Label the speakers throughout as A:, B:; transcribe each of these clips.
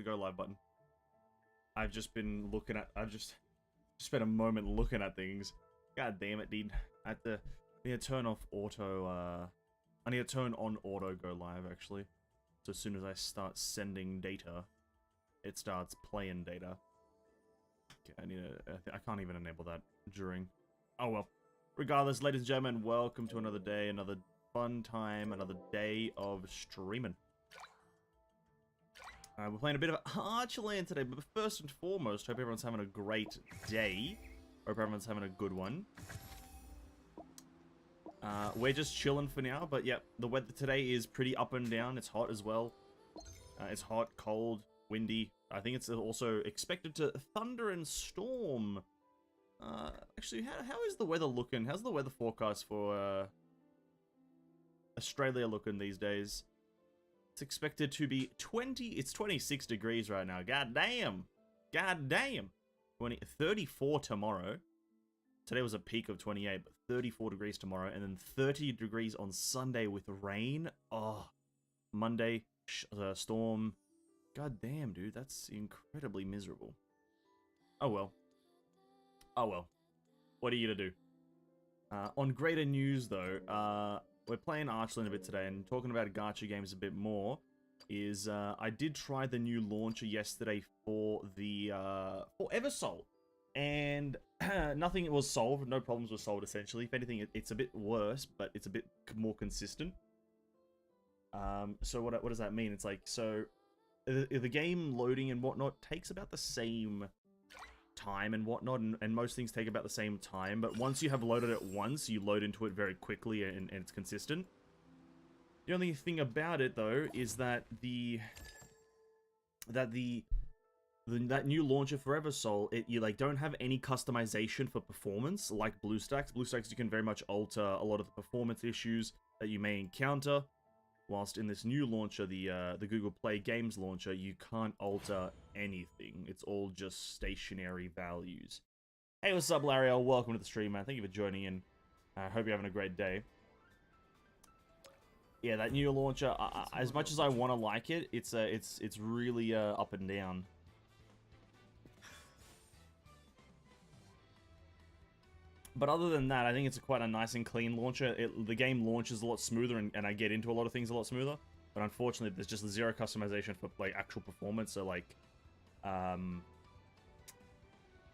A: go live button. I've just been looking at... I've just spent a moment looking at things. God damn it, dude. I need to turn off auto... I need to turn on auto go live, actually. So as soon as I start sending data, it starts playing data. Okay, I can't even enable that during... Oh well. Regardless, ladies and gentlemen, welcome to another day, another fun time, another day of streaming. We're playing a bit of Archeland today, but first and foremost, hope everyone's having a great day. Hope everyone's having a good one. We're just chilling for now, but yeah, the weather today is pretty up and down. It's hot as well. It's hot, cold, windy. I think it's also expected to thunder and storm. Actually, how is the weather looking? How's the weather forecast for Australia looking these days? It's expected to be 26 degrees right now. God damn. God damn. 34 tomorrow. Today was a peak of 28, but 34 degrees tomorrow, and then 30 degrees on Sunday with rain. Oh, Monday, storm. God damn, dude, that's incredibly miserable. Oh well. Oh well. What are you gonna do? On greater news, though, we're playing Archeland a bit today, and talking about gacha games a bit more, is I did try the new launcher yesterday for the for Eversoul, and nothing was solved, no problems were solved essentially. If anything, it's a bit worse, but it's a bit more consistent. So what does that mean? It's like, so the game loading and whatnot takes about the same time and whatnot, and most things take about the same time, but once you have loaded it once, you load into it very quickly and it's consistent. The only thing about it, though, is that that new launcher for Eversoul, you like don't have any customization for performance like BlueStacks. BlueStacks, you can very much alter a lot of the performance issues that you may encounter, whilst in this new launcher, the Google Play Games launcher, you can't alter anything. It's all just stationary values. Hey, what's up, Larry? Welcome to the stream, man. Thank you for joining in. I hope you're having a great day. Yeah, that new launcher, as much as I want to like it, it's really up and down. But other than that, I think it's quite a nice and clean launcher. The game launches a lot smoother, and I get into a lot of things a lot smoother. But unfortunately, there's just zero customization for like actual performance. So like, for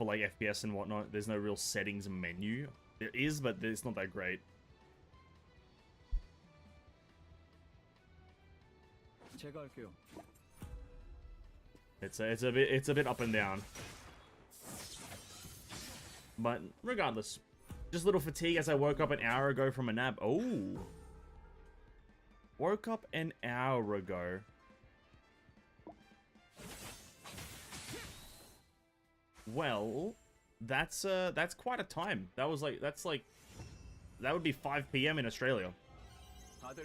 A: like FPS and whatnot, there's no real settings menu. There is, but it's not that great. It's a bit up and down. But regardless, just a little fatigue as I woke up an hour ago from a nap. Oh, woke up an hour ago. Well, that's quite a time. That would be 5 PM in Australia.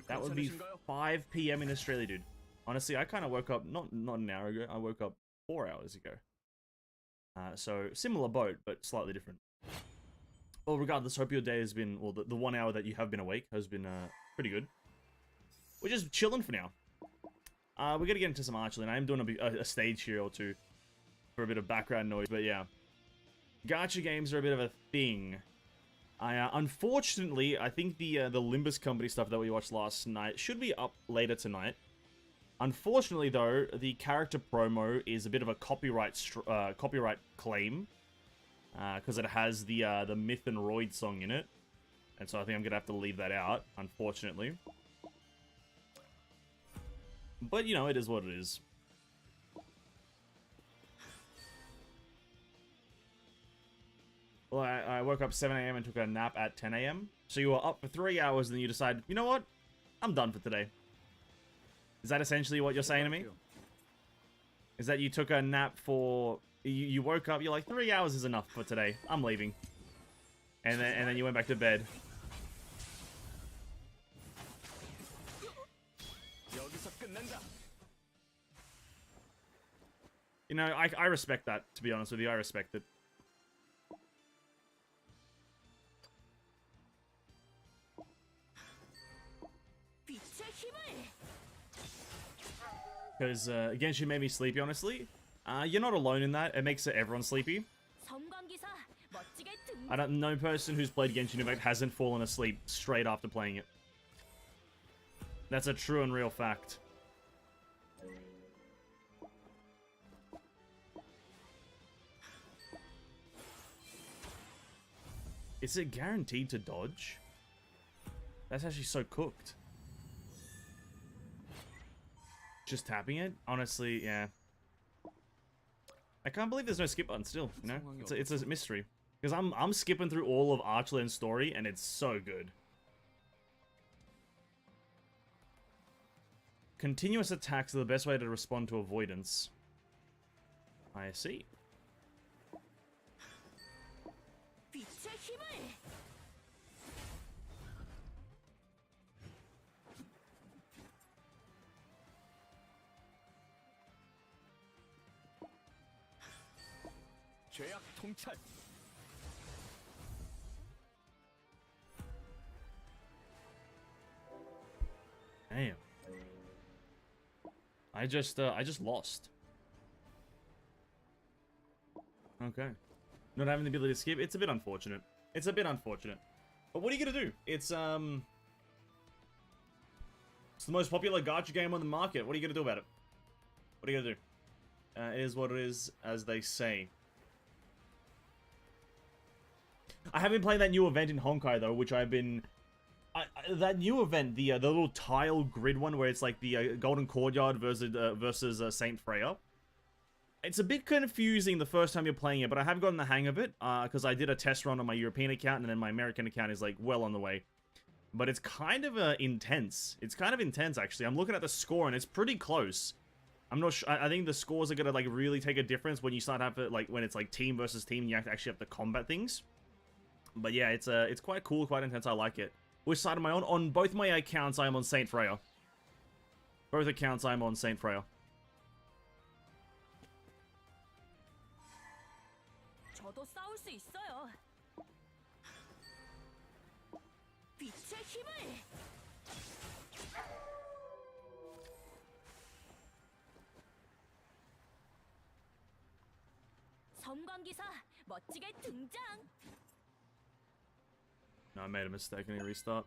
A: That would be 5 PM in Australia, dude. Honestly, I kind of woke up not an hour ago. I woke up 4 hours ago. So similar boat, but slightly different. Well, regardless, hope your day has been, well, the 1 hour that you have been awake has been pretty good. We're just chilling for now. We're gonna get into some Archeland. I am doing a stage here or two for a bit of background noise, but yeah, gacha games are a bit of a thing. Unfortunately, I think the Limbus Company stuff that we watched last night should be up later tonight. Unfortunately, though, the character promo is a bit of a copyright claim, because it has the Myth and Roid song in it, and so I think I'm gonna have to leave that out, unfortunately. But you know, it is what it is. Well, I woke up 7 AM and took a nap at 10 AM. So you were up for 3 hours, and then you decided, you know what? I'm done for today. Is that essentially what you're saying to me? Is that you took a nap for... You woke up, you're like, 3 hours is enough for today. I'm leaving. And then you went back to bed. You know, I respect that, to be honest with you. I respect it. Because, Genshin made me sleepy, honestly. You're not alone in that. It makes everyone sleepy. I don't know person who's played Genshin Impact hasn't fallen asleep straight after playing it. That's a true and real fact. Is it guaranteed to dodge? That's actually so cooked. Just tapping it? Honestly, yeah. I can't believe there's no skip button still, you know? It's a mystery. Because I'm skipping through all of Archeland's story, and it's so good. Continuous attacks are the best way to respond to avoidance. I see. Damn. I just lost. Okay. Not having the ability to skip, it's a bit unfortunate. It's a bit unfortunate. But what are you gonna do? It's the most popular gacha game on the market. What are you gonna do about it? What are you gonna do? It is what it is, as they say. I have been playing that new event in Honkai though, which I've been. That new event, the little tile grid one, where it's like the Golden Courtyard versus Saint Freya. It's a bit confusing the first time you're playing it, but I have gotten the hang of it because I did a test run on my European account, and then my American account is like well on the way. But it's kind of intense. It's kind of intense actually. I'm looking at the score and it's pretty close. I'm not sure. I think the scores are gonna like really take a difference when you start having like when it's like team versus team. And you actually have to combat things. But yeah, it's quite cool, quite intense. I like it. Which side am I on? On both my accounts, I am on Saint Freya. Both accounts, I'm on Saint Freya. No, I made a mistake. I need to restart.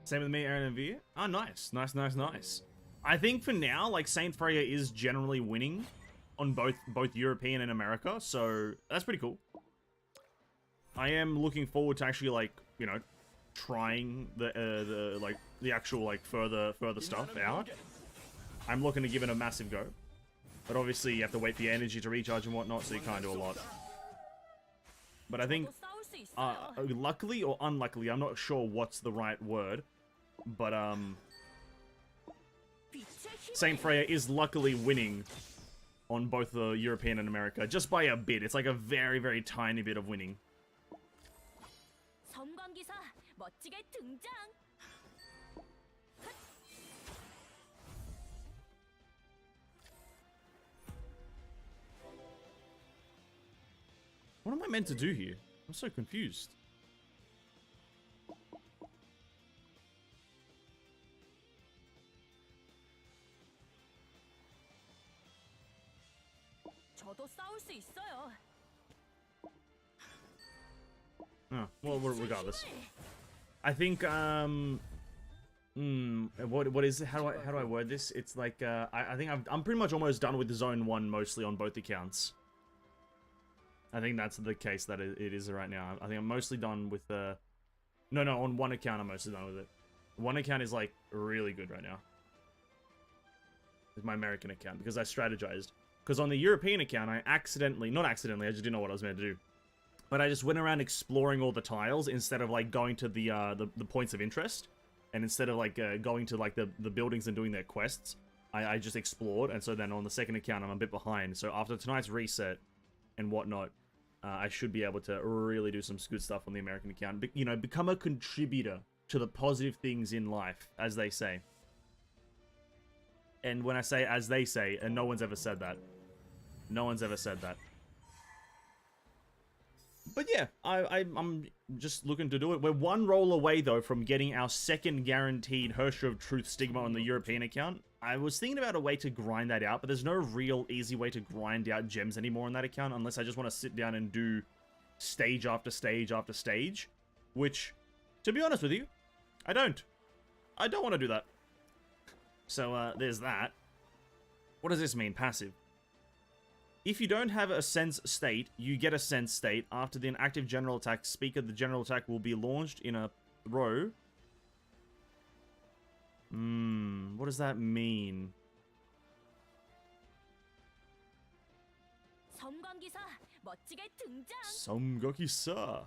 A: Same with me, Aaron and V. Oh, nice. Nice. I think for now, like, Saint Freya is generally winning on both European and America, so that's pretty cool. I am looking forward to actually, like, you know, trying the actual, like, further stuff out. I'm looking to give it a massive go. But obviously, you have to wait for your energy to recharge and whatnot, so you can't do a lot. But I think, luckily or unluckily, I'm not sure what's the right word, but, Saint Freya is luckily winning on both the European and America, just by a bit. It's like a very, very tiny bit of winning. What am I meant to do here? I'm so confused. Oh, well, regardless. I think, what is it? How do I word this? It's like, I think I'm pretty much almost done with Zone 1 mostly on both accounts. I think that's the case that it is right now. I think I'm mostly done with the... No, on one account I'm mostly done with it. One account is, like, really good right now. It's my American account, because I strategized. Because on the European account, I accidentally... Not accidentally, I just didn't know what I was meant to do. But I just went around exploring all the tiles instead of, like, going to the points of interest. And instead of, like, going to, like, the buildings and doing their quests, I just explored. And so then on the second account, I'm a bit behind. So after tonight's reset and whatnot, I should be able to really do some good stuff on the American account. But, you know, become a contributor to the positive things in life, as they say. And when I say as they say, and no one's ever said that. No one's ever said that. But yeah, I'm just looking to do it. We're one roll away, though, from getting our second guaranteed Hersher of Truth stigma on the European account. I was thinking about a way to grind that out, but there's no real easy way to grind out gems anymore on that account unless I just want to sit down and do stage after stage after stage, which, to be honest with you, I don't. I don't want to do that. So, there's that. What does this mean? Passive. If you don't have a sense state, you get a sense state. After the inactive general attack speaker, the general attack will be launched in a row. What does that mean? 섬광기사.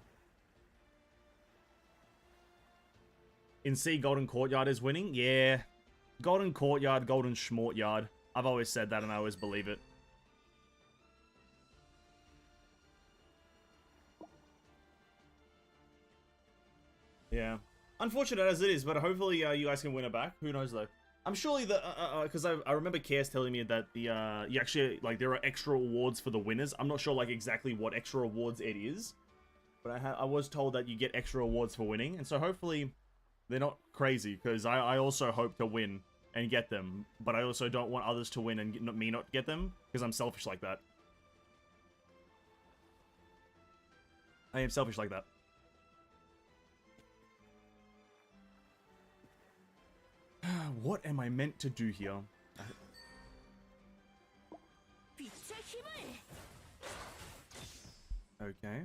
A: In C, Golden Courtyard is winning? Yeah. Golden Courtyard, Golden Schmortyard. I've always said that and I always believe it. Yeah. Unfortunate as it is, but hopefully you guys can win it back. Who knows though? I'm surely the because I remember Chaos telling me that the you actually like there are extra awards for the winners. I'm not sure like exactly what extra awards it is, but I was told that you get extra awards for winning, and so hopefully they're not crazy because I also hope to win and get them, but I also don't want others to win and me not get them because I'm selfish like that. I am selfish like that. What am I meant to do here? Okay.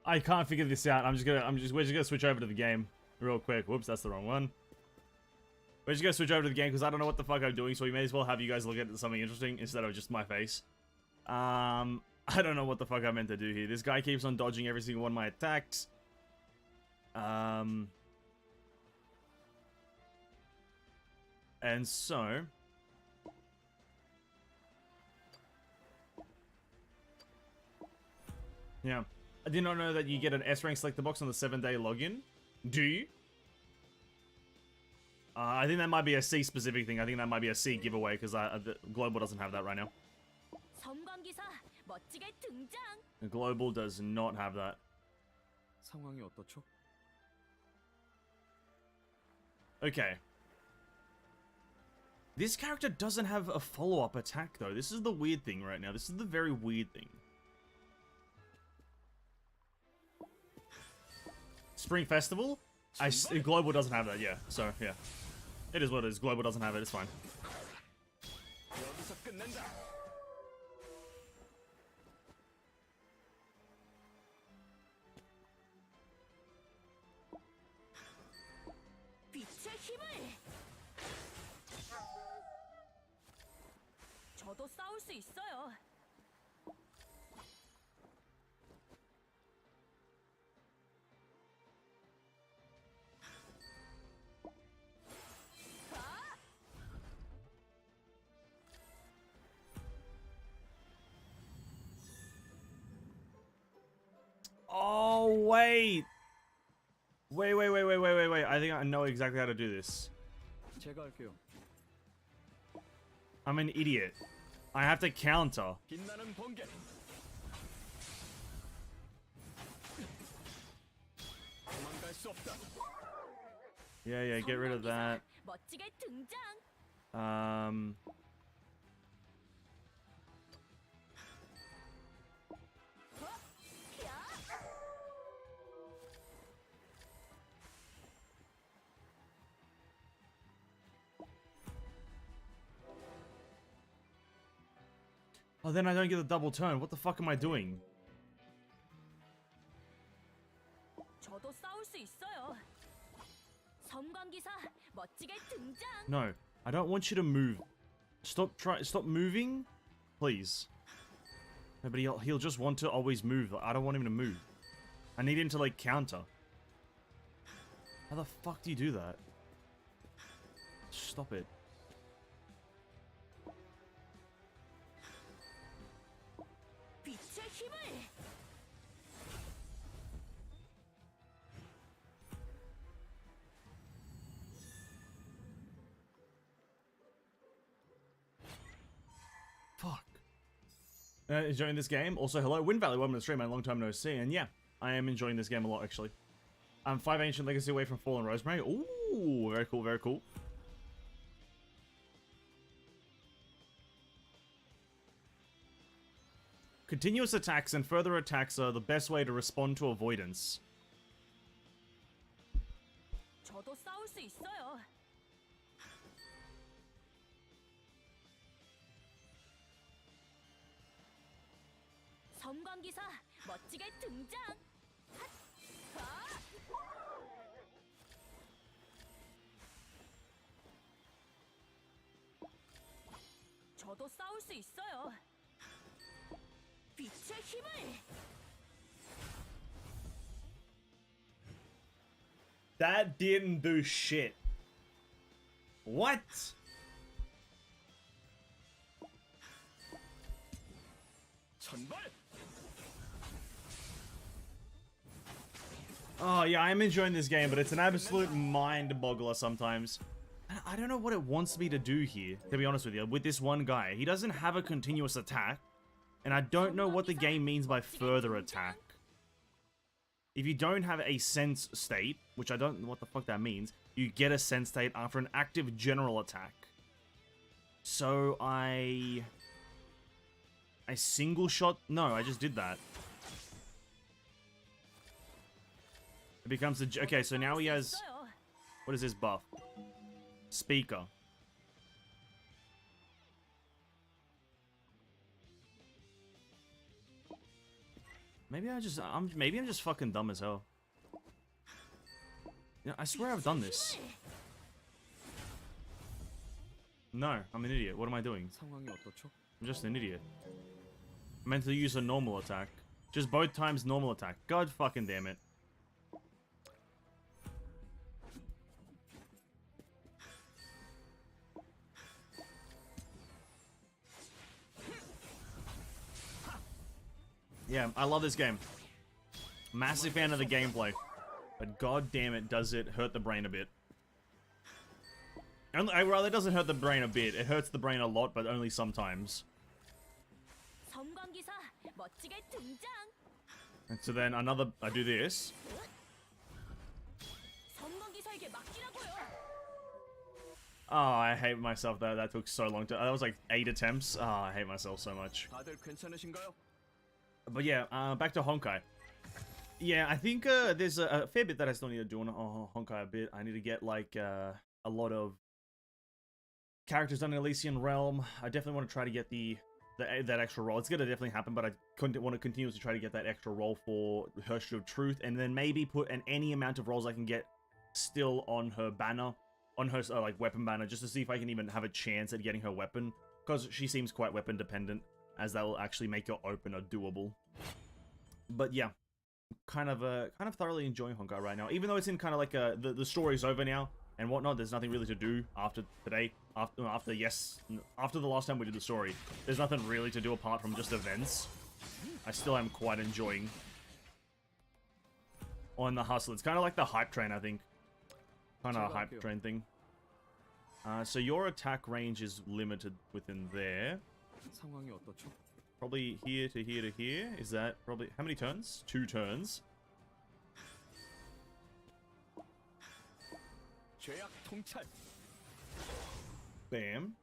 A: I can't figure this out. we're just gonna switch over to the game real quick. Whoops, that's the wrong one. We're just gonna switch over to the game because I don't know what the fuck I'm doing, so we may as well have you guys look at something interesting instead of just my face. I don't know what the fuck I meant to do here. This guy keeps on dodging every single one of my attacks. And so... yeah. I did not know that you get an S rank selector box on the 7-day login. Do you? I think that might be a C specific thing. I think that might be a C giveaway because Global doesn't have that right now. Global does not have that. Okay. This character doesn't have a follow-up attack though. This is the weird thing right now. This is the very weird thing. Spring Festival? Global doesn't have that, yeah. So, yeah. It is what it is. Global doesn't have it, it's fine. Oh, wait. Wait. I think I know exactly how to do this. I'm an idiot. I have to counter. Yeah, get rid of that. Oh, then I don't get the double turn. What the fuck am I doing? No, I don't want you to move. Stop moving, please. No, but he'll just want to always move. I don't want him to move. I need him to like counter. How the fuck do you do that? Stop it. Enjoying this game. Also, hello, Wind Valley, welcome to the stream, man. Long time no see. And yeah, I am enjoying this game a lot, actually. I'm 5 Ancient Legacy away from Fallen Rosemary. Ooh, very cool, very cool. Continuous attacks and further attacks are the best way to respond to avoidance.
B: 저도 싸울 수 있어요. 섬광기사 멋지게 등장. 저도 싸울 수 있어요. 빛의 힘을.
A: That didn't do shit. What? Oh yeah, I'm enjoying this game, but it's an absolute mind boggler sometimes. I don't know what it wants me to do here, to be honest with you. With this one guy, he doesn't have a continuous attack, and I don't know what the game means by further attack. If you don't have a sense state, which I don't know what the fuck that means, you get a sense state after an active general attack. So I single shot? No, I just did that. It becomes a... Okay, so now he has... What is this buff? Speaker. Maybe I'm just fucking dumb as hell. Yeah, I swear I've done this. No, I'm an idiot. What am I doing? I'm just an idiot. I meant to use a normal attack. Just both times normal attack. God fucking damn it. Yeah, I love this game. Massive fan of the gameplay. But god damn it, does it hurt the brain a bit. Well, it doesn't hurt the brain a bit. It hurts the brain a lot, but only sometimes. And so then I do this. Oh, I hate myself though. That took so long to... That was like 8 attempts. Oh, I hate myself so much. But yeah, back to Honkai. Yeah, I think there's a fair bit that I still need to do on Honkai a bit. I need to get like a lot of characters done in Elysian Realm. I definitely want to try to get that extra role. It's gonna definitely happen, but I want to continuously try to get that extra role for Hirschi of Truth, and then maybe put any amount of roles I can get still on her banner, on her like weapon banner, just to see if I can even have a chance at getting her weapon, because she seems quite weapon dependent, as that will actually make your opener doable. But yeah, kind of thoroughly enjoying Honkai right now, even though it's in kind of like the story's over now and whatnot. There's nothing really to do after today, after the last time we did the story. There's nothing really to do apart from just events. I still am quite enjoying on the hustle. It's kind of like the hype train, I think. Kind of a hype train thing. So your attack range is limited within there. Probably here to here to here. Is that probably... How many turns? 2 turns. Bam.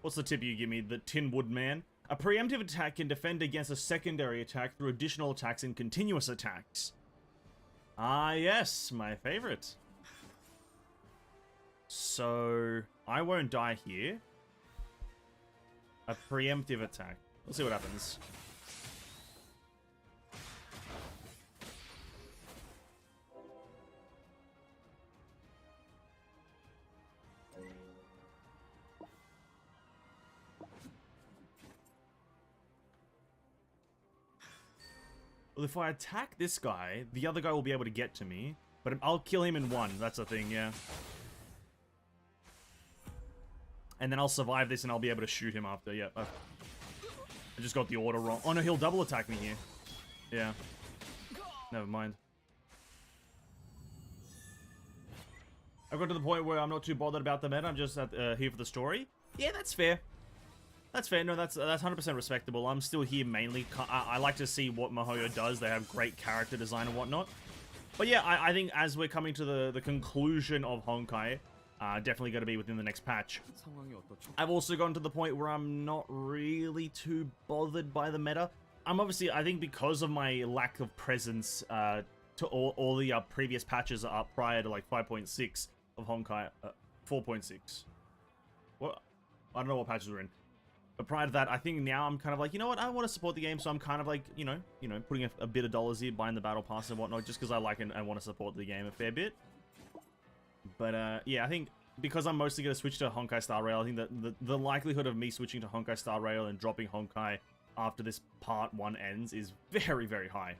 A: What's the tip you give me? The Tin Woodman? A preemptive attack can defend against a secondary attack through additional attacks and continuous attacks. Ah, yes, my favorite. So, I won't die here. A preemptive attack. We'll see what happens. Well, if I attack this guy, the other guy will be able to get to me. But I'll kill him in 1. That's the thing, yeah. And then I'll survive this and I'll be able to shoot him after. Yeah. I just got the order wrong. Oh no, he'll double attack me here. Yeah. Never mind. I've got to the point where I'm not too bothered about the meta. I'm just here for the story. Yeah, that's fair. That's fair. No, that's 100% respectable. I'm still here mainly. I like to see what MiHoYo does. They have great character design and whatnot. But yeah, I think as we're coming to the conclusion of Honkai, definitely going to be within the next patch. I've also gotten to the point where I'm not really too bothered by the meta. I'm obviously, I think because of my lack of presence to all the previous patches prior to like 5.6 of Honkai, 4.6. What? I don't know what patches we're in. But prior to that, I think now I'm kind of like, you know what, I want to support the game, so I'm kind of like, you know, putting a bit of dollars here, buying the battle pass and whatnot, just because I like and want to support the game a fair bit. But yeah, I think because I'm mostly going to switch to Honkai Star Rail, I think that the likelihood of me switching to Honkai Star Rail and dropping Honkai after this part 1 ends is very, very high.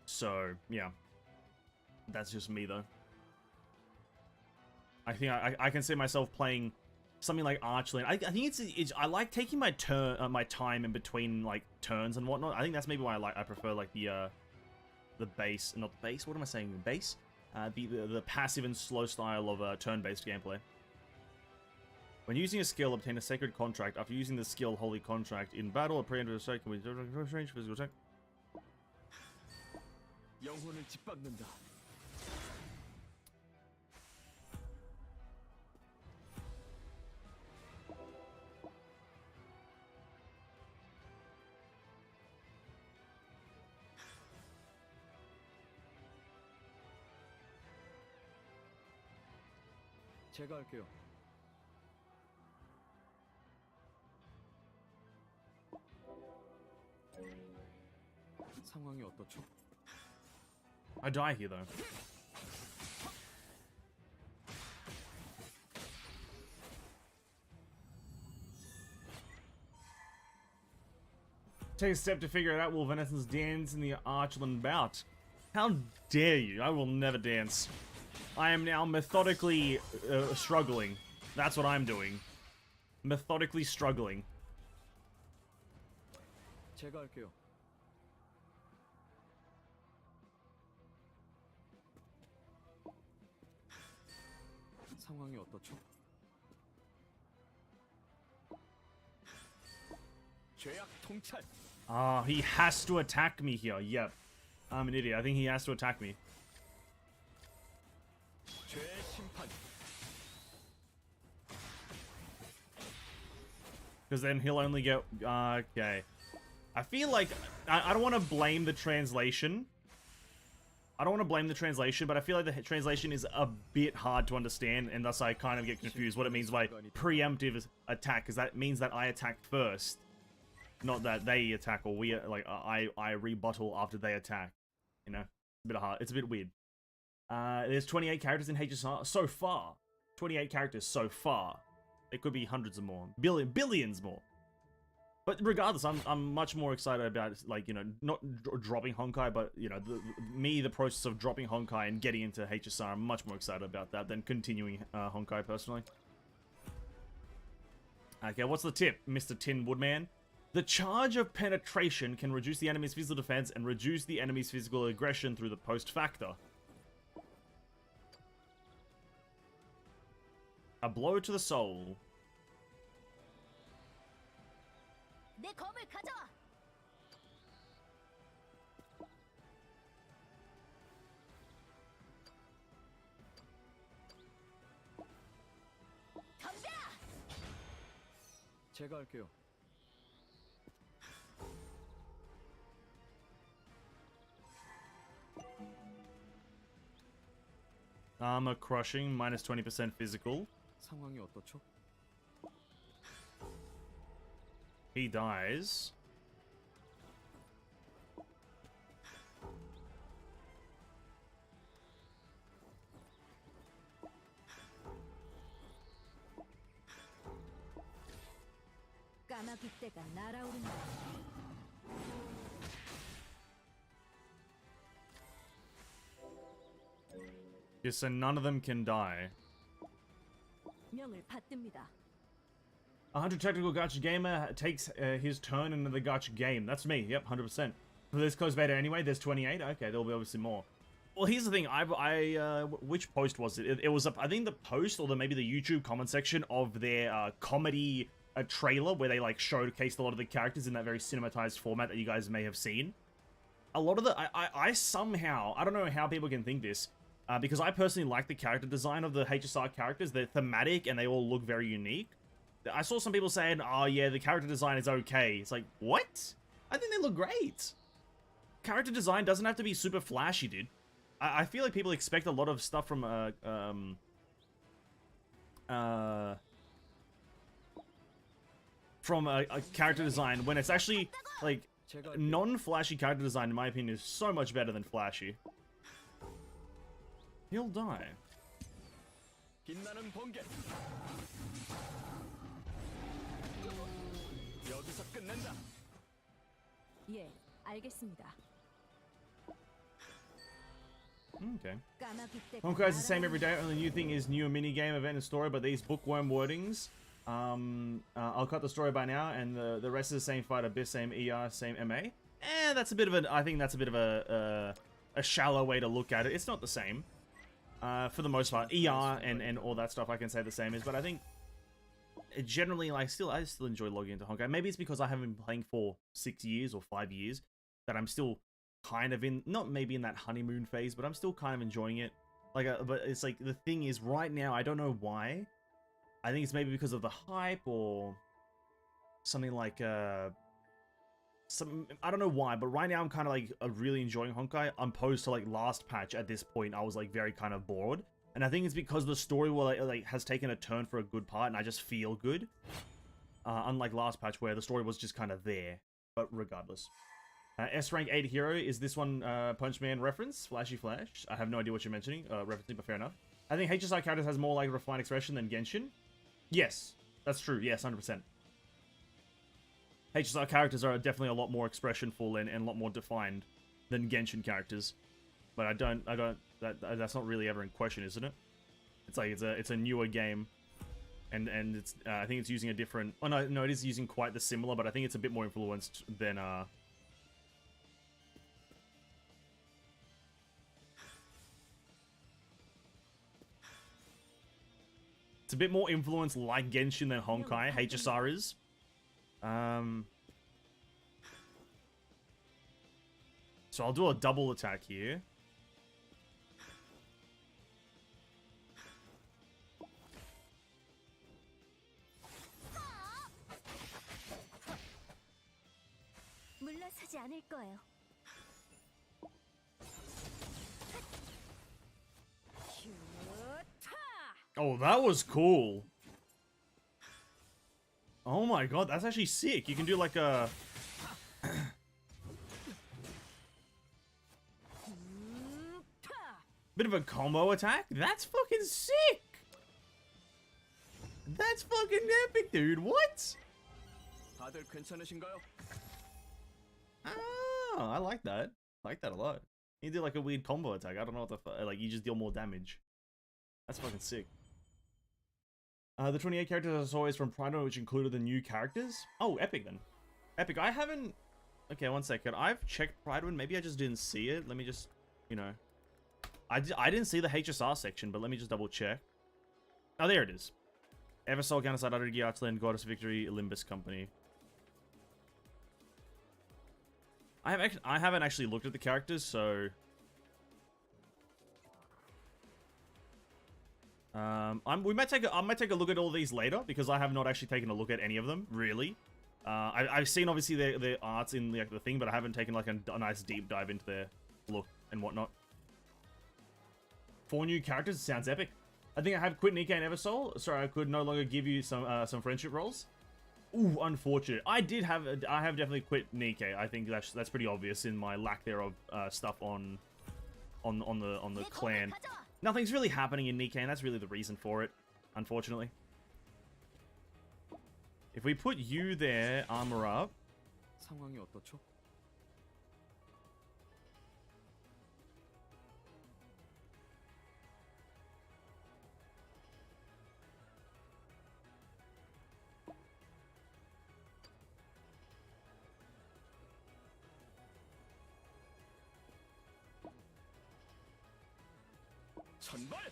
A: So, yeah. That's just me, though. I think I can see myself playing something like Archeland. I think it's I like taking my my time in between like turns and whatnot. I think that's maybe why I prefer like the base, not the base. What am I saying? The base, the passive and slow style of turn-based gameplay. When using a skill, obtain a sacred contract. After using the skill Holy Contract in battle, a preemptive strike can be range physical attack.
C: 영혼을 짓밟는다. 제가 할게요. 상황이 어떻죠?
A: I die here though. Take a step to figure it out. Will Venessons dance in the Archeland bout? How dare you? I will never dance. I am now methodically struggling. That's what I'm doing. Methodically struggling.
C: 제가 할게요. 상황이 어떻죠? 죄악 통찰.
A: Ah, he has to attack me here. Yep. I'm an idiot. I think he has to attack me.
C: 죄의 심판.
A: Because then he'll only get... okay. I feel like... I don't want to blame the translation. I don't want to blame the translation, but I feel like the translation is a bit hard to understand, and thus I kind of get confused what it means by preemptive attack, because that means that I attack first. Not that they attack, or we, like, I rebuttal after they attack. You know? It's a bit hard. It's a bit weird. There's 28 characters in HSR so far. 28 characters so far. It could be hundreds of more. Billions more. But regardless, I'm much more excited about, like, you know, not dropping Honkai, but, you know, the process of dropping Honkai and getting into HSR. I'm much more excited about that than continuing Honkai, personally. Okay, what's the tip, Mr. Tin Woodman? The charge of penetration can reduce the enemy's physical defense and reduce the enemy's physical aggression through the post factor. A blow to the soul.
B: 내 검을 가져와. 덤벼!
C: 제가 할게요.
A: Armor crushing, minus 20% physical.
C: 상황이 어떻죠?
A: He dies.
B: 까마귀 떼가 날아오른다.
A: Yes, so none of them can die.
B: 명을 받듭니다.
A: 100 technical gacha gamer takes his turn into the gacha game. That's me. Yep, 100%. For this close beta anyway, there's 28. Okay, there'll be obviously more. Well, here's the thing. Which post was it? It was, I think, the post or maybe the YouTube comment section of their comedy trailer where they like showcased a lot of the characters in that very cinematized format that you guys may have seen. A lot of the, I somehow, I don't know how people can think this, because I personally like the character design of the HSR characters. They're thematic and they all look very unique. I saw some people saying, oh yeah, the character design is okay. It's like, what? I think they look great. Character design doesn't have to be super flashy, dude. I feel like people expect a lot of stuff from a character design when it's actually like non-flashy character design, in my opinion, is so much better than flashy. He'll die.
C: 빛나는 번개. 여기서 끝낸다.
B: 예, 알겠습니다.
A: Okay.
B: 까마귀 때가
A: Honkai's the same
B: 날아오르는
A: every day. Only new thing is new minigame, event, and story. But these bookworm wordings, I'll cut the story by now, and the rest is the same fight, abyss, same ER, same MA. That's a bit of an. I think that's a bit of a shallow way to look at it. It's not the same. For the most part, ER and all that stuff I can say the same is, but I think generally, like, I still enjoy logging into Honkai. Maybe it's because I haven't been playing for 6 years or 5 years that I'm still kind of in, not maybe in that honeymoon phase, but I'm still kind of enjoying it. Like, but it's like, the thing is, right now, I don't know why. I think it's maybe because of the hype or something like, I don't know why, but right now I'm kind of like really enjoying Honkai, opposed to like last patch. At this point, I was like very kind of bored. And I think it's because the story like has taken a turn for a good part, and I just feel good. Unlike last patch, where the story was just kind of there. But regardless. S rank 8 hero, is this one Punch Man reference? Flashy Flash? I have no idea what you're mentioning, referencing, but fair enough. I think HSI characters has more like refined expression than Genshin. Yes, that's true. Yes, 100%. HSI characters are definitely a lot more expressionful and a lot more defined than Genshin characters. But that's not really ever in question, isn't it? It's like it's a newer game, and it's I think it's using a different. Oh no, it is using quite the similar, but I think it's a bit more influenced than It's a bit more influenced like Genshin than Honkai. HSR is. So I'll do a double attack here.
B: 물러서지 않을 거예요.
A: Oh, that was cool. Oh my god, that's actually sick. You can do like a... bit of a combo attack? That's fucking sick! That's fucking epic, dude. What?
C: 다들 괜찮으신가요?
A: Oh, I like that. I like that a lot. You do like a weird combo attack. I don't know what the fuck. Like, you just deal more damage. That's fucking sick. The 28 characters as always from Pride, which included the new characters. Oh, epic then. Epic. I haven't... Okay, one second. I've checked Pridewind. Maybe I just didn't see it. Let me just, you know... I didn't see the HSR section, but let me just double check. Oh, there it is. Eversol, Counterside, Uttergy, Archeland, Goddess Victory, Limbus Company. I haven't actually looked at the characters, so... I might take a look at all these later, because I have not actually taken a look at any of them, really. I've seen, obviously, their arts in the thing, but I haven't taken, like, a nice deep dive into their look and whatnot. 4 new characters, sounds epic. I think I have quit Nikkei and Eversoul. Sorry, I could no longer give you some friendship roles. Ooh, unfortunate. I have definitely quit Nikkei. I think that's pretty obvious in my lack thereof stuff on the clan. Nothing's really happening in Nikkei, and that's really the reason for it, unfortunately. If we put you there, armor up.
C: 상황이 어떻죠? 천발.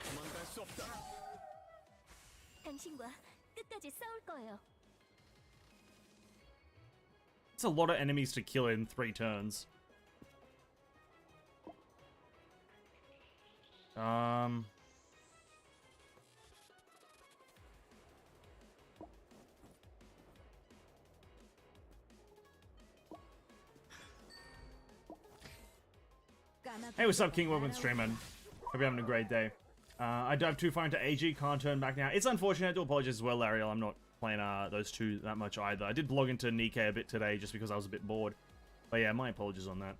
C: 도망갈 수 없다.
B: 당신과 끝까지 싸울 거예요.
A: It's a lot of enemies to kill in 3 turns. Hey, what's up, King Woven Streamer? Hope you're having a great day. I dive too far into AG, can't turn back now. It's unfortunate, I do apologize as well, Ariel. I'm not playing those two that much either. I did log into Nikkei a bit today just because I was a bit bored. But yeah, my apologies on that.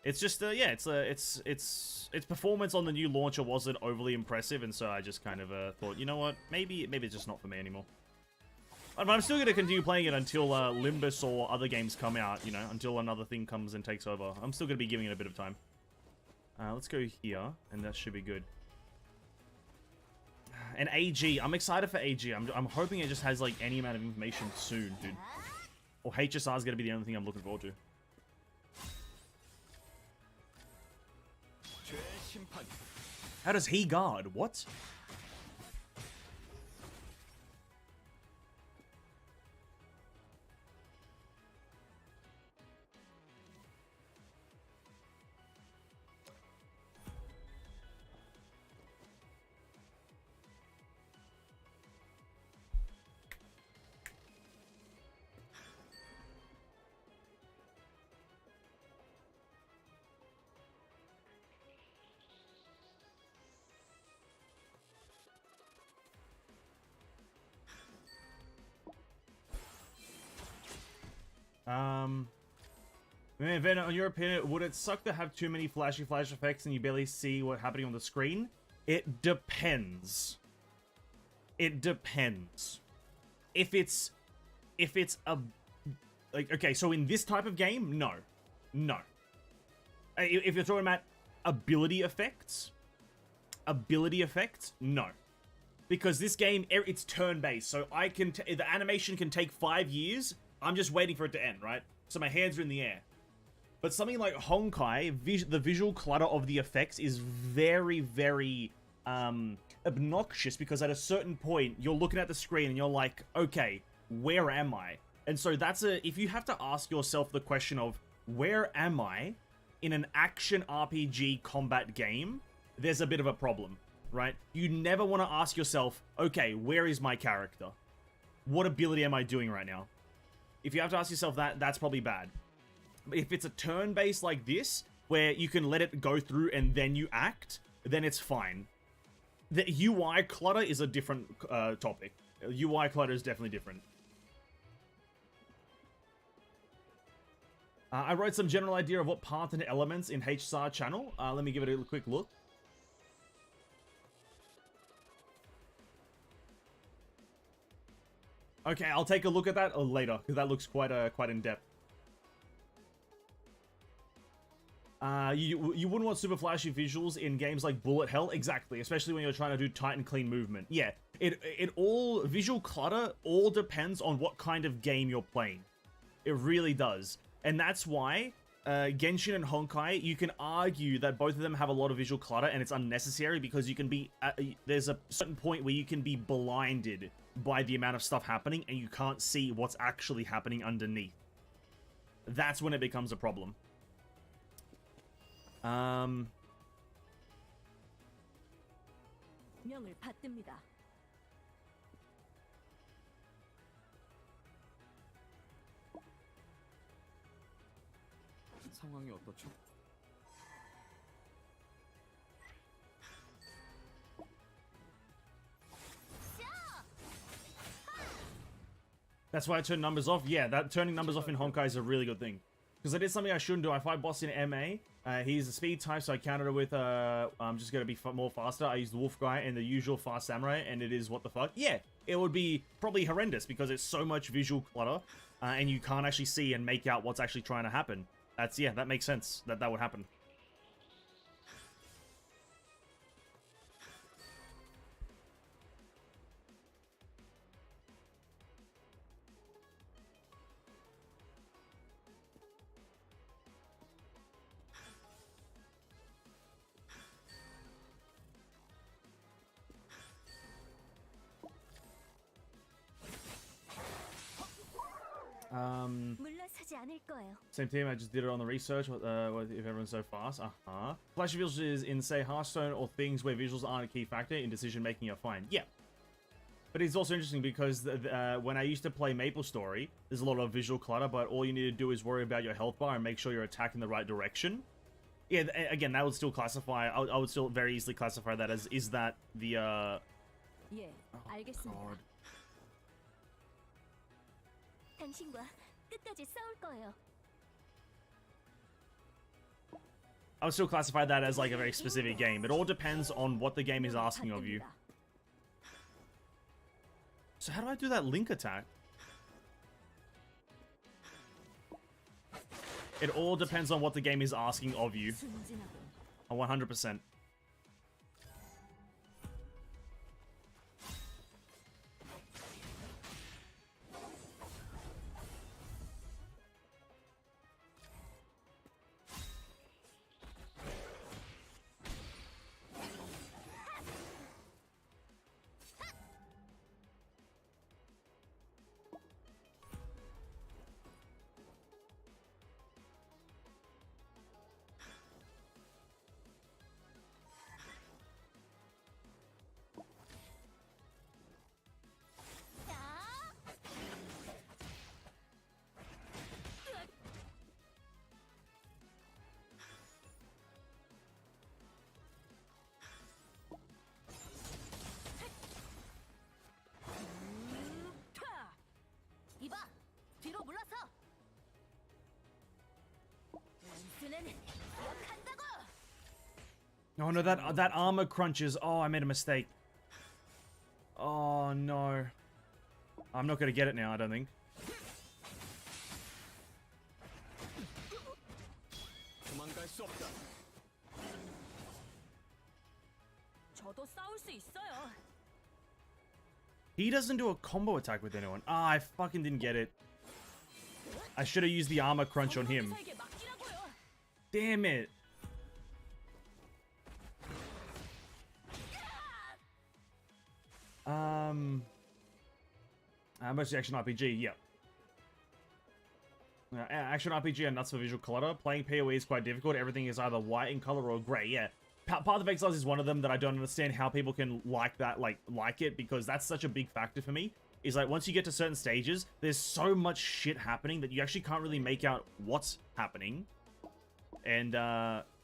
A: It's just, yeah, its performance on the new launcher wasn't overly impressive, and so I just kind of thought, you know what, maybe it's just not for me anymore. But I'm still going to continue playing it until Limbus or other games come out, you know, until another thing comes and takes over. I'm still going to be giving it a bit of time. Let's go here, and that should be good. And AG, I'm excited for AG. I'm hoping it just has, like, any amount of information soon, dude. Or HSR is going to be the only thing I'm looking forward to. How does he guard? What? Then, in your opinion, would it suck to have too many flash effects and you barely see what's happening on the screen? It depends. It depends. If it's a... Like, okay, so in this type of game, no. No. If you're talking about ability effects, no. Because this game, it's turn-based, so the animation can take 5 years. I'm just waiting for it to end, right? So my hands are in the air. But something like Honkai, the visual clutter of the effects is very, very obnoxious, because at a certain point, you're looking at the screen and you're like, okay, where am I? And so if you have to ask yourself the question of, where am I in an action RPG combat game, there's a bit of a problem, right? You never want to ask yourself, okay, where is my character? What ability am I doing right now? If you have to ask yourself that, that's probably bad. But if it's a turn-based like this, where you can let it go through and then you act, then it's fine. The UI clutter is a different topic. UI clutter is definitely different. I wrote some general idea of what path and elements in HSAR channel. Let me give it a quick look. Okay, I'll take a look at that later, because that looks quite in depth. You wouldn't want super flashy visuals in games like Bullet Hell, exactly, especially when you're trying to do tight and clean movement. Yeah, visual clutter all depends on what kind of game you're playing. It really does. And that's why Genshin and Honkai, you can argue that both of them have a lot of visual clutter and it's unnecessary, because you can be there's a certain point where you can be blinded by the amount of stuff happening and you can't see what's actually happening underneath. That's when it becomes a problem.
B: 명을 받듭니다.
C: 상황이 어떻죠?
A: That's why I turn numbers off. Yeah, that turning numbers off in Honkai is a really good thing. Because I did something I shouldn't do. I fight boss in MA. He's a speed type, so I countered it with, I'm just going to be more faster. I used the wolf guy and the usual fast samurai, and it is what the fuck. Yeah, it would be probably horrendous, because it's so much visual clutter, and you can't actually see and make out what's actually trying to happen. Yeah, that makes sense that would happen.
B: 않을 거예요.
A: Same team, I just did it on the research, if everyone's so fast. Flashy visuals is in, say, Hearthstone or things where visuals aren't a key factor in decision making are fine. Yeah. But it's also interesting because when I used to play MapleStory, there's a lot of visual clutter, but all you need to do is worry about your health bar and make sure you're attacking the right direction. Yeah, again, that would still classify, I would still very easily classify that as, is that the,
B: 예, 알겠습니다.
A: God.
B: 당신과 끝까지 싸울 거예요.
A: I would still classify that as like a very specific game. It all depends on what the game is asking of you. So how do I do that link attack? It all depends on what the game is asking of you.
B: 순진하고
A: 100%.
B: 이봐, 뒤로 물러서. 원수는 기억한다고.
A: Oh no, that armor crunches. Oh, I made a mistake. Oh no. I'm not gonna get it now, I don't think.
C: 도망갈 수 없다.
B: 저도 싸울 수 있어요.
A: He doesn't do a combo attack with anyone. Ah, I fucking didn't get it. I should have used the armor crunch on him.
B: 서로에게 맡기라고요.
A: Damn it. Mostly action RPG, yeah. Action RPG are nuts for visual clutter. Playing PoE is quite difficult. Everything is either white in color or gray, yeah. Path of Exiles is one of them that I don't understand how people can like that, like it, because that's such a big factor for me. Is like, once you get to certain stages, there's so much shit happening that you actually can't really make out what's happening. And,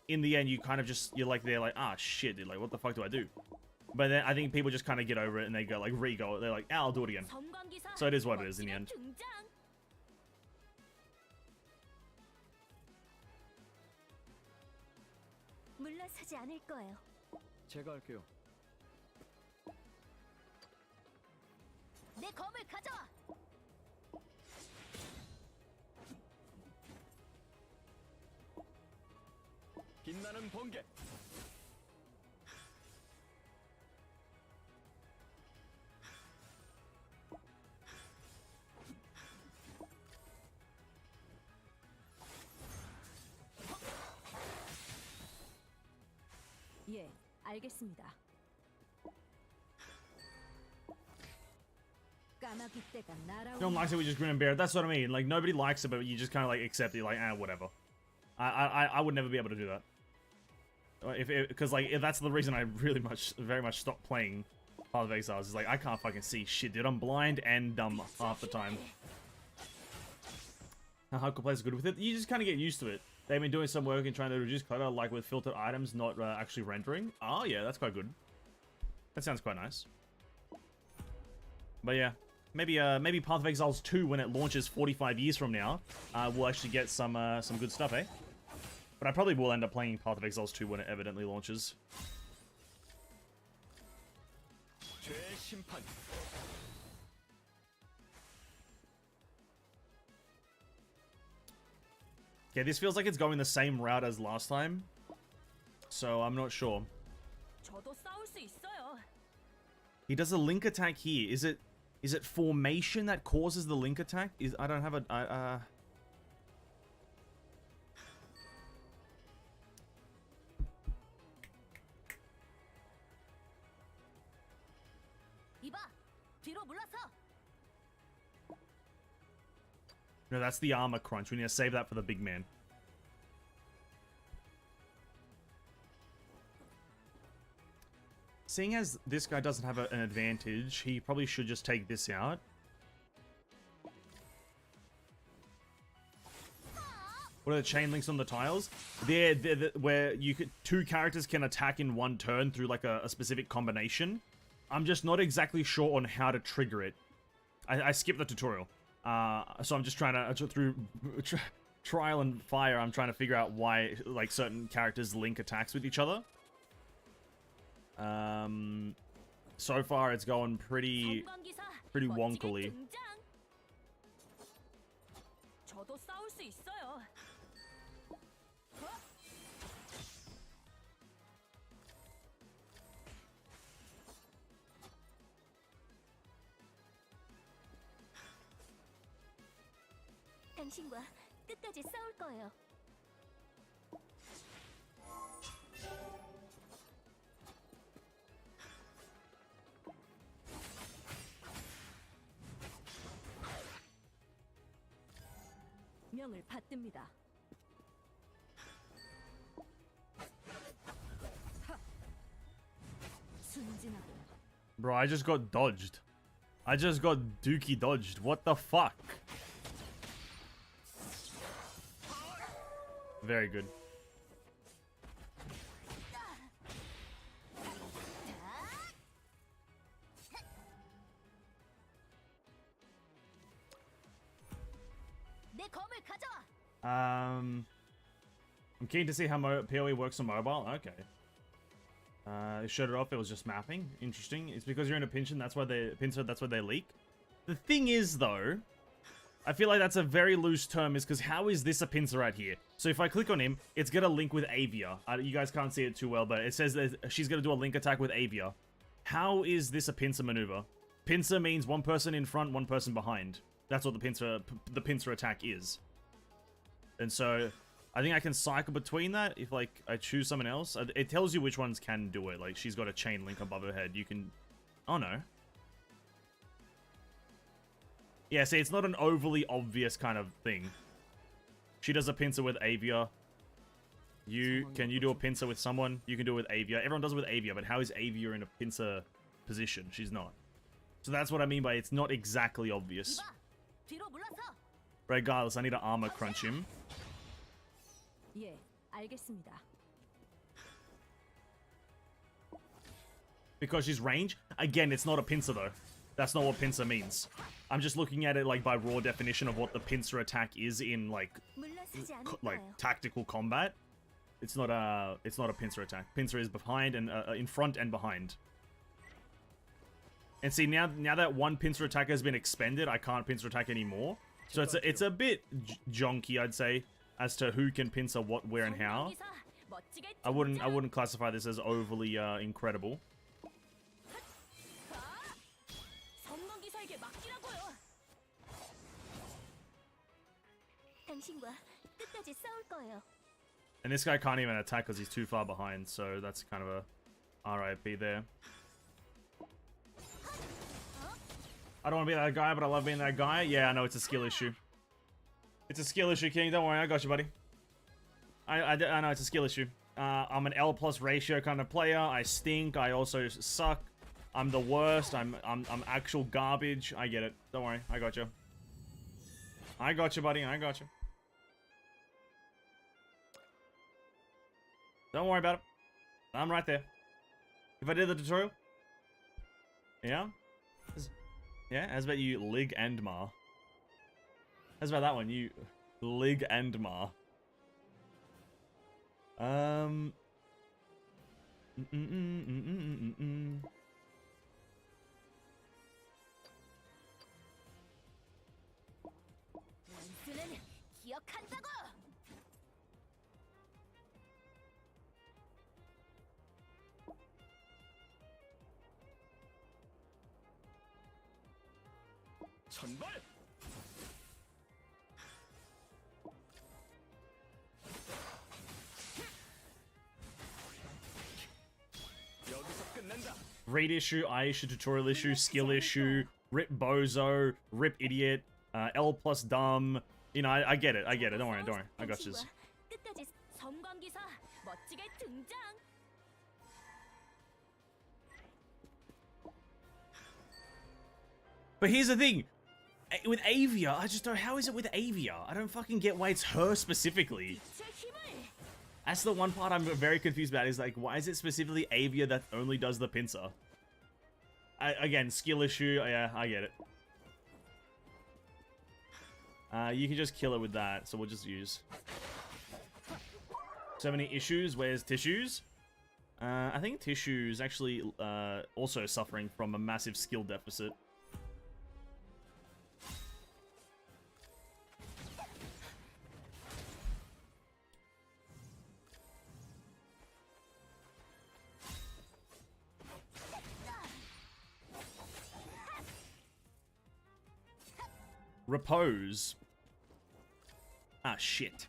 A: in the end, you kind of just, you're like, they're like, ah, shit, dude, like, what the fuck do I do? But then I think people just kind of get over it and they go, like, re-go. They're like, ah, I'll do it again. So it is what it is in the end.
B: 물러서지 않을 거예요.
C: 제가 할게요.
B: 내 검을 가져와.
C: 빛나는 번개.
B: 예, 알겠습니다. 까마귀 떼가 날아오는.
A: No one likes it, we just grin and bear it. That's what I mean. Like, nobody likes it, but you just kind of, like, accept it. Like, ah, whatever. I would never be able to do that. Because, like, if that's the reason I very much stopped playing Path of Exiles. Is like, I can't fucking see shit, dude. I'm blind and dumb half the time. How hardcore players are good with it. You just kind of get used to it. They've been doing some work in trying to reduce clutter, like with filtered items, not actually rendering. Oh, yeah, that's quite good. That sounds quite nice. But yeah, maybe Path of Exiles 2, when it launches 45 years from now, we'll actually get some good stuff, eh? But I probably will end up playing Path of Exiles 2 when it evidently launches.
C: 죄의 심판.
A: Okay, this feels like it's going the same route as last time, so I'm not sure.
B: 저도 싸울 수 있어요.
A: He does a link attack here. Is it formation that causes the link attack? I don't have a
B: 이봐, 뒤로 물러서.
A: No, that's the armor crunch. We need to save that for the big man. Seeing as this guy doesn't have an advantage, he probably should just take this out. What are the chain links on the tiles? They're where you could, two characters can attack in one turn through like a specific combination. I'm just not exactly sure on how to trigger it. I skipped the tutorial. So I'm just trying to, through trial and fire, I'm trying to figure out why like certain characters link attacks with each other. So far it's going pretty wonkily.
B: 저도 싸울 수 있어요. 당신과 끝까지 싸울 거예요. 명을 받듭니다. 순진하게.
A: Bro, I just got dodged. I just got dookie dodged. What the fuck? Very good.
B: 내 검을 가져와.
A: I'm keen to see how PoE works on mobile. Okay. They shut it off. It was just mapping. Interesting. It's because you're in a pincer. That's why they leak. The thing is, though, I feel like that's a very loose term. Is because how is this a pincer right here? So if I click on him, it's gonna link with Avia. You guys can't see it too well, but it says that she's gonna do a link attack with Avia. How is this a pincer maneuver? Pincer means one person in front, one person behind. That's what the pincer attack is. And so I think I can cycle between that if like I choose someone else. It tells you which ones can do it. Like she's got a chain link above her head. You can, oh no. Yeah, see, it's not an overly obvious kind of thing. She does a pincer with Avia. Can you do a pincer with someone? You can do it with Avia. Everyone does it with Avia, but how is Avia in a pincer position? She's not. So that's what I mean by it's not exactly obvious.
B: 뒤로 물러서.
A: Regardless, I need to armor crunch him.
B: 예, 알겠습니다.
A: Because she's range? Again, it's not a pincer though. That's not what pincer means. I'm just looking at it like by raw definition of what the pincer attack is in like tactical combat. It's not a pincer attack. Pincer is behind and in front and behind. And see, now that one pincer attack has been expended, I can't pincer attack anymore. So it's a bit jonky, I'd say, as to who can pincer what, where, and how. I wouldn't classify this as overly incredible. And this guy can't even attack because he's too far behind, so that's kind of a RIP there. I don't want to be that guy, but I love being that guy. Yeah, I know it's a skill issue. It's a skill issue, King. Don't worry, I got you, buddy. I know it's a skill issue. I'm an L+ ratio kind of player. I stink. I also suck. I'm the worst. I'm actual garbage. I get it. Don't worry, I got you. I got you, buddy. I got you. Don't worry about it. I'm right there. If I did the tutorial, yeah. Yeah, how's about you, Lig and Ma? How's about that one, you, Lig and Ma?
C: 전발! 여기서 끝낸다.
A: Read issue, eye issue, tutorial issue, skill issue, rip bozo, rip idiot, L+ dumb, You know, I get it. I get it. Don't worry. Don't worry. I got you.
B: 당신과 끝까지 섬광기사 멋지게 등장.
A: But here's the thing. With Avia, I just don't... How is it with Avia? I don't fucking get why it's her specifically.
B: 제 힘을.
A: That's the one part I'm very confused about. Is like, why is it specifically Avia that only does the pincer? Again, skill issue. Yeah, I get it. You can just kill it with that, so we'll just use. So many issues. Where's Tissues? I think Tissues actually also suffering from a massive skill deficit. Repose. Ah, shit.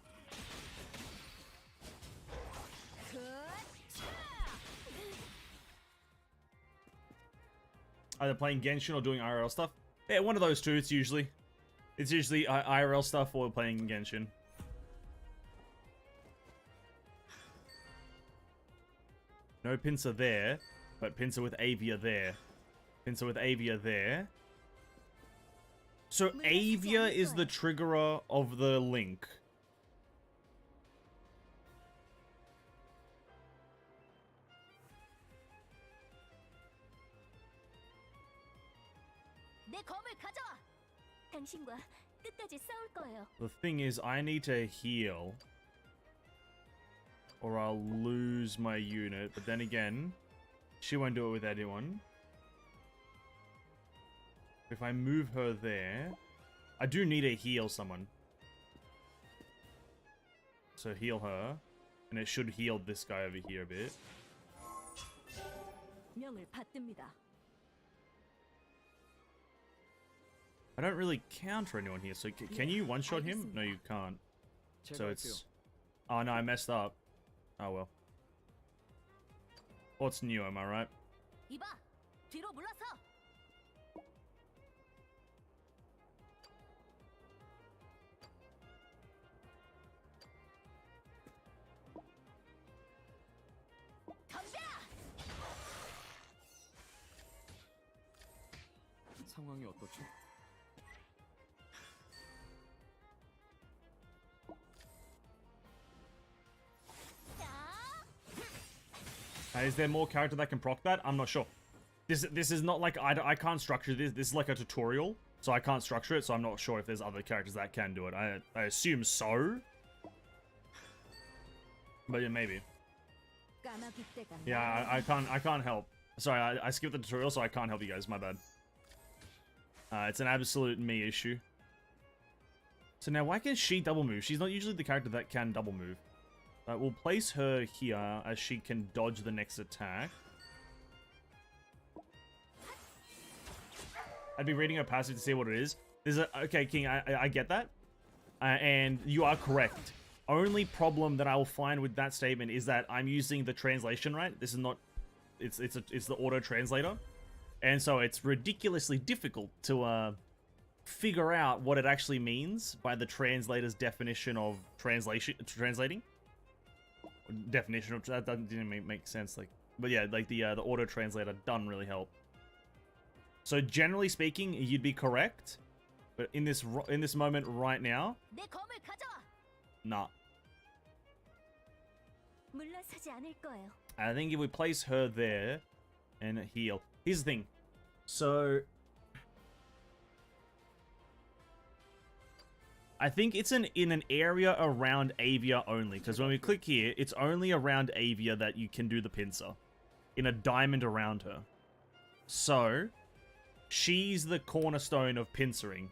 A: Either playing Genshin or doing IRL stuff. Yeah, one of those two, it's usually. It's usually IRL stuff or playing Genshin. No pincer there, but pincer with Avia there. Pincer with Avia there. So Avia is the triggerer of the link.
B: 내 검을 가져와. 당신과 끝까지 싸울 거예요.
A: The thing is, I need to heal, or I'll lose my unit. But then again, she won't do it with anyone. If I move her there, I do need to heal someone. So heal her, and it should heal this guy over here a bit.
B: 명을 받듭니다.
A: I don't really counter anyone here, so can you one-shot him? No, you can't. So it's... Oh no, I messed up. Oh well. What's new, am I right?
B: 이봐, 뒤로 물러서.
C: 상황이 어떻죠?
A: Is there more character that can proc that? I'm not sure. This is not like I can't structure this. This is like a tutorial, so I can't structure it. So I'm not sure if there's other characters that can do it. I assume so. But yeah, maybe. Yeah, I can't help. Sorry, I skipped the tutorial, so I can't help you guys. My bad. It's an absolute me issue. So now, why can she double move? She's not usually the character that can double move. We'll place her here as she can dodge the next attack. I'd be reading her passive to see what it is. There's a... Okay, King, I get that. And you are correct. Only problem that I will find with that statement is that I'm using the translation right. This is not... It's the auto translator. And so it's ridiculously difficult to figure out what it actually means by the translator's definition of translating. Definition of that didn't make sense. Like, but yeah, like the auto translator doesn't really help. So generally speaking, you'd be correct, but in this moment right now,
B: 내 검을 가져와.
A: nah.
B: 물러서지 않을 거예요.
A: I think if we place her there and heal. Here's the thing. So I think it's in an area around Avia only, because when we click here, it's only around Avia that you can do the pincer. In a diamond around her. So she's the cornerstone of pincering.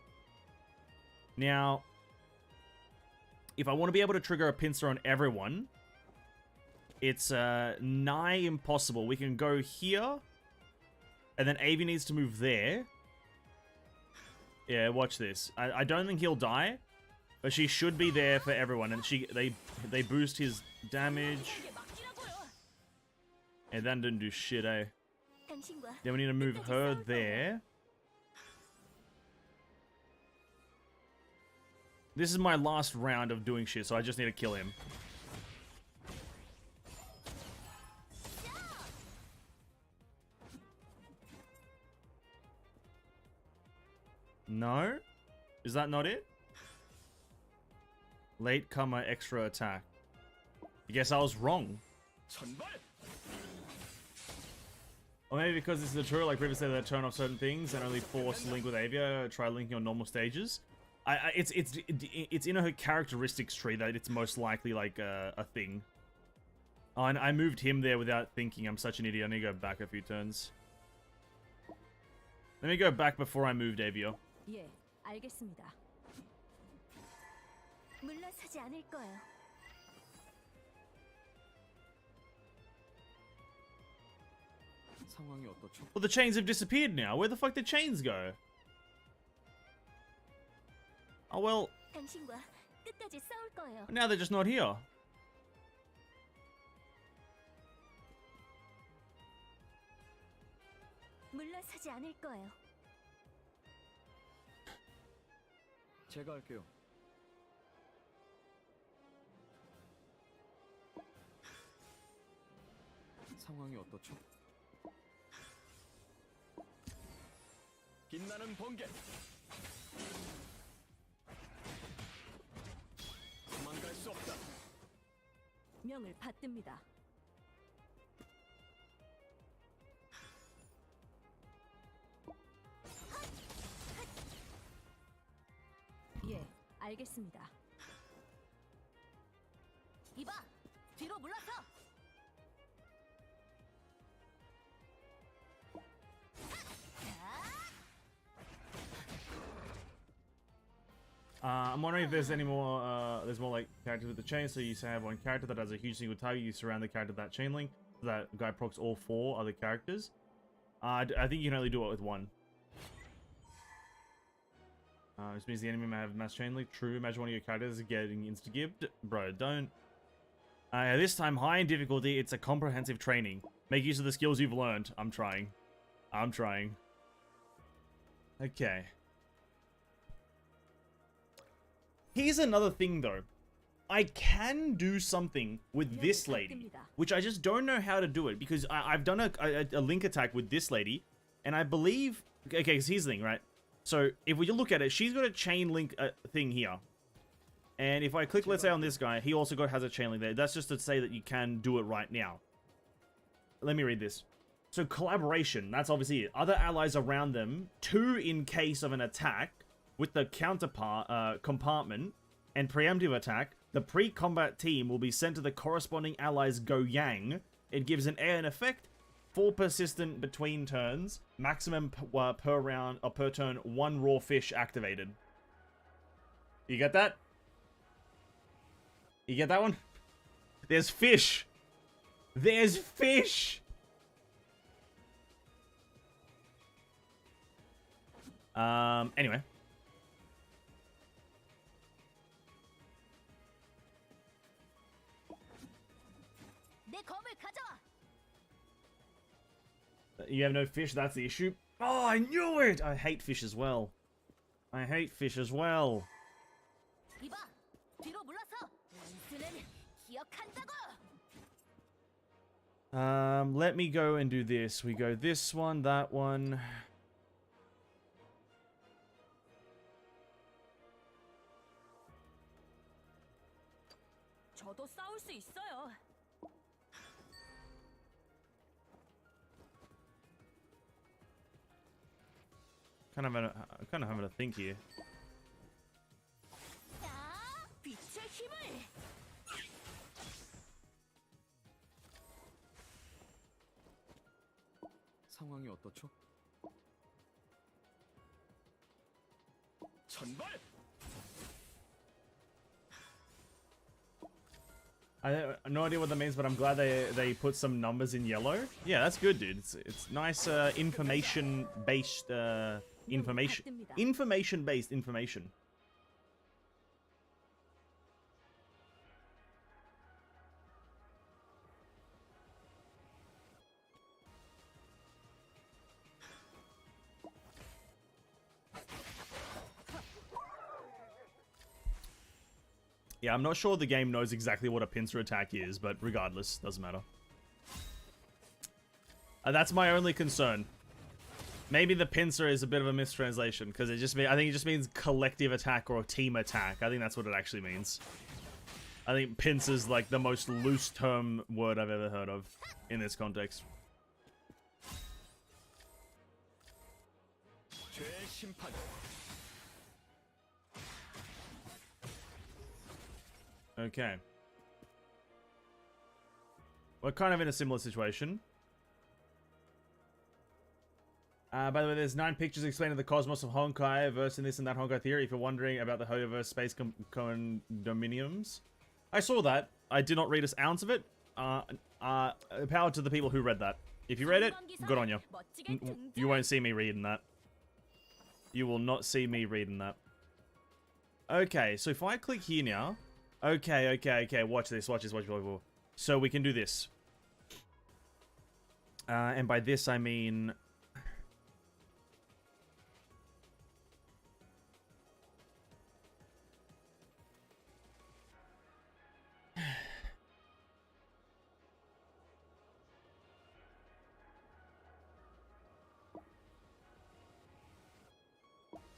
A: Now, if I want to be able to trigger a pincer on everyone, it's nigh impossible. We can go here, and then Avia needs to move there. Yeah, watch this. I don't think he'll die, but she should be there for everyone, and they boost his damage. And that didn't do shit, eh? Then we need to move her there. This is my last round of doing shit, so I just need to kill him. No? Is that not it? Latecomer extra attack. I guess I was wrong.
C: 전발.
A: Or maybe because this is a tutorial, like previously, they turn off certain things and only force link with Avia. Try linking on normal stages. It's in her characteristics tree that it's most likely like a thing. Oh, and I moved him there without thinking. I'm such an idiot. I need to go back a few turns. Let me go back before I moved Avia.
B: 예, 알겠습니다. 물러서지 않을 거예요.
C: 상황이 어떻죠?
A: Well, the chains have disappeared now. Where the fuck did chains go? Oh, well,
B: 당신과 끝까지 싸울 거예요.
A: now they're just not here.
B: 물러서지 않을 거예요.
C: 제가 할게요. 상황이 어떻죠? 빛나는 번개. 도망갈 수 없다.
B: 명을 받듭니다. 예, 알겠습니다. 이봐, 뒤로 물러서.
A: I'm wondering if there's any more, there's more like characters with the chain, so you have one character that has a huge single target, you surround the character with that chain link, so that guy procs all 4 other characters. I think you can only do it with one. Which means the enemy may have mass chain link. True, imagine one of your characters is getting insta-gibbed. Bro, don't. This time, high in difficulty, it's a comprehensive training. Make use of the skills you've learned. I'm trying. I'm trying. Okay. Here's another thing, though. I can do something with this lady, which I just don't know how to do it, because I've done a link attack with this lady, and I believe... Okay, because here's the thing, right? So, if we look at it, she's got a chain link thing here. And if I click, let's say, on this guy, he also has a chain link there. That's just to say that you can do it right now. Let me read this. So, collaboration, that's obviously it. Other allies around them, 2 in case of an attack, with the counterpart compartment and preemptive attack, the pre-combat team will be sent to the corresponding allies Goyang. It gives an air effect, 4 persistent between turns, maximum per round or per turn, 1 raw fish activated. You get that? You get that one? There's fish. There's fish. Anyway. You have no fish, that's the issue. Oh, I knew it! I hate fish as well. I hate fish as well. Let me go and do this. We go this one, that one.
B: 저도 싸울 수 있어요.
A: Kind of having a think here.
B: 빛의 힘을.
C: 상황이 어떻죠? 전발.
A: I have no idea what that means, but I'm glad they put some numbers in yellow. Yeah, that's good, dude. It's nice information-based information-based information. Yeah, I'm not sure the game knows exactly what a pincer attack is, but regardless, doesn't matter. That's my only concern. Maybe the pincer is a bit of a mistranslation, because I think it just means collective attack or team attack. I think that's what it actually means. I think pincer's like the most loose term word I've ever heard of in this context. Okay. We're kind of in a similar situation. By the way, there's 9 pictures explaining the cosmos of Honkai, verse in this and that Honkai theory. If you're wondering about the Hoyoverse space condominiums, I saw that. I did not read an ounce of it. Power to the people who read that. If you read it, good on you. You won't see me reading that. You will not see me reading that. Okay, so if I click here now... Okay. Watch this. So we can do this. And by this I mean...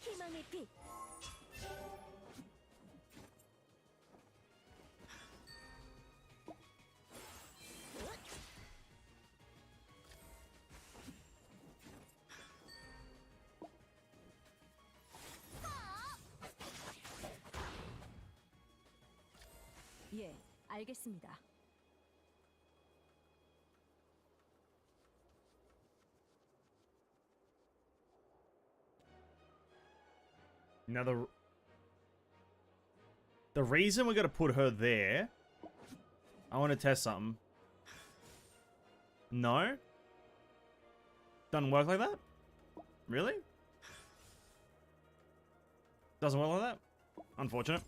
B: 희망의 빛. 예, 알겠습니다.
A: Now the reason we're gonna put her there, I want to test something. No? Doesn't work like that? Really? Doesn't work like that? Unfortunate.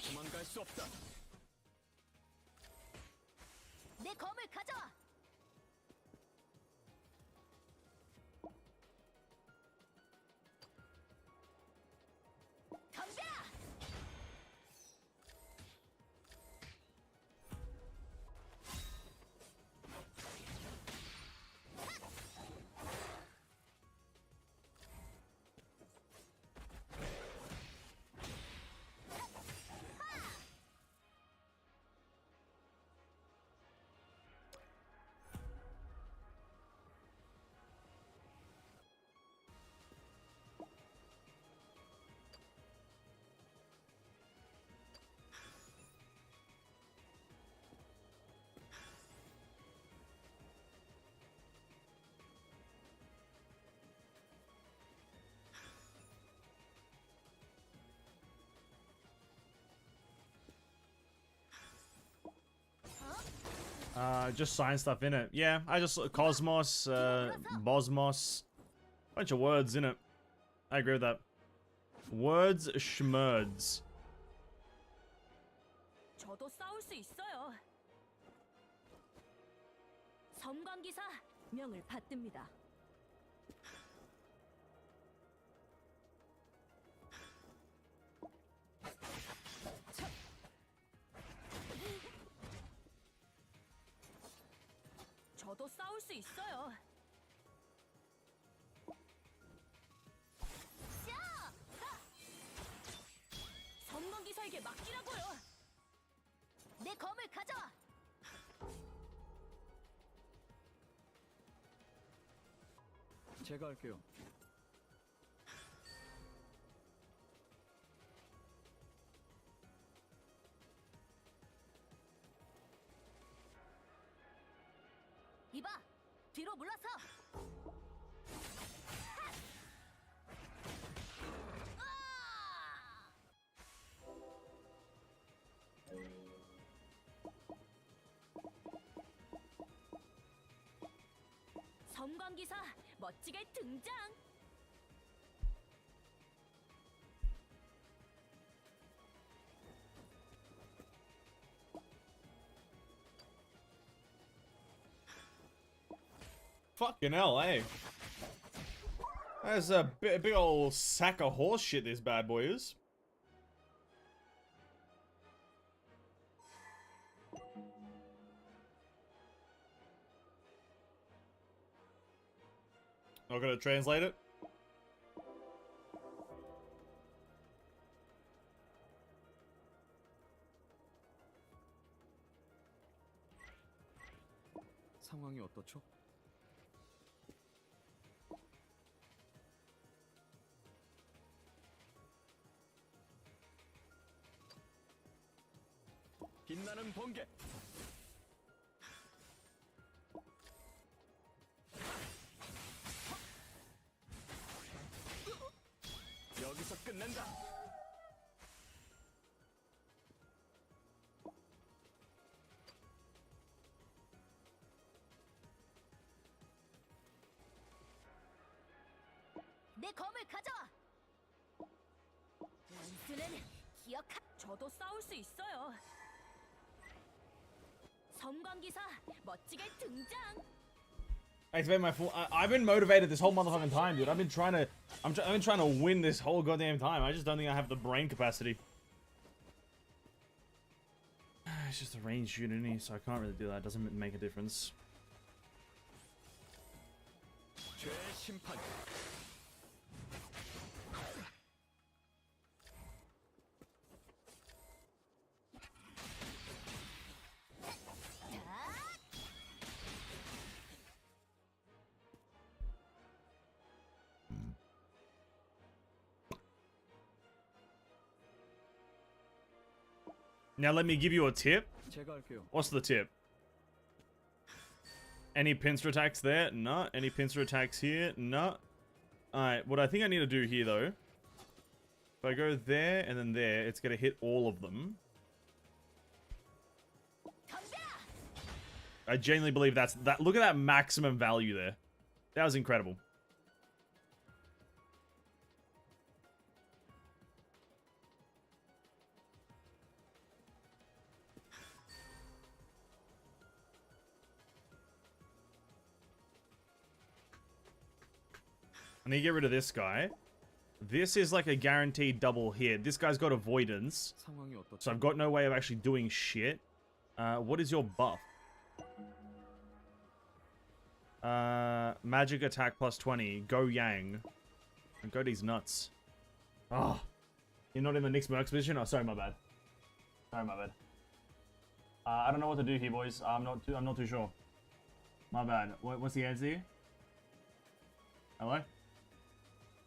C: 도망갈 수 없다.
B: 내 검을 가져와. 덤벼라.
A: Just sign stuff in it. Yeah, I just Cosmos, Bosmos, bunch of words in it. I agree with that. Words schmerds.
B: 저도 싸울 수 있어요. 섬광기사 명을 받듭니다. 저도 싸울 수 있어요. 섬광기사에게 맡기라고요. 내 검을 가져와.
C: 제가 할게요.
B: 이봐, 뒤로 물러서. 섬광기사 멋지게 등장.
A: Fucking hell, eh? That's a big old sack of horse shit, this bad boy is. Not gonna translate it.
C: 상황이 어떻죠? 빛나는 번개. 여기서 끝낸다.
B: 내 검을 가져와. 원수는 기억하. 저도 싸울 수 있어요. 섬광기사 멋지게 등장.
A: I've been motivated this whole motherfucking time, dude. I've been trying to win this whole goddamn time. I just don't think I have the brain capacity. It's just a ranged unity, so I can't really do that. It doesn't make a difference.
C: 최심판.
A: Now let me give you a tip.
C: 제가 할게요.
A: What's the tip? Any pincer attacks there? No. Any pincer attacks here? No. Alright, what I think I need to do here though, if I go there and then there, it's gonna hit all of them. I genuinely believe that's that. Look at that maximum value there. That was incredible. I need to get rid of this guy. This is like a guaranteed double hit. This guy's got avoidance,
C: 상황이 어떻죠?
A: so I've got no way of actually doing shit. What is your buff? Magic attack plus 20. Go Yang. Go these nuts. Oh, you're not in the Knicks Mercs position? Oh, sorry, my bad. Sorry, my bad. I don't know what to do here, boys. I'm not too sure. My bad. What's the answer here? Hello?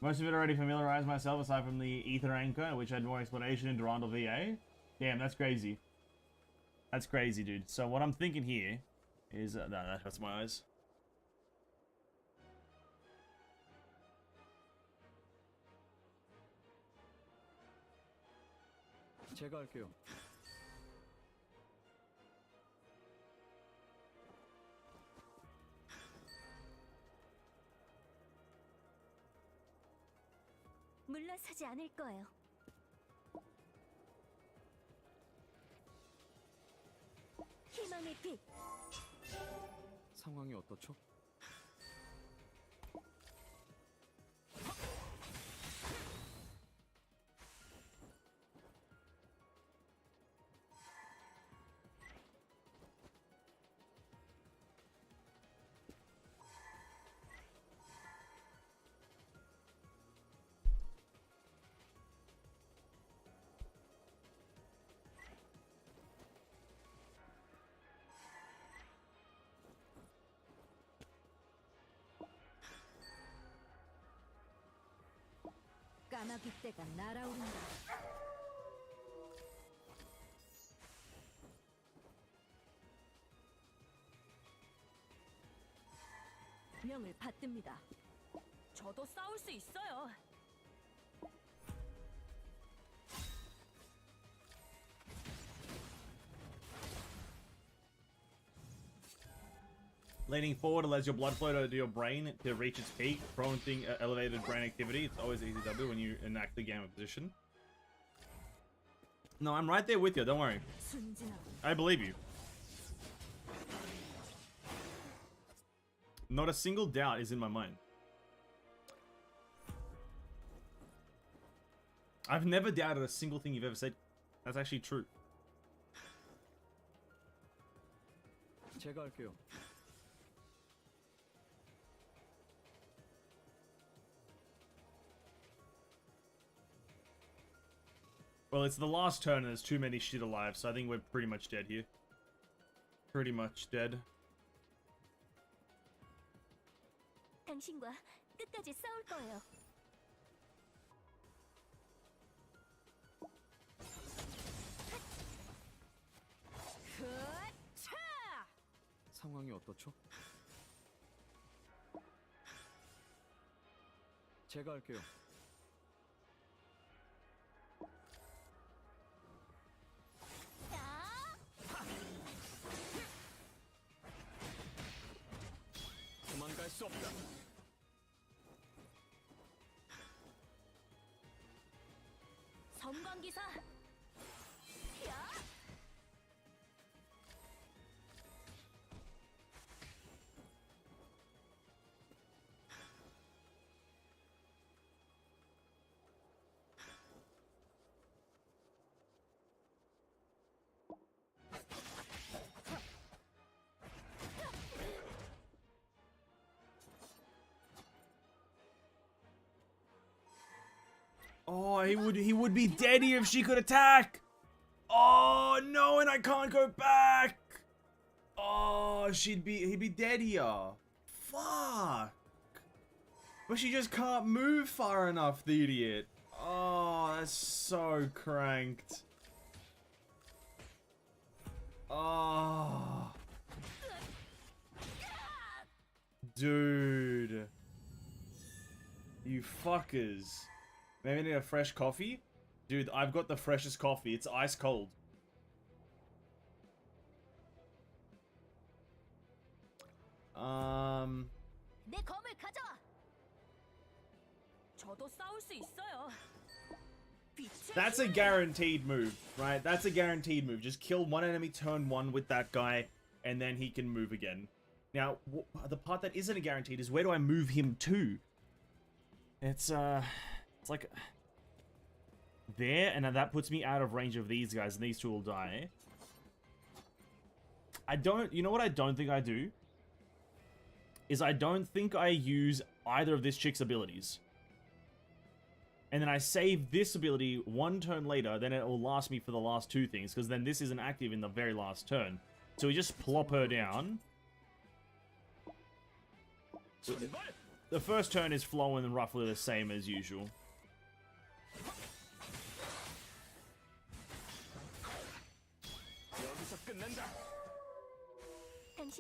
A: Most of it already familiarized myself aside from the Ether Anchor, which had more explanation in Durandal VA. Damn, that's crazy. That's crazy, dude. So what I'm thinking here is... no, that hurts my eyes.
C: 제가 할게요.
B: 물러서지 않을 거예요. 희망의 빛.
C: 상황이 어떻죠?
B: 까마귀 떼가 날아오른다. 명을 받듭니다. 저도 싸울 수 있어요.
A: Leaning forward allows your blood flow to your brain to reach its peak, prompting elevated brain activity. It's always easy W when you enact the gamma position. No, I'm right there with you, don't worry. I believe you. Not a single doubt is in my mind. I've never doubted a single thing you've ever said. That's actually true.
C: 제가 할게요.
A: Well, it's the last turn and there's too many shit alive, so I think we're pretty much dead here. Pretty much dead.
B: 당신과 끝까지 싸울 거예요.
C: 상황이 어떻죠? 제가 할게요. 도망갈 수 없다.
B: 섬광기사. 야!
A: Oh, he would be dead here if she could attack. Oh no, and I can't go back. Oh, he'd be dead here. Fuck. But she just can't move far enough, the idiot. Oh, that's so cranked. Oh. Dude. You fuckers. Maybe I need a fresh coffee? Dude, I've got the freshest coffee. It's ice cold.
B: 내 검을 가져와. 저도 싸울 수 있어요.
A: That's a guaranteed move, right? That's a guaranteed move. Just kill one enemy turn one with that guy, and then he can move again. Now, the part that isn't a guaranteed is where do I move him to? It's like there, and that puts me out of range of these guys, and these two will die. You know what I don't think I do? Is I don't think I use either of this chick's abilities. And then I save this ability one turn later, then it will last me for the last two things, because then this isn't active in the very last turn. So we just plop her down. The first turn is flowing roughly the same as usual.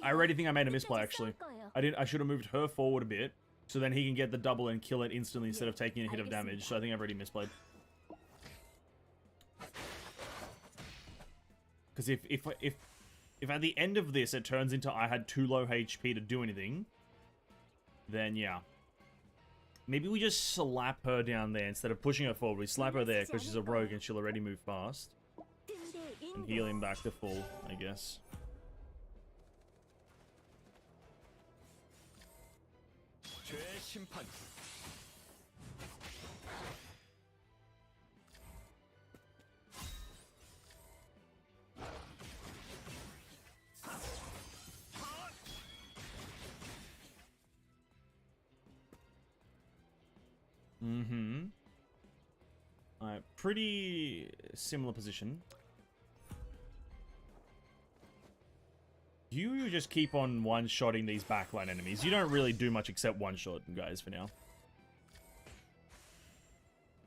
A: I already think I made a misplay, actually. I should have moved her forward a bit, so then he can get the double and kill it instantly instead of taking a hit of damage. So I think I've already misplayed. Because if at the end of this it turns into I had too low HP to do anything, then yeah. Maybe we just slap her down there instead of pushing her forward. We slap her there because she's a rogue and she'll already move fast. And heal him back to full, I guess.
C: 심판.
A: Alright, pretty similar position. You just keep on one-shotting these backline enemies. You don't really do much except one-shot, guys, for now.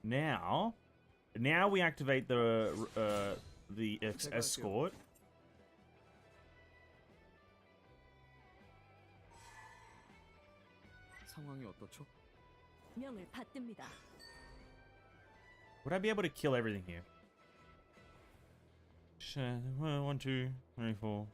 A: Now we activate the escort.
C: 상황이 어떻죠?
B: 명을 받듭니다.
A: Would I be able to kill everything here? 1, 2, 3, 4.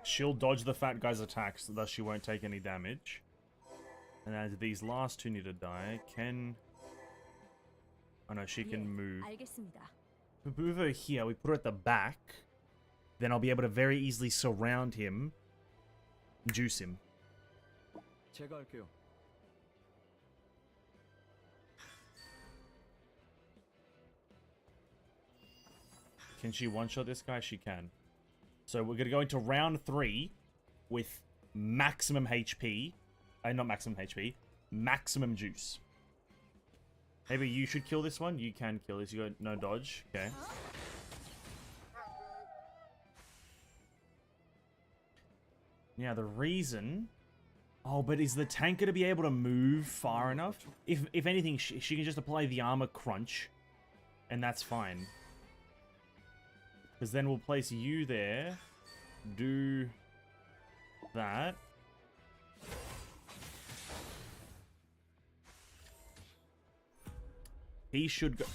A: She'll dodge the fat guy's attacks, thus she won't take any damage. And as these last two need to die, oh no, she can move.
B: 알겠습니다.
A: We move over here, we put her at the back. Then I'll be able to very easily surround him. Juice him.
C: 제가 할게요.
A: Can she one-shot this guy? She can. So we're going to go into round 3 with maximum HP. Not maximum HP. Maximum juice. Maybe you should kill this one. You can kill this. You got no dodge. Okay. Now the reason... Oh, but is the tank going to be able to move far enough? If anything, she can just apply the armor crunch. And that's fine. Because then we'll place you there. Do that. He should go...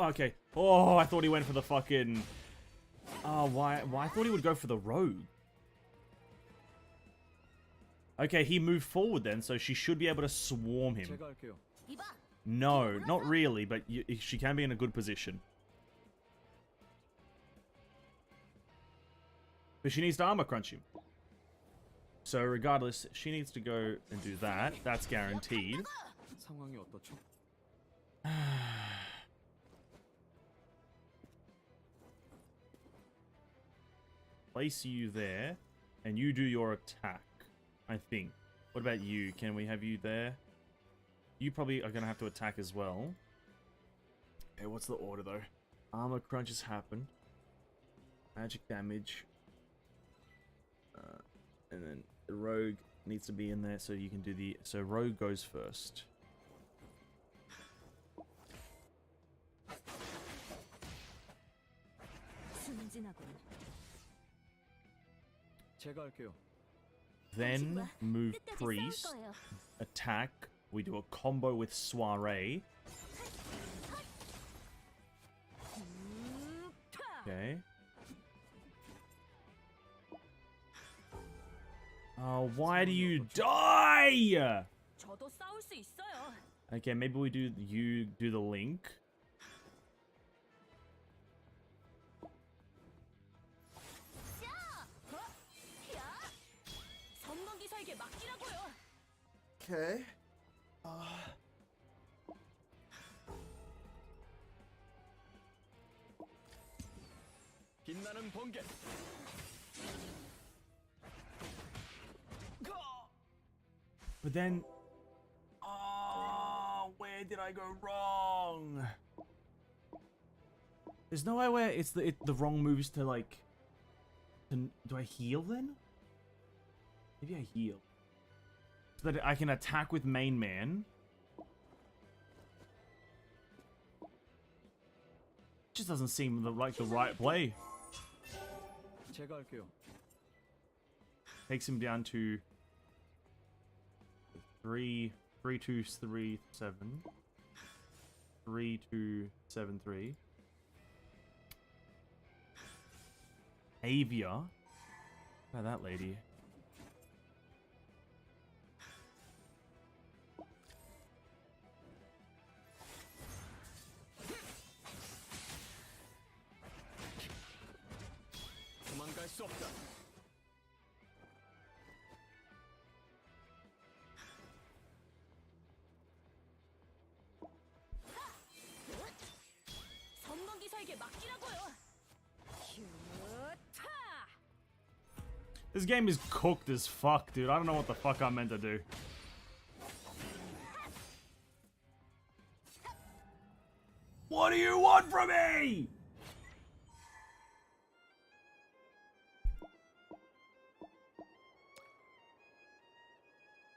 A: Okay. Oh, I thought he went for the fucking... Oh, why? I thought he would go for the rogue. Okay, he moved forward then, so she should be able to swarm him.
C: 제가 할게요.
A: No, not really, but she can be in a good position. But she needs to armor crunch him. So regardless, she needs to go and do that. That's guaranteed.
C: 상황이 어떻죠?
A: Place you there, and you do your attack, I think. What about you? Can we have you there? You probably are going to have to attack as well. Okay, what's the order though? Armor crunches happen. Magic damage. And then the rogue needs to be in there so you can do the... So rogue goes first.
C: 제가 할게요.
A: Then move priest. Attack. We do a combo with soiree. Okay. Oh, why do you die?
B: 저도 싸울 수 있어요.
A: Okay, maybe we do you do the link.
B: 선방기사에게 맡기라고요.
A: Okay.
C: 빛나는 번개.
A: But then, where did I go wrong? There's no way where it's the wrong moves to like. Do I heal then? Maybe I heal, so that I can attack with main man. Just doesn't seem like the right play.
C: 제가 할게요.
A: Takes him down to 3, 3, 2, 3, 7. 3, 2, 7, 3. Avia. Look at that lady.
C: 도망갈 수 없다.
B: 선방기사에게 맡기라고요.
A: This game is cooked as fuck, dude. I don't know what the fuck I'm meant to do. What do you want from me?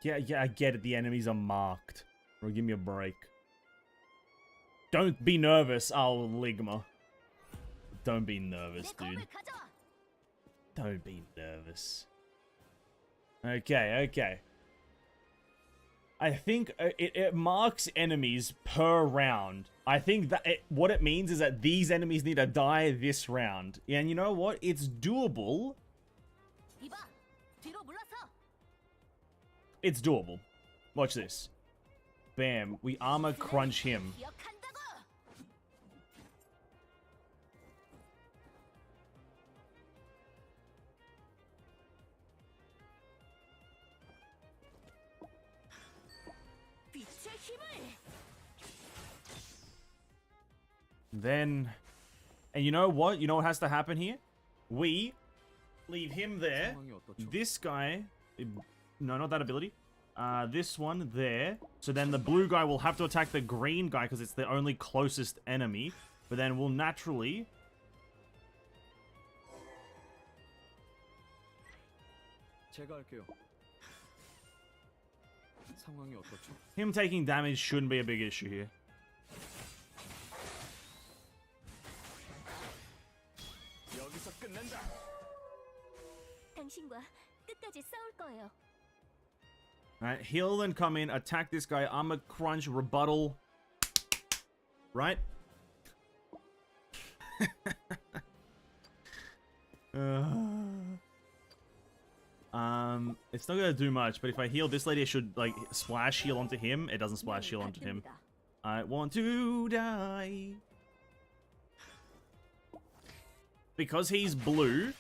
A: Yeah, I get it. The enemies are marked. Bro, give me a break. Don't be nervous, I'll Ligma. Don't be nervous, dude. Don't be nervous. Okay. I think it marks enemies per round. I think that what it means is that these enemies need to die this round. And you know what? It's doable. It's doable. Watch this. Bam. We armor crunch him.
B: 기억한다고. 빛의 힘을.
A: Then, and you know what? You know what has to happen here? We leave him there.
C: 상황이 어떻죠?
A: This guy, no, not that ability. This one there. So then the blue guy will have to attack the green guy because it's the only closest enemy. But then we'll naturally...
C: 제가 할게요. 상황이 어떻죠?
A: Him taking damage shouldn't be a big issue here.
C: 여기서 끝낸다.
B: 당신과 끝까지 싸울 거예요.
A: Alright, he'll then come in, attack this guy, armor crunch, rebuttal. Right? It's not gonna do much, but if I heal this lady, I should, like, splash heal onto him. It doesn't splash heal onto him. I want to die. Because he's blue,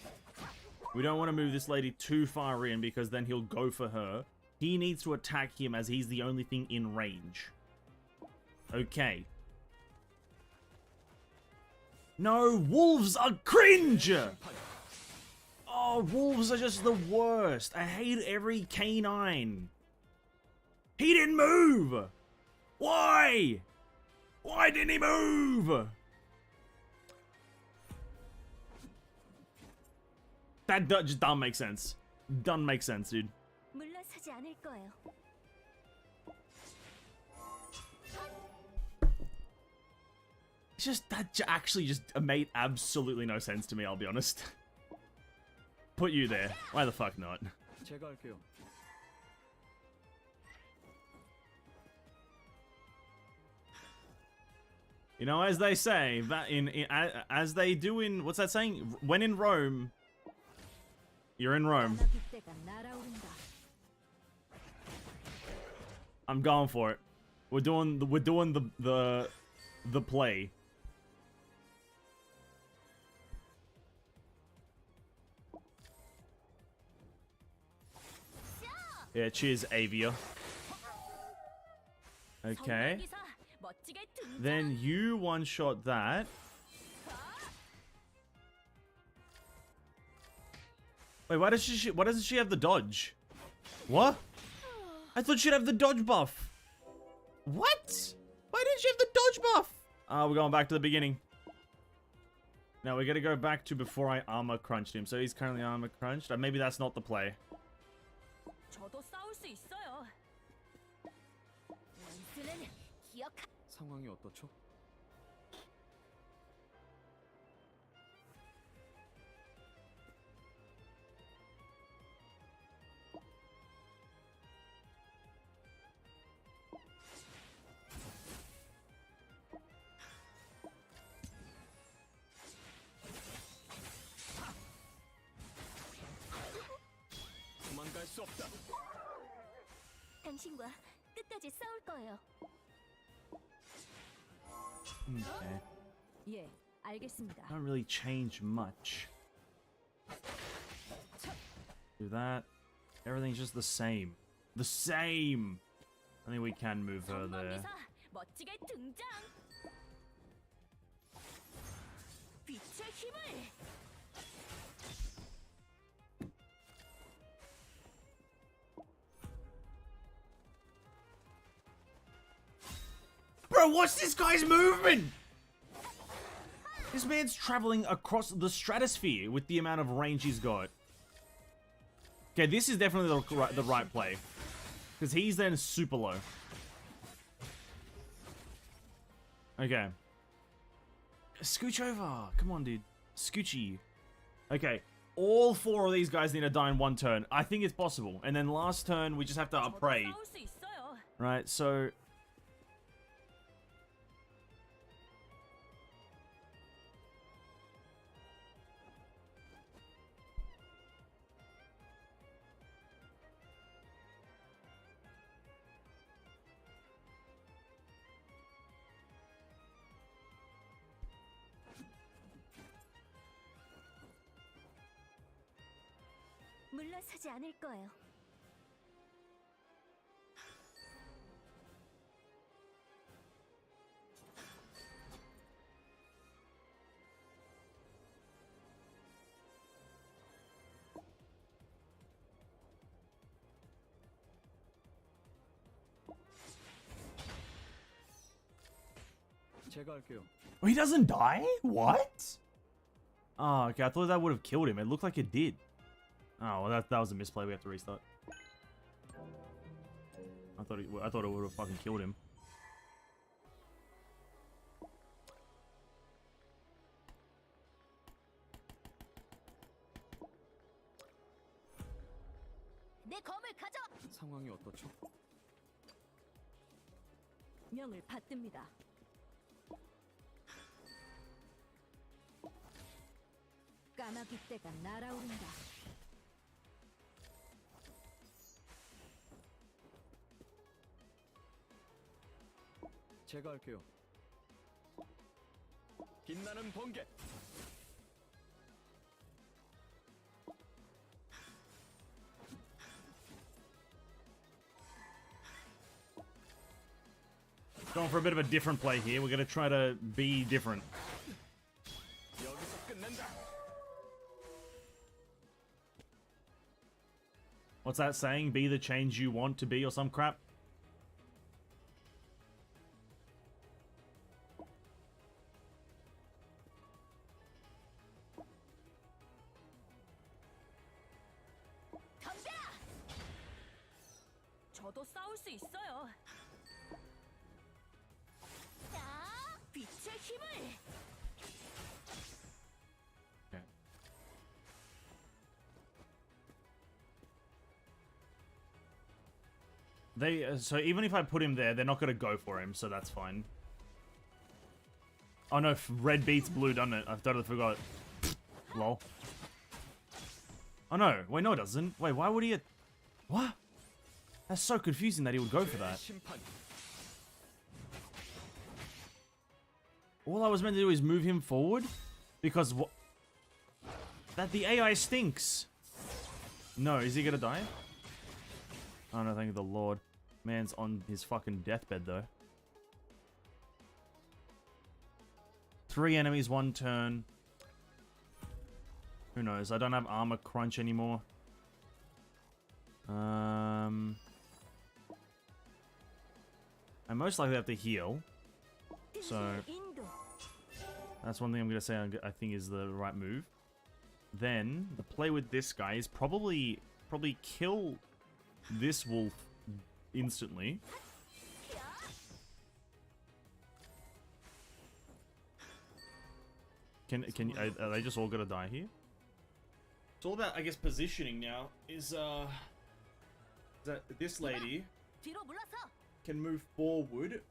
A: we don't want to move this lady too far in because then he'll go for her. He needs to attack him as he's the only thing in range. Okay. No, wolves are cringe! Oh, wolves are just the worst. I hate every canine. He didn't move! Why? Why didn't he move? That just doesn't make sense. Doesn't make sense, dude.
B: 물러서지 않을 거예요.
A: It's just, that actually just made absolutely no sense to me, I'll be honest. Put you there. Why the fuck not?
C: 제가 할게요.
A: You know, as they say, that as they do in, what's that saying? When in Rome, you're in Rome. I'm going for it. We're doing the play. Yeah, cheers, Avia. Okay. Then you one-shot that. Wait, why doesn't she have the dodge? What? I thought she'd have the dodge buff. What? Why didn't she have the dodge buff? We're going back to the beginning. Now we gotta go back to before I armor crunched him. So he's currently armor crunched. Maybe that's not the play.
B: 저도 싸울 수 있어요. 원수는 기억.
C: 상황이 어떻죠? 도망갈 수 없다.
B: 당신과 끝까지 싸울 거예요.
A: Okay.
B: 예, 알겠습니다.
A: Don't really change much. Do that. Everything's just the same. The same! I think we can move her there.
B: 멋지게 등장. 빛의 힘을.
A: Bro, what's this guy's movement? This man's traveling across the stratosphere with the amount of range he's got. Okay, this is definitely the right play. Because he's then super low. Okay. Scooch over. Come on, dude. Scoochy. Okay. All four of these guys need to die in one turn. I think it's possible. And then last turn, we just have to pray.
B: 싸울 수 있어요.
A: Right, so...
B: 물러서지 않을 거예요.
C: 제가 할게요.
A: Oh, he doesn't die? What? Oh, okay. I thought that would have killed him. It looked like it did. Oh, well, that was a misplay. We have to restart. I thought it would have fucking killed him.
B: 내 검을 가져.
C: 상황이 어떻죠?
B: 명을 받듭니다. 까마귀 떼가 날아오른다.
C: 제가 할게요. 빛나는 번개.
A: Going for a bit of a different play here. We're going to try to be different.
C: 여기서 끝낸다.
A: What's that saying? Be the change you want to be or some crap?
B: 덤벼! 저도 싸울 수 있어요. 자, 빛의 힘을!
A: Okay. So even if I put him there, they're not going to go for him, so that's fine. Oh no, red beats blue, doesn't it? I totally forgot. Lol. Oh no, wait, no it doesn't. Wait, why would he... What? That's so confusing that he would go for that.
C: 심판.
A: All I was meant to do is move him forward? Because what? That the AI stinks. No, is he gonna die? Oh no, thank the Lord. Man's on his fucking deathbed though. 3 enemies, 1 turn. Who knows? I don't have armor crunch anymore. I most likely have to heal. So that's one thing I'm gonna say I think is the right move. Then the play with this guy is probably kill this wolf instantly. Are they just all gonna die here? It's all about, I guess, positioning now. Is that this lady
B: 뒤로 물러서.
A: can move forward.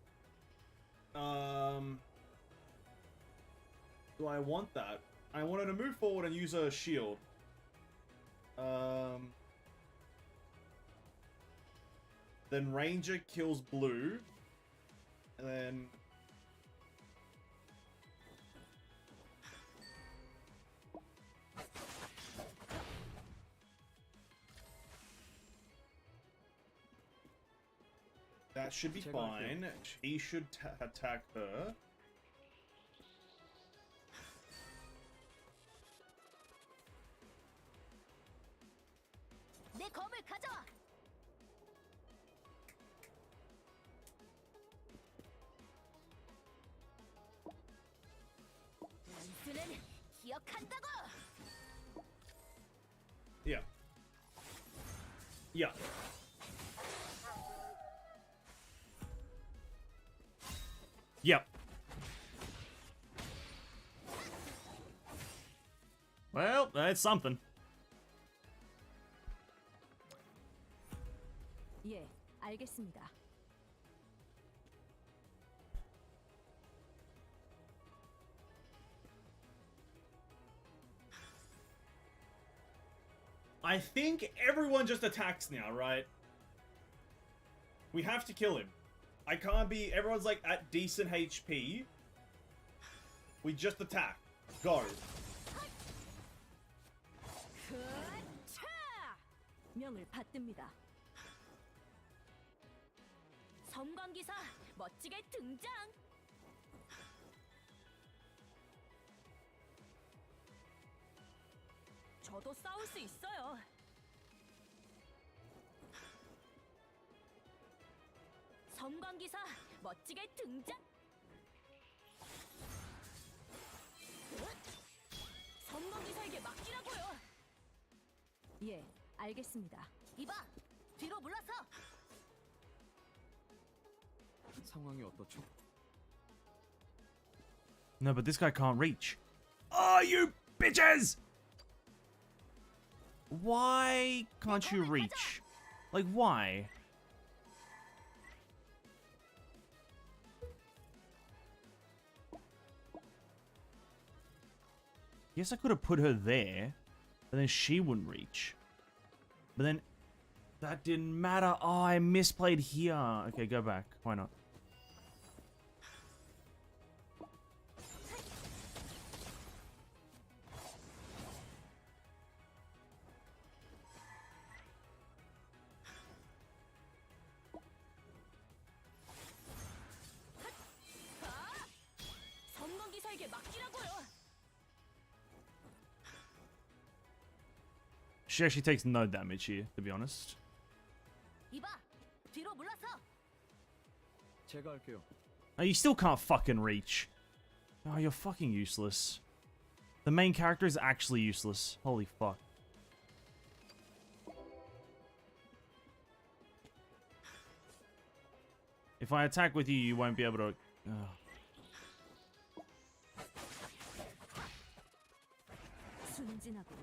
A: Do I want that? I want her to move forward and use her shield. Then Ranger kills blue. And then... that should be fine. He should attack her.
B: 내 검을 가져와. 원수는 기억한다고.
A: Yeah. Yeah. Yep. Well, that's something.
B: 예, 알겠습니다.
A: I think everyone just attacks now, right? We have to kill him. I can't be... Everyone's like at decent HP. We just attack. Go.
B: 명을 받듭니다. 섬광기사 멋지게 등장. 저도 싸울 수 있어요. 섬광기사 멋지게 등장. 섬광기사에게 맡기라고요. 예, 알겠습니다. 이봐, 뒤로 물러서.
C: 상황이 어떻죠?
A: No, but this guy can't reach. Oh, you bitches! Why can't you reach? Like, why? Yes, I could have put her there, but then she wouldn't reach. But then that didn't matter. Oh, I misplayed here. Okay, go back. Why not?
B: 섬광기사에게 맡기라고요.
A: She actually takes no damage here, to be honest.
B: 이봐, 뒤로 물러서.
C: 제가 할게요.
A: Oh, you still can't fucking reach. Oh, you're fucking useless. The main character is actually useless. Holy fuck. If I attack with you, you won't be able to...
B: 순진하군.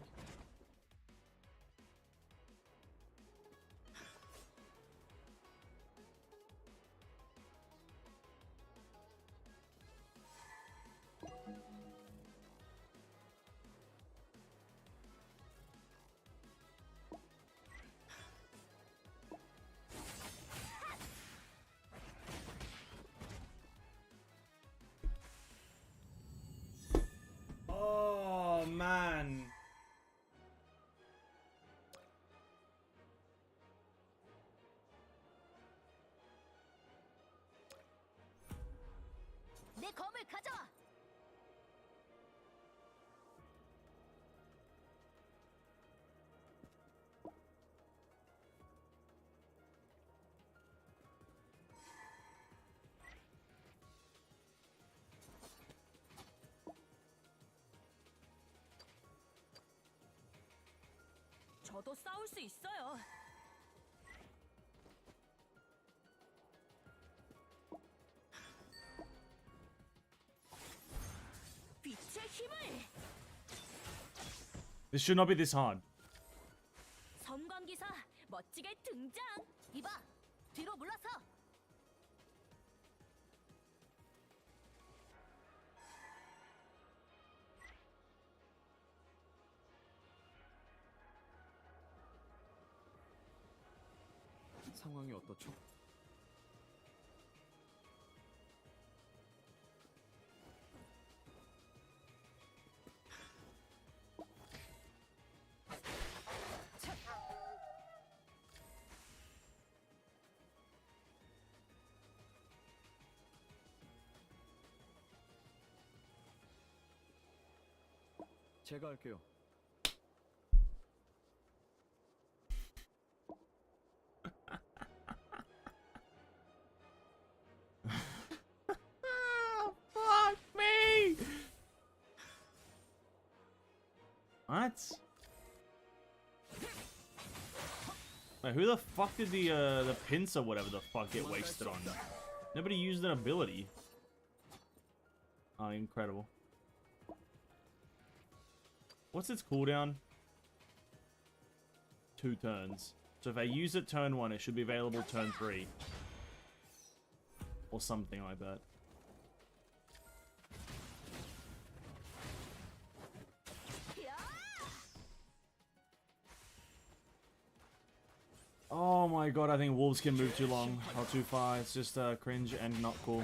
A: Oh, man.
B: 내 검을 가져와. 저도 싸울 수 있어요. 빛의 힘을.
A: This should not be this hard.
B: 섬광기사 멋지게 등장. 이봐, 뒤로 물러서.
C: 상황이 어떻죠? 제가 할게요.
A: Fuck me! What? Wait, who the fuck did the pincer or whatever the fuck get wasted on? Nobody used an ability. Oh, incredible. What's its cooldown? 2 turns. So if I use it turn 1, it should be available turn 3. Or something like that. Oh my god, I think wolves can move too long or too far. It's just cringe and not cool.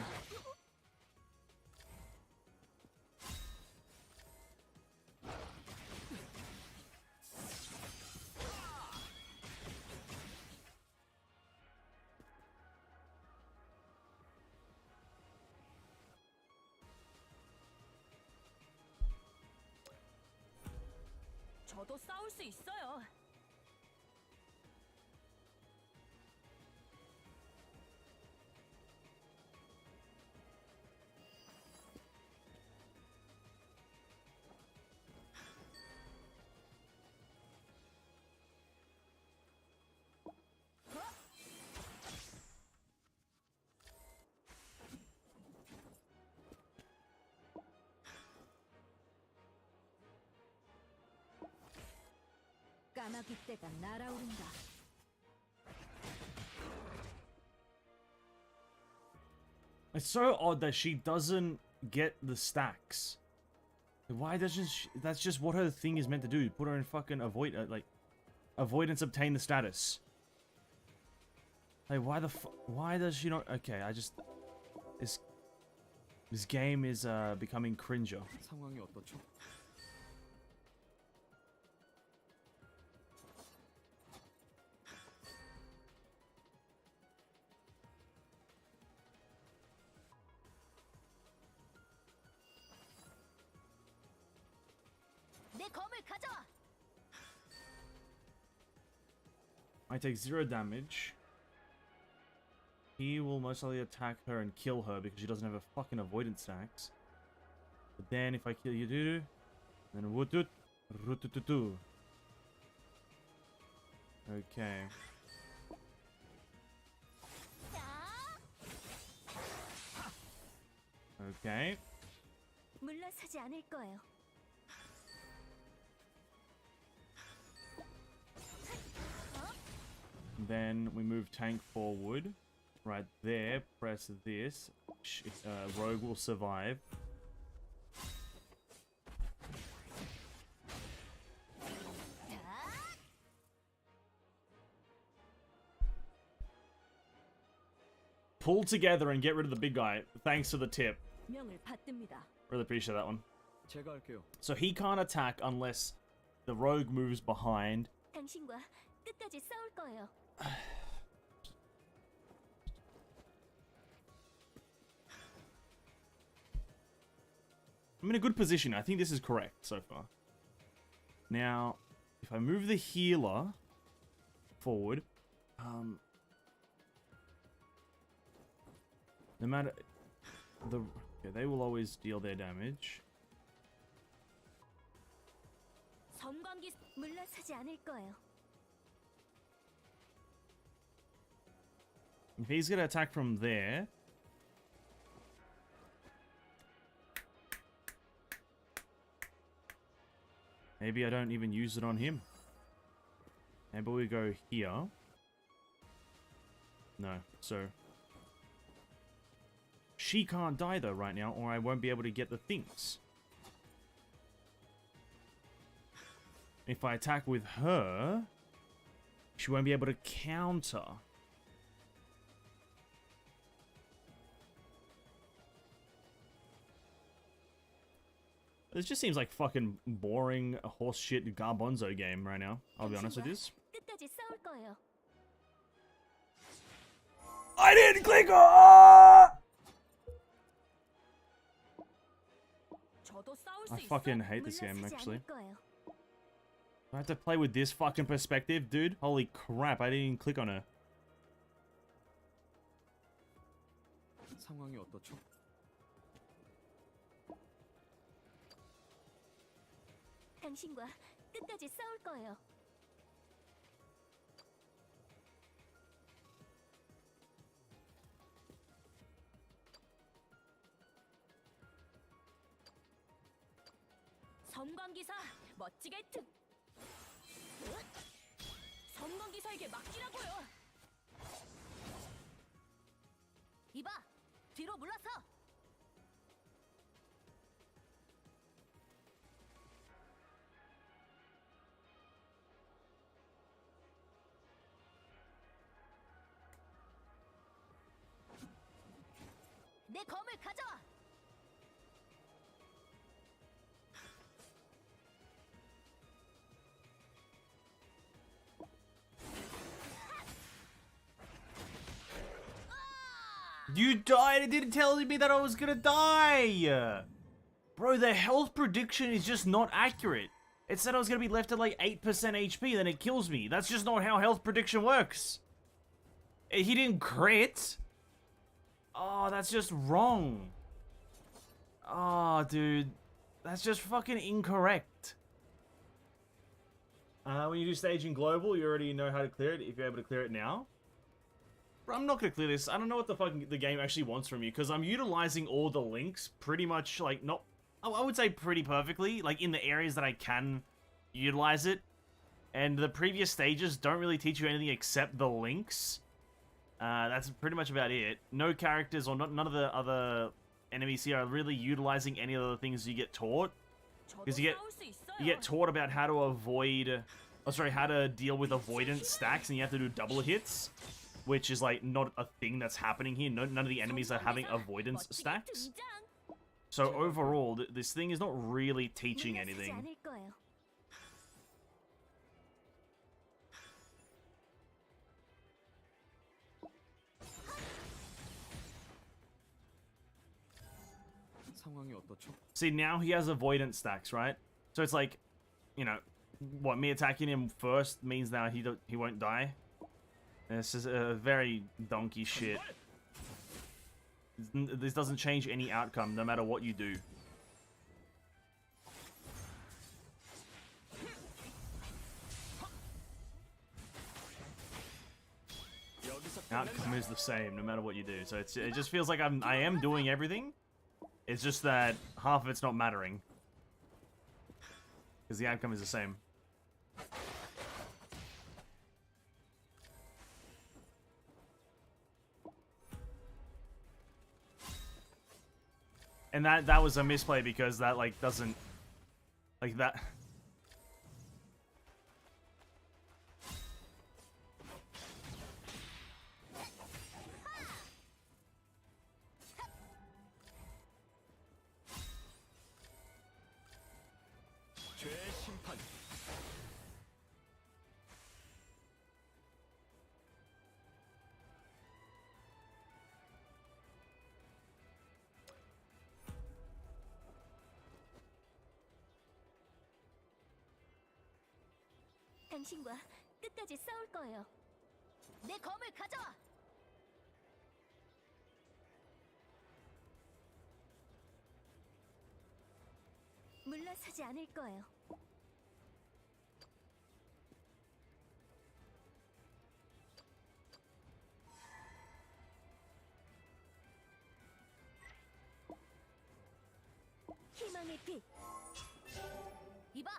B: 저도 싸울 수 있어요. 까마귀 떼가 날아오른다.
A: It's so odd that she doesn't get the stacks. Why doesn't she? That's just what her thing is meant to do. Put her in fucking avoidance obtain the status. Like, why does she not? Okay, this game is becoming cringer.
C: 상황이 어떻죠?
B: 내 검을 가져와.
A: I take 0 damage. He will most likely attack her and kill her because she doesn't have a fucking avoidance stacks. But then if I kill you, then wutut, rutututu. Okay. Okay.
B: 물러서지 않을 거예요.
A: Then we move tank forward. Right there, press this. Rogue will survive. Pull together and get rid of the big guy. Thanks for the tip.
B: 명을 받듭니다.
A: Really appreciate that one.
C: 제가 할게요.
A: So he can't attack unless the rogue moves behind.
B: 당신과 끝까지 싸울 거예요.
A: I'm in a good position. I think this is correct so far. Now, if I move the healer forward, no matter okay, they will always deal their damage.
B: 섬광기 물러서지 않을 거예요.
A: If he's gonna attack from there, maybe I don't even use it on him. Maybe we go here. No, so she can't die though right now, or I won't be able to get the things. If I attack with her, she won't be able to counter. This just seems like fucking boring horseshit garbanzo game right now. I'll be honest with this.
B: 끝까지 싸울 거예요.
A: I didn't click on.
B: 저도 싸울
A: I
B: 수
A: fucking
B: 있어.
A: hate this game
B: 물러서지
A: actually.
B: 않을 거예요.
A: I have to play with this fucking perspective, dude. Holy crap! I didn't even click on her.
C: 상황이 어떻죠?
B: 당신과 끝까지 싸울 거예요. 섬광기사 멋지게 섬광기사에게 맡기라고요. 이봐, 뒤로 물러서. 내 검을 가져와.
A: You died. It didn't tell me that I was gonna die. Bro, the health prediction is just not accurate. It said I was going to be left at like 8% HP, then it kills me. That's just not how health prediction works. He didn't crit. Oh, that's just wrong. Oh, dude. That's just fucking incorrect. When you do staging global, you already know how to clear it if you're able to clear it now. Bro, I'm not going to clear this. I don't know what the game actually wants from you, because I'm utilizing all the links pretty much, like, not... I would say pretty perfectly, like, in the areas that I can utilize it. And the previous stages don't really teach you anything except the links. That's pretty much about it. No characters or none of the other enemies here are really utilizing any of the things you get taught. Because you get taught about how to avoid... Oh, sorry, how to deal with avoidance stacks, and you have to do double hits. Which is, like, not a thing that's happening here. None of the enemies are having avoidance stacks. So overall, this thing is not really teaching anything.
C: 상황이 어떻죠?
A: See, now he has avoidance stacks, right? So it's like, you know, what, me attacking him first means now he won't die? This is a very donkey shit. This doesn't change any outcome, no matter what you do. Outcome is the same, no matter what you do. So it just feels like I am doing everything. It's just that half of it's not mattering. Because the outcome is the same. And that was a misplay because that, like, doesn't... Like, that...
B: 당신과 끝까지 싸울 거예요. 내 검을 가져와. 물러서지 않을 거예요. 희망의 빛. 이봐,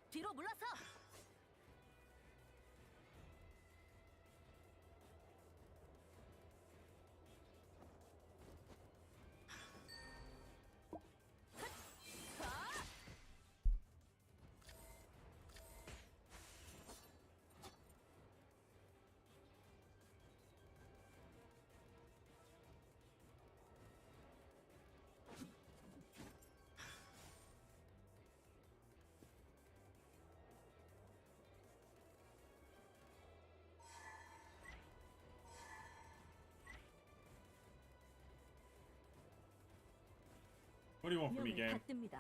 B: 뒤로 물러서.
A: What do you want from me, game?
B: 받듭니다.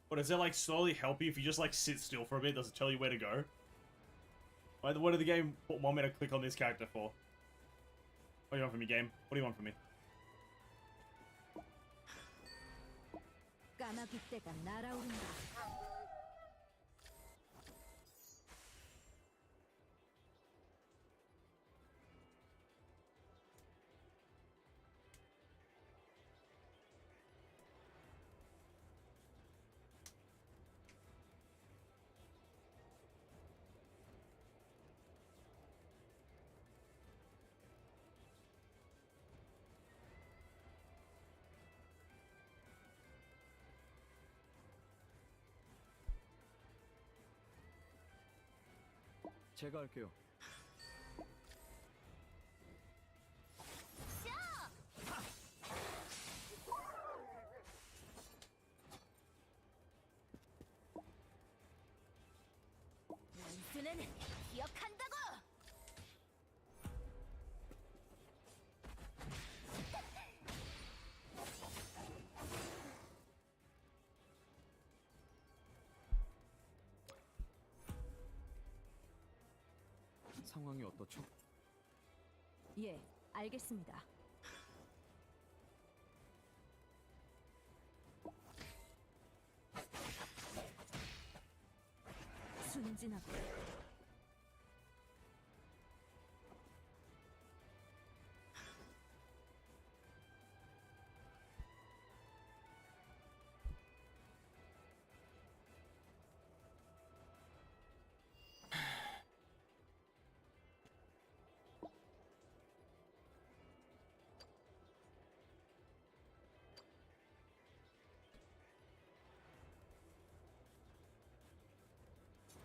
A: What, does it, like, slowly help you if you just, like, sit still for a bit? Does it tell you where to go? What did the game want me to click on this character for? What do you want from me, game? What do you want from me?
B: 까마귀 떼가 날아오른다.
C: 제가 할게요.
B: 원수는 기억한다고.
C: 상황이 어떻죠?
B: 예, 알겠습니다. 순진하고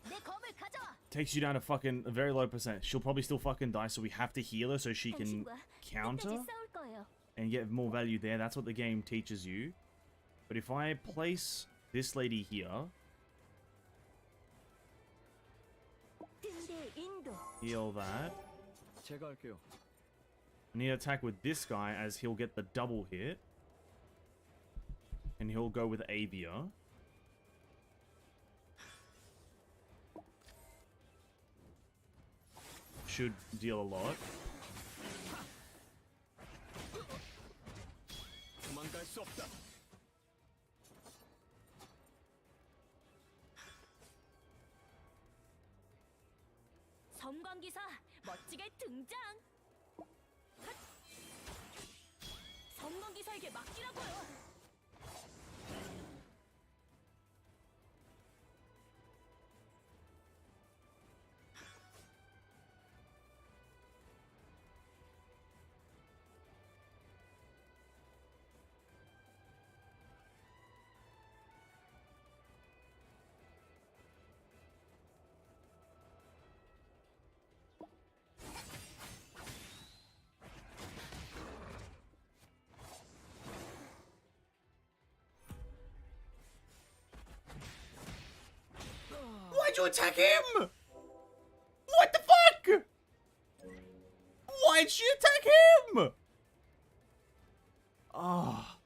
B: 내 검을 가져와.
A: Takes you down to fucking a very low percent. She'll probably still fucking die, so we have to heal her so she can
B: 당신과
A: counter
B: 끝까지 싸울 거예요.
A: and get more value there. That's what the game teaches you. But if I place this lady here,
B: 등대 인도.
A: heal that,
C: 제가 할게요.
A: I need to attack with this guy as he'll get the double hit. And he'll go with Avia. Should deal a lot.
C: 도망갈 수 없다.
B: 섬광기사 멋지게 등장. 핫! 섬광기사에게 맡기라고요.
A: Why'd you attack him? What the fuck? Why'd she attack him? Ah.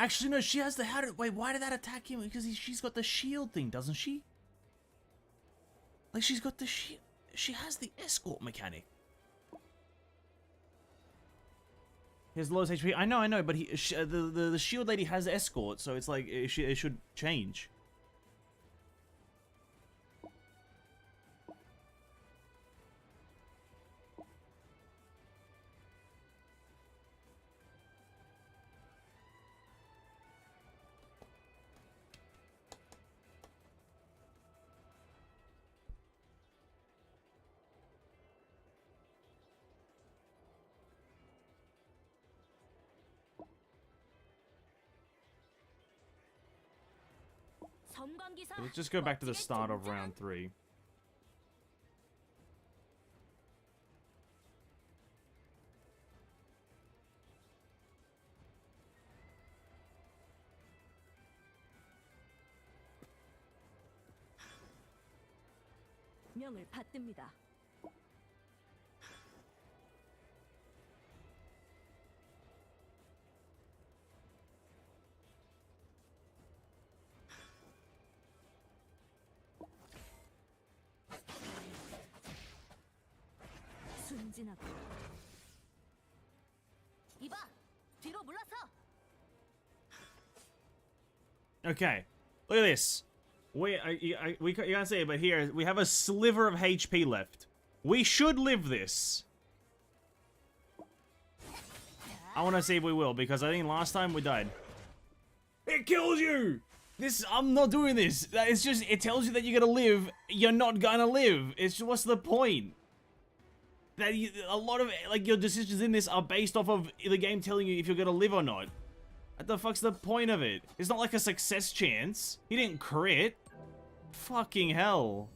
A: Actually, no, she has the... How did... Wait, why did that attack him? Because she's got the shield thing, doesn't she? Like, she's got the shield... She has the escort mechanic. He has the lowest HP. I know, but the shield lady has escort, so it's like, it should change.
B: 섬광기사.
A: Let's just go back to the
B: 멋지게
A: start of
B: 등장.
A: round 3.
B: 명을 받듭니다. 순진하고 이봐 뒤로 물러서.
A: Okay, look at this. We can't say it, but here we have a sliver of HP left. We should live this. I want to see if we will, because I think last time we died. It kills you! I'm not doing this. It's just, it tells you that you're gonna live. You're not gonna live. It's just, what's the point? That a lot of, like, your decisions in this are based off of the game telling you if you're gonna live or not. What the fuck's the point of it? It's not like a success chance. He didn't crit. Fucking hell.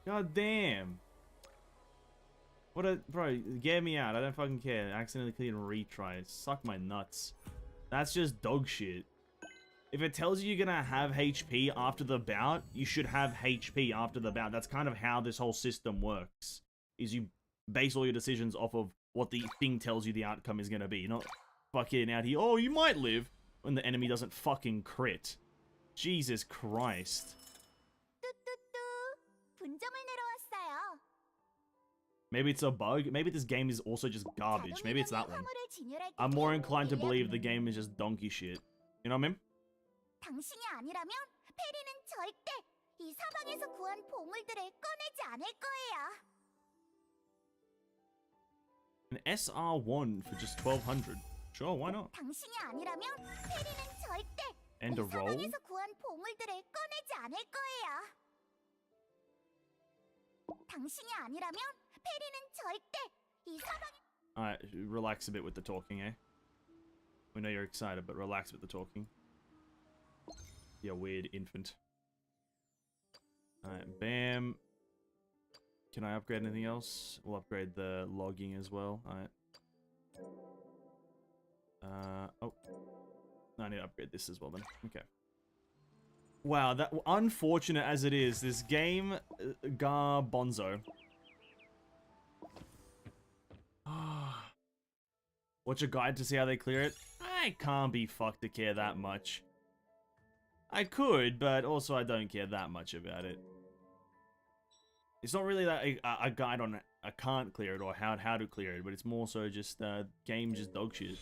A: God damn. What a... Bro, get me out. I don't fucking care. Accidentally cleared retry. Suck my nuts. That's just dog shit. If it tells you you're gonna have HP after the bout, you should have HP after the bout. That's kind of how this whole system works. Is you base all your decisions off of what the thing tells you the outcome is gonna be. Not fucking out here, oh, you might live, when the enemy doesn't fucking crit. Jesus Christ.
B: 뚜뚜뚜. 분점을 내려왔어요.
A: Maybe it's a bug. Maybe this game is also just garbage. Maybe it's that one. I'm more inclined to believe the game is just donkey shit. You know what I mean?
B: 당신이 아니라면 페리는 절대 이 사방에서 구한 보물들을 꺼내지 않을 거예요.
A: An SR1 for just 1200. Sure, why not?
B: 당신이 아니라면 페리는 절대
A: And a
B: 이
A: roll?
B: 사방에서 구한 보물들을 꺼내지 않을 거예요. 당신이 아니라면 페리는 절대 이 사방에
A: Alright, relax a bit with the talking, eh? We know you're excited, but relax with the talking. You weird infant. Alright, bam. Can I upgrade anything else? We'll upgrade the logging as well. Alright. Oh. No, I need to upgrade this as well then. Okay. Wow, that unfortunate as it is, this game, Bonzo. What's your guide to see how they clear it? I can't be fucked to care that much. I could, but also I don't care that much about it. It's not really that a guide on I can't clear it or how to clear it, but it's more so just game just dog shit.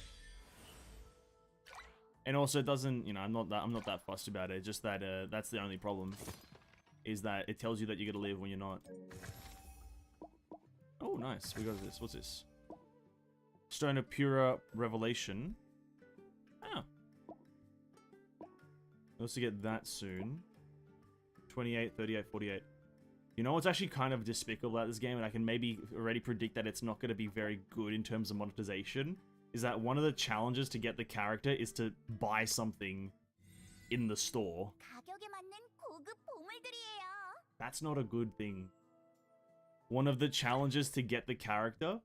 A: And also it doesn't, you know, I'm not that fussed about it. Just that that's the only problem, is that it tells you that you're gonna live when you're not. Oh, nice. We got this. What's this? Stone of Pure Revelation. Oh. We'll also get that soon. 28, 38, 48. You know what's actually kind of despicable about this game, and I can maybe already predict that it's not going to be very good in terms of monetization, is that one of the challenges to get the character is to buy something in the store.
B: 가격에 맞는 고급 보물들이에요.
A: That's not a good thing. One of the challenges to get the character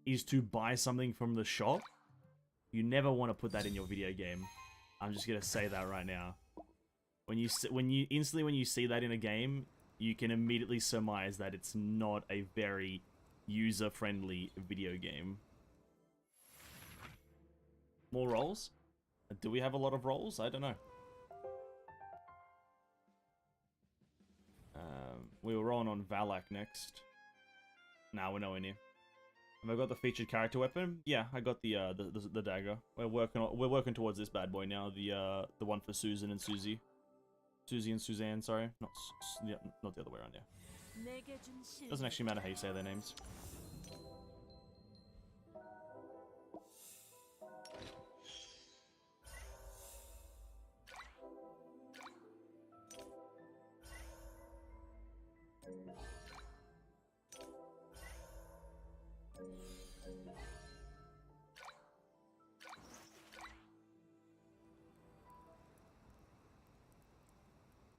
A: is to buy something from the shop. You never want to put that in your video game. I'm just gonna say that right now. When you see that in a game, you can immediately surmise that it's not a very user-friendly video game. More rolls? Do we have a lot of rolls? I don't know. We were rolling on Valak next. Nah, we're nowhere near. Have I got the featured character weapon? Yeah, I got the dagger. We're working towards this bad boy now. The one for Susan and Susie. Susie and Suzanne, sorry. Not the other way around, yeah. Doesn't actually matter how you say their names.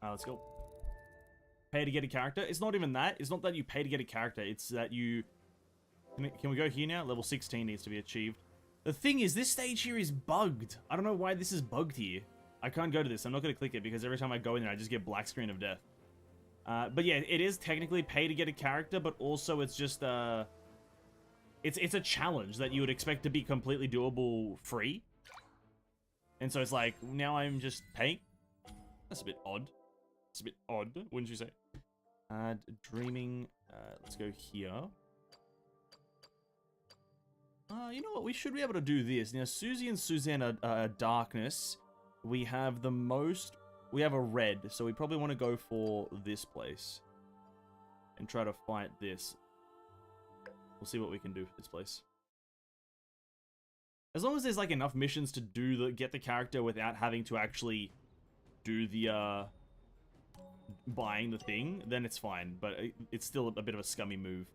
A: Let's go. Pay to get a character. It's not even that. It's not that you pay to get a character. It's that you... Can we go here now? Level 16 needs to be achieved. The thing is, this stage here is bugged. I don't know why this is bugged here. I can't go to this. I'm not going to click it because every time I go in there, I just get black screen of death. But yeah, it is technically pay to get a character, but also it's just... It's a challenge that you would expect to be completely doable free. And so it's like, now I'm just paying. That's a bit odd. It's a bit odd, wouldn't you say? Dreaming. Let's go here. You know what? We should be able to do this. Now, Susie and Suzanne are darkness. We have the most... We have a red, so we probably want to go for this place. And try to fight this. We'll see what we can do for this place. As long as there's, like, enough missions to do get the character without having to actually do the, buying the thing, then it's fine. But it's still a bit of a scummy move.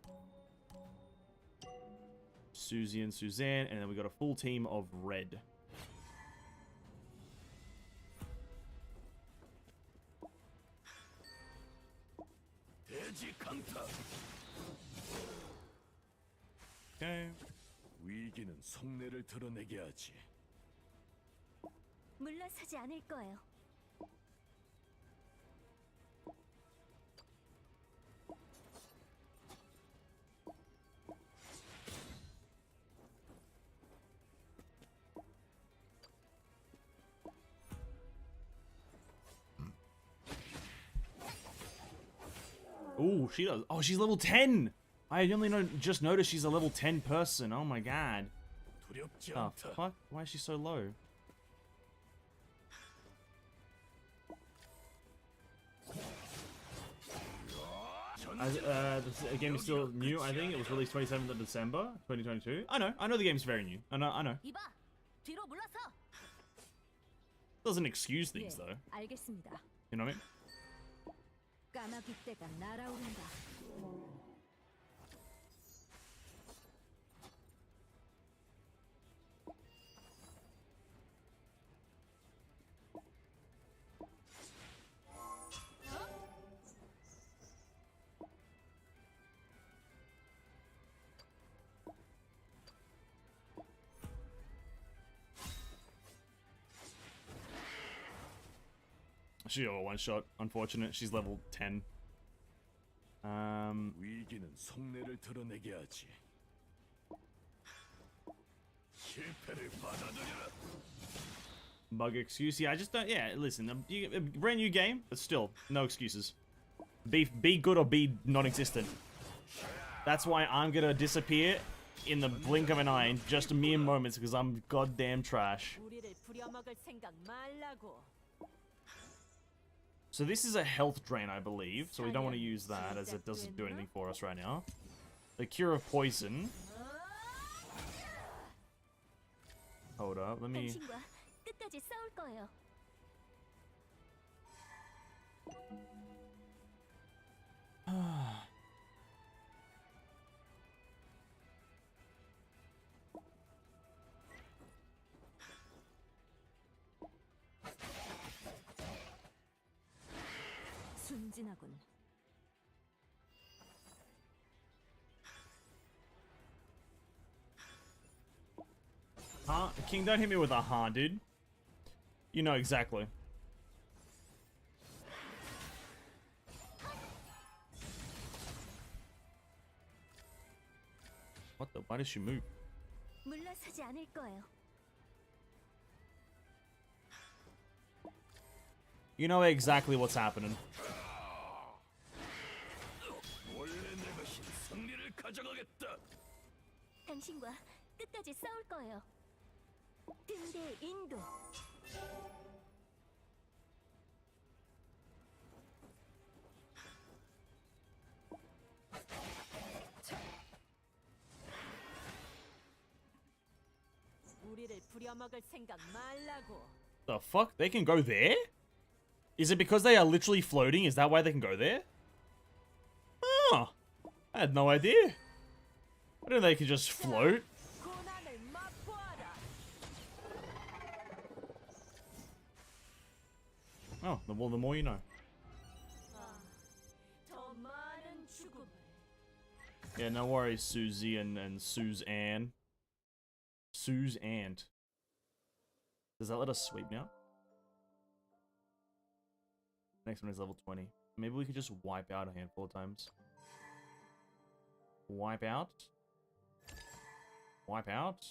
A: Susie and Suzanne, and then we got a full team of red. Okay.
C: 위기는 속내를 드러내게 하지.
B: 물러서지 않을 거예요.
A: Oh, she does. Oh, she's level 10. I only just noticed she's a level 10 person. Oh my god.
C: 두렵지
A: Oh,
C: 않다.
A: fuck? Why is she so low? The game is still new, I think. It was released 27th of December, 2022. I know the game's very new. I know.
B: 이봐, 뒤로 물러서.
A: Doesn't excuse things,
D: 예,
A: though.
D: 알겠습니다.
A: You know what I mean?
D: 까마귀 떼가 날아오른다.
A: She got a one shot. Unfortunate. She's level 10.
C: 위기는 속내를 드러내게 하지. 실패를 받아들여라.
A: Bug excuse. Yeah, I just don't. Yeah, listen. A brand new game, but still, no excuses. Be good or be non-existent. That's why I'm gonna disappear in the blink of an eye in just mere moments because I'm goddamn trash.
D: 우리를 부려먹을 생각 말라고.
A: So this is a health drain, I believe. So we don't want to use that as it doesn't do anything for us right now. The cure of poison. Hold up, let me.
B: 당신과 끝까지 싸울 거예요.
D: 순진하군.
A: Huh? King, don't hit me with a huh, dude. You know exactly. What the? Why did she move?
B: 물러서지 않을 거예요.
A: You know exactly what's happening.
C: 원래 내 것인 승리를 가져가겠다.
B: 당신과 끝까지 싸울 거예요. 등대 인도.
D: 우리를 부려먹을 생각 말라고.
A: The fuck? They can go there? Is it because they are literally floating? Is that why they can go there? Oh, I had no idea. I didn't know they could just float.
D: 고난을 맛보아라.
A: Oh, the more you know.
D: 더 많은 죽음을.
A: Yeah, no worries, Susie and Suzanne. Suzanne. Does that let us sweep now? Next one is level 20. Maybe we could just wipe out a handful of times. Wipe out. Wipe out.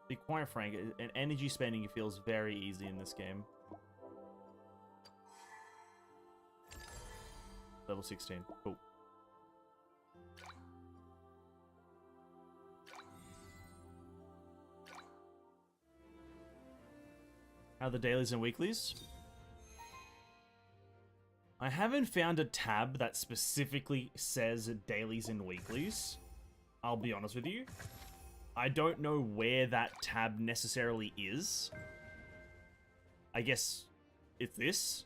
A: Be quite frank, an energy spending feels very easy in this game. Level 16. Cool. How are the dailies and weeklies? I haven't found a tab that specifically says dailies and weeklies. I'll be honest with you. I don't know where that tab necessarily is. I guess it's this.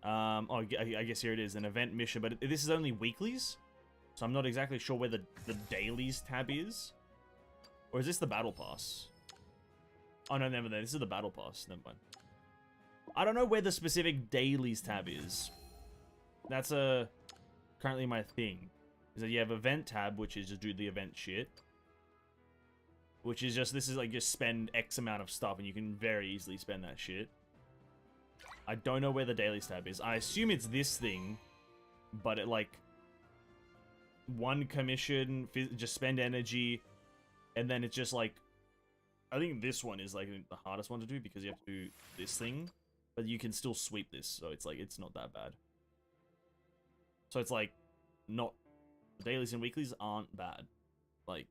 A: Oh, I guess here it is, an event mission, but this is only weeklies. So I'm not exactly sure where the dailies tab is. Or is this the battle pass? Oh, no, never mind. This is the battle pass. Never mind. I don't know where the specific dailies tab is. That's currently my thing. Is that you have event tab, which is just do the event shit. Which is just, this is like just spend X amount of stuff and you can very easily spend that shit. I don't know where the dailies tab is. I assume it's this thing, but it like one commission, just spend energy, and then it's just like, I think this one is like the hardest one to do because you have to do this thing, but you can still sweep this, so it's like, it's not that bad. So it's like, not, the dailies and weeklies aren't bad. Like,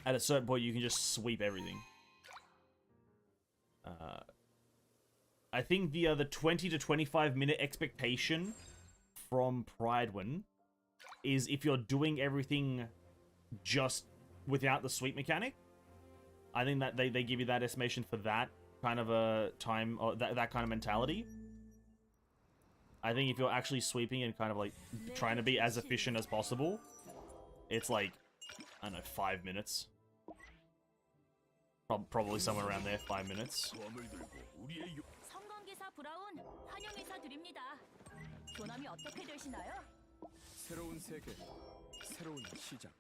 A: at a certain point you can just sweep everything. I think the 20 to 25 minute expectation from Pridewin is if you're doing everything just without the sweep mechanic. I think that they give you that estimation for that kind of a time, or that kind of mentality. I think if you're actually sweeping and kind of like trying to be as efficient as possible, it's like, I don't know, 5 minutes. Probably somewhere around there, 5 minutes.
C: 검을 들고 우리의 요...
D: 성광기사 브라운 환영 인사 드립니다. 조남이 어떻게 되시나요?
C: 새로운 세계, 새로운 시작.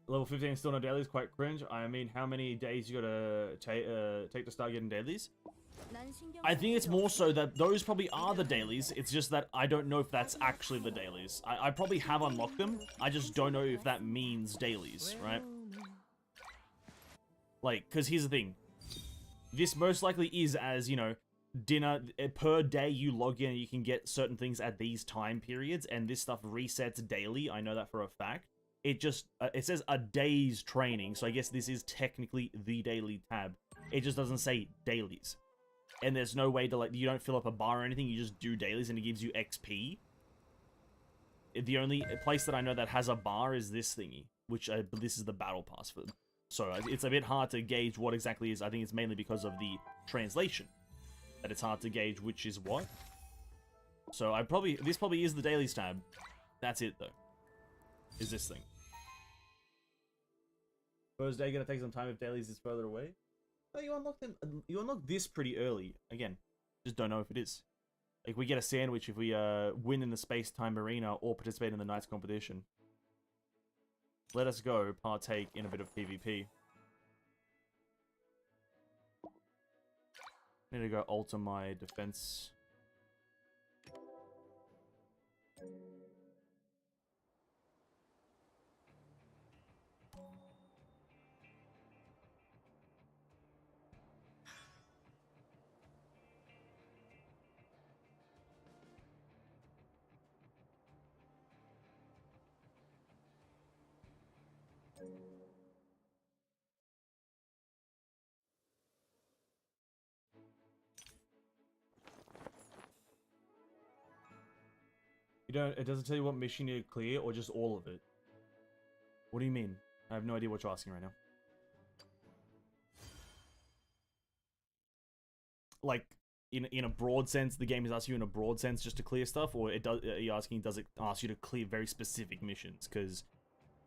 A: Level 15 still no dailies, quite cringe. I mean, how many days you gotta take to start getting dailies? I think it's more so that those probably are the dailies. It's just that I don't know if that's actually the dailies. I probably have unlocked them. I just don't know if that means dailies, right? Like, because here's the thing. This most likely is as, you know, dinner per day you log in and you can get certain things at these time periods, and this stuff resets daily. I know that for a fact. It just, it says a day's training, so I guess this is technically the daily tab. It just doesn't say dailies. And there's no way to, like, you don't fill up a bar or anything, you just do dailies and it gives you XP. The only place that I know that has a bar is this thingy, which this is the battle pass for them. So it's a bit hard to gauge what exactly is. I think it's mainly because of the translation that it's hard to gauge which is what. So this probably is the dailies tab. That's it though. Is this thing. First day gonna take some time if dailies is further away. Oh, you unlocked them. You unlocked this pretty early. Again, just don't know if it is. Like, we get a sandwich if we win in the space-time arena or participate in the night's competition. Let us go partake in a bit of PvP. Need to go alter my defense. It doesn't tell you what mission you need to clear, or just all of it? What do you mean? I have no idea what you're asking right now. Like, in a broad sense, the game is asking you in a broad sense just to clear stuff, or are you asking, does it ask you to clear very specific missions? Because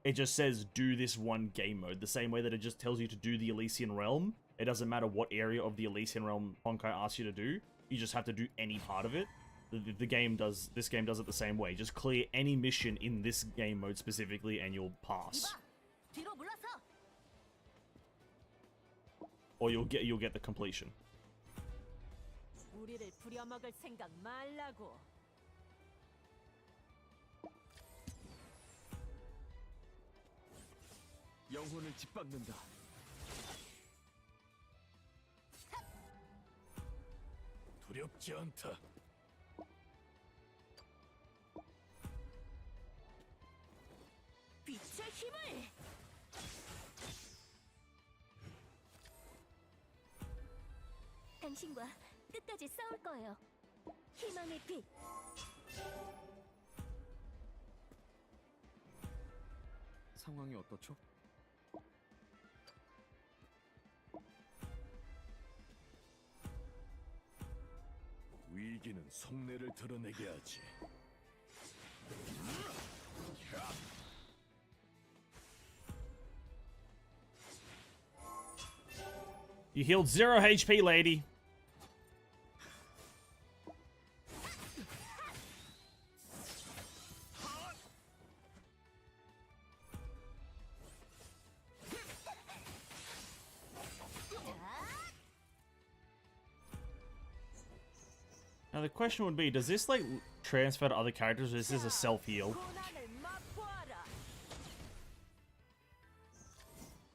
A: it just says, do this one game mode, the same way that it just tells you to do the Elysian Realm. It doesn't matter what area of the Elysian Realm Honkai asks you to do, you just have to do any part of it. This game does it the same way. Just clear any mission in this game mode specifically and you'll pass. Or you'll get the completion.
D: 우리를 부려먹을 생각 말라고.
C: 영혼을 짓밟는다. 두렵지 않다.
D: 빛의 힘을!
B: 당신과 끝까지 싸울 거예요. 희망의 빛.
C: 상황이 어떻죠? 위기는 속내를 드러내게 하지.
A: You healed 0 HP, lady. Now the question would be, does this like transfer to other characters, or is this a self-heal?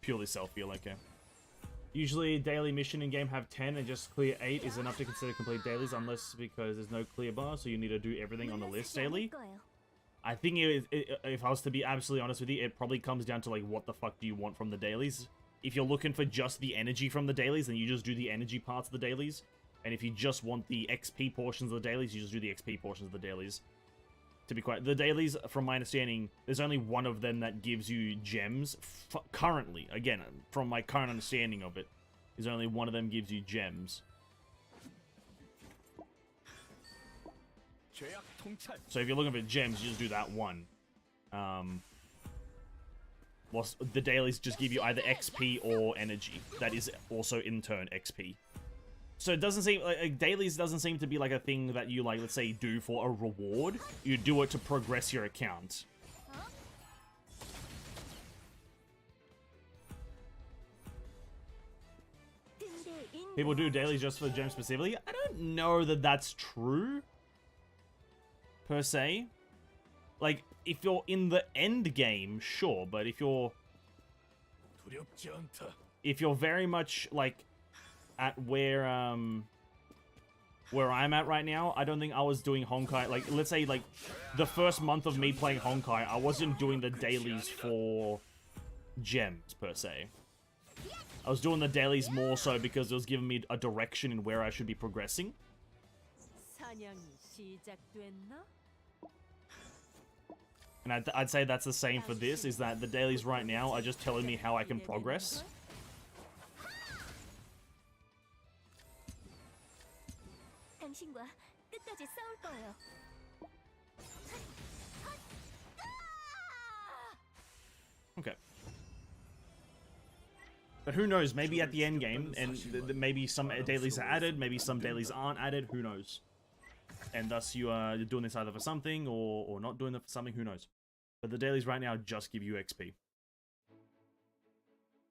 A: Purely self-heal, okay. Usually daily mission in game have 10 and just clear 8 is enough to consider complete dailies, unless because there's no clear bar, so you need to do everything on the list daily. I think if I was to be absolutely honest with you, it probably comes down to like, what the fuck do you want from the dailies? If you're looking for just the energy from the dailies, then you just do the energy parts of the dailies. And if you just want the XP portions of the dailies, you just do the XP portions of the dailies. To be quite, the dailies, from my understanding, there's only one of them that gives you gems. Currently, again, from my current understanding of it, there's only one of them gives you gems. So if you're looking for gems, you just do that one. Whilst the dailies just give you either XP or energy. That is also, in turn, XP. So it doesn't seem like dailies doesn't seem to be like a thing that you like, let's say, do for a reward. You do it to progress your account. People do dailies just for gems specifically. I don't know that that's true, per se. Like, if you're in the end game, sure, but if you're very much like at where I'm at right now, I don't think I was doing Honkai. Like, let's say, like, the first month of me playing Honkai, I wasn't doing the dailies for gems, per se. I was doing the dailies more so because it was giving me a direction in where I should be progressing. And I'd say that's the same for this, is that the dailies right now are just telling me how I can progress.
B: 당신과 끝까지 싸울 거예요.
A: Okay. But who knows, maybe at the end game, and maybe some dailies are added, maybe some dailies aren't added, who knows. And thus you are doing this either for something, or not doing it for something, who knows. But the dailies right now just give you XP.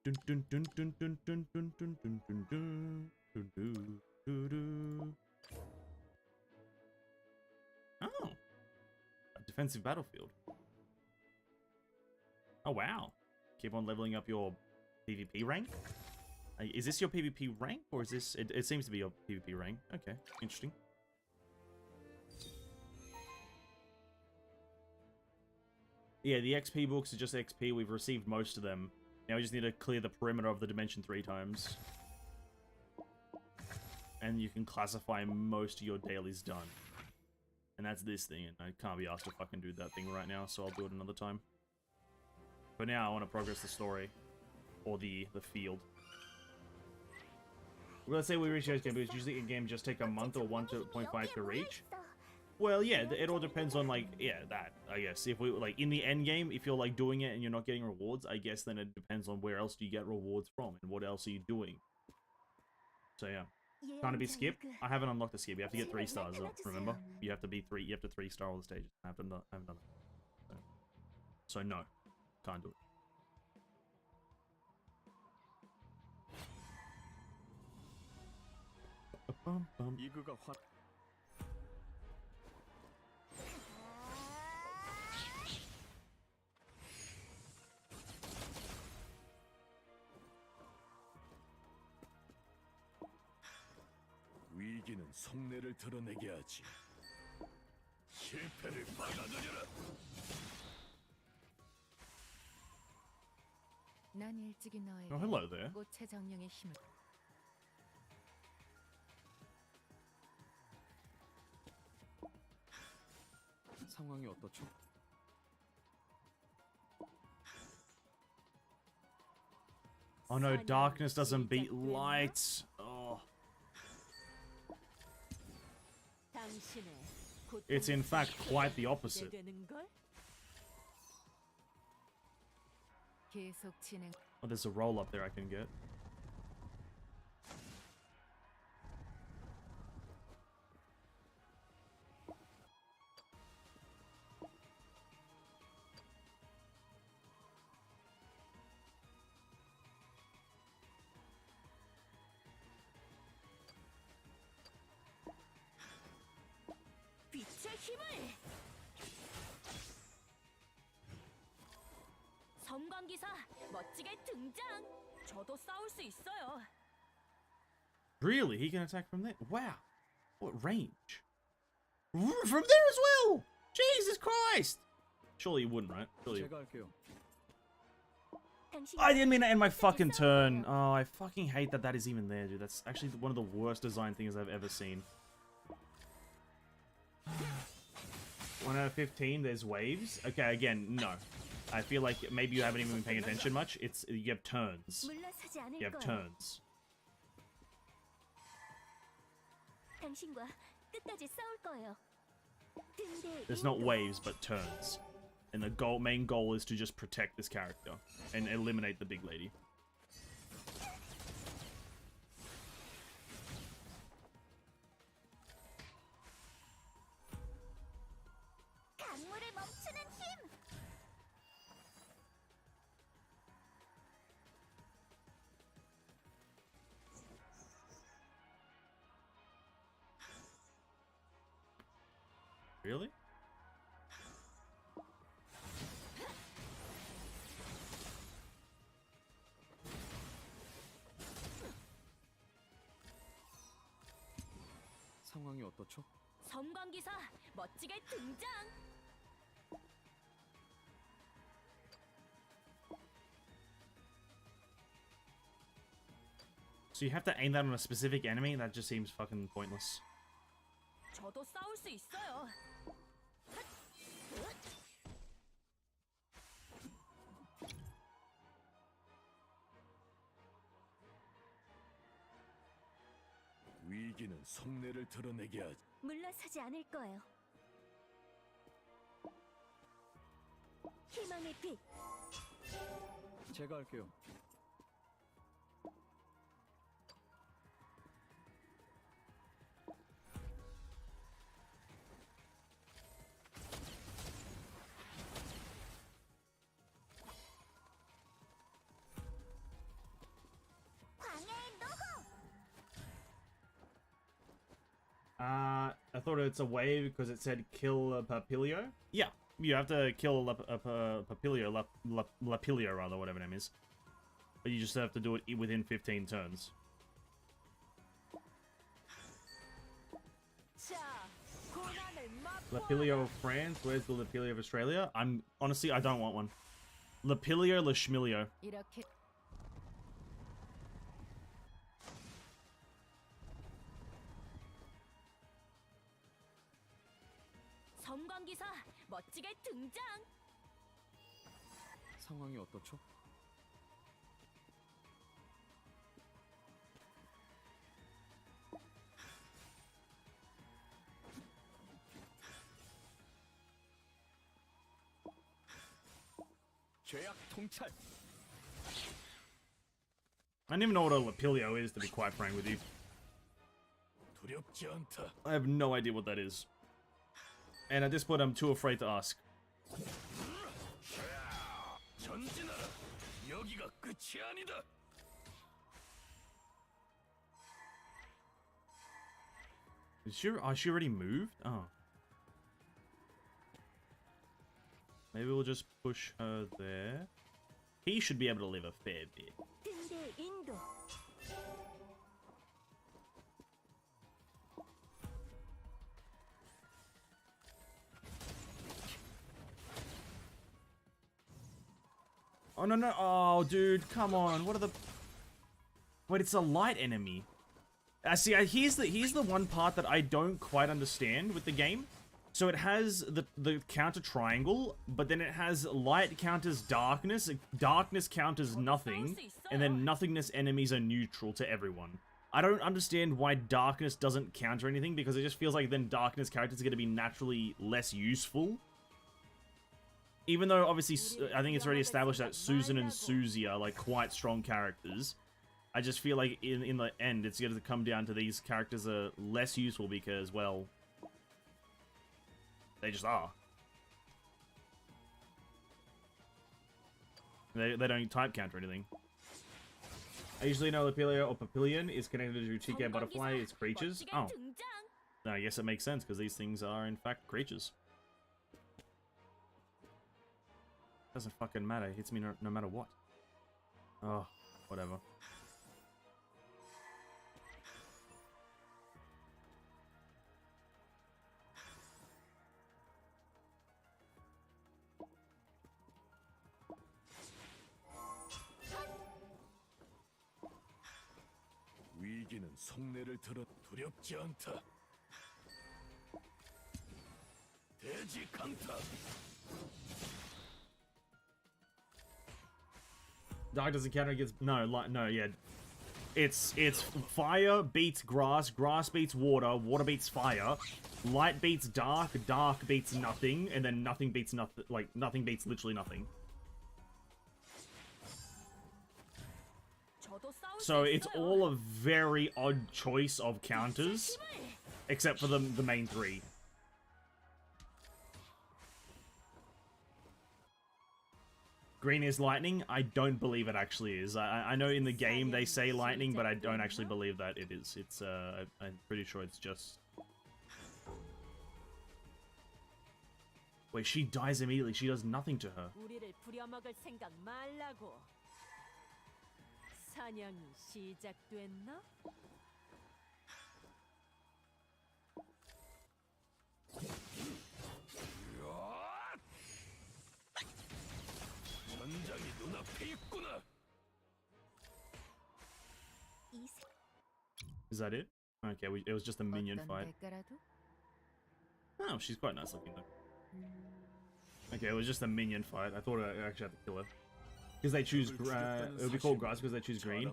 A: Dun dun dun dun dun dun dun dun dun dun dun dun dun dun. Oh, a defensive battlefield. Oh wow! Keep on leveling up your PvP rank. Is this your PvP rank, or is this? It seems to be your PvP rank. Okay, interesting. Yeah, the XP books are just XP. We've received most of them. Now we just need to clear the perimeter of the dimension 3 times. And you can classify most of your dailies done. And that's this thing, and I can't be asked to fucking do that thing right now, so I'll do it another time. For now, I want to progress the story. Or the field. Let's say we reach those games, because usually a game just take a month or 1.5 to reach. Well, yeah, it all depends on, like, yeah, that, I guess. If we, like, in the end game, if you're, like, doing it and you're not getting rewards, I guess then it depends on where else do you get rewards from, and what else are you doing. So, yeah. Can't it be skip? I haven't unlocked the skip. You have to get 3 stars, remember? You have to be 3, you have to 3-star all the stages. I haven't done it. So, no. Can't do it.
C: 위기는 속내를 드러내게 하지. 실패를 받아들여라.
E: 난 일찍이 너에게
A: Oh, hello there.
E: 꽃의 정령의 힘을
C: 상황이 어떻죠?
A: Oh no, darkness doesn't beat light. Oh. It's in fact quite the opposite.
E: 계속 진행.
A: Oh, there's a roll up there I can get.
D: 힘을! 섬광기사 멋지게 등장! 저도 싸울 수 있어요.
A: Really? He can attack from there? Wow. What range? From there as well! Jesus Christ! Surely he wouldn't, right? Surely.
C: 제가 할게요.
B: 당신
A: I didn't mean to end my fucking turn. Oh, I fucking hate that that is even there, dude. That's actually one of the worst design things I've ever seen. 1 out of 15, there's waves. Okay, again, no. I feel like maybe you haven't even been paying attention much. It's, you have turns.
B: 물러서지 않을
A: You have
B: 거야.
A: turns.
B: 당신과 끝까지 싸울 거예요. 근데
A: There's not waves, but turns. And the main goal is to just protect this character and eliminate the big lady.
B: 강물을 멈추는 힘.
A: Really?
C: 상황이 어떻죠?
D: 섬광기사 멋지게 등장!
A: So you have to aim that on a specific enemy? That just seems fucking pointless.
D: 저도 싸울 수 있어요.
C: 위기는 속내를 드러내게 하지.
B: 물러서지 않을 거예요. 희망의 빛.
C: 제가 할게요.
B: 광야의 노호.
A: I thought it's a wave because it said kill a Papilio. Yeah, you have to kill a Papilio, Lapilio rather, whatever name is. But you just have to do it within 15 turns.
D: 자, 고난을
A: Lapilio of France, where's the Lapilio of Australia? I'm honestly, I don't want one. Lapilio, Lashmilio.
E: 이렇게
D: 섬광기사 멋지게 등장!
C: 상황이 어떻죠? 죄악 통찰.
A: I don't even know what a Lapilio is, to be quite frank with you.
C: 두렵지 않다.
A: I have no idea what that is. And at this point, I'm too afraid to ask.
C: 전진하라. 여기가 끝이 아니다.
A: Is she already moved? Oh. Maybe we'll just push her there. He should be able to live a fair bit.
B: 등대 인도.
A: Oh, no, no. Oh, dude, come on. What are the... Wait, it's a light enemy. See, here's the one part that I don't quite understand with the game. So it has the counter triangle, but then it has light counters darkness, darkness counters nothing, and then nothingness enemies are neutral to everyone. I don't understand why darkness doesn't counter anything, because it just feels like then darkness characters are going to be naturally less useful. Even though, obviously, I think it's already established that Susan and Susie are, like, quite strong characters. I just feel like in the end, it's going to come down to these characters are less useful because, well, they just are. They don't type counter anything. I usually know Lapilio or Papillion is connected to Chica Butterfly, its creatures.
D: 멋지게
A: Oh.
D: 등장!
A: I guess it makes sense because these things are in fact creatures. Doesn't fucking matter. It hits me no matter what. Oh, whatever.
C: 위기는 속내를 드러 두렵지 않다. 돼지 강타.
A: Dark doesn't counter against no, yeah. It's fire beats grass, grass beats water, water beats fire, light beats dark, dark beats nothing, and then nothing beats nothing. Like nothing beats literally nothing. So it's all a very odd choice of counters, except for the main three. Green is lightning? I don't believe it actually is. I know in the game they say lightning, but I don't actually believe that it is. It's, I'm pretty sure it's just... Wait, she dies immediately. She does nothing to her.
D: 우리를 부려먹을 생각 말라고. 사냥이 시작됐나?
C: 전장이 눈앞에 있구나.
A: Is that it? Okay, it was just a minion
E: 어떤
A: fight.
E: 대가라도?
A: Oh, she's quite nice looking though. Okay, it was just a minion fight. I thought I actually had to kill her. Because they choose, it would be called grass because they choose green.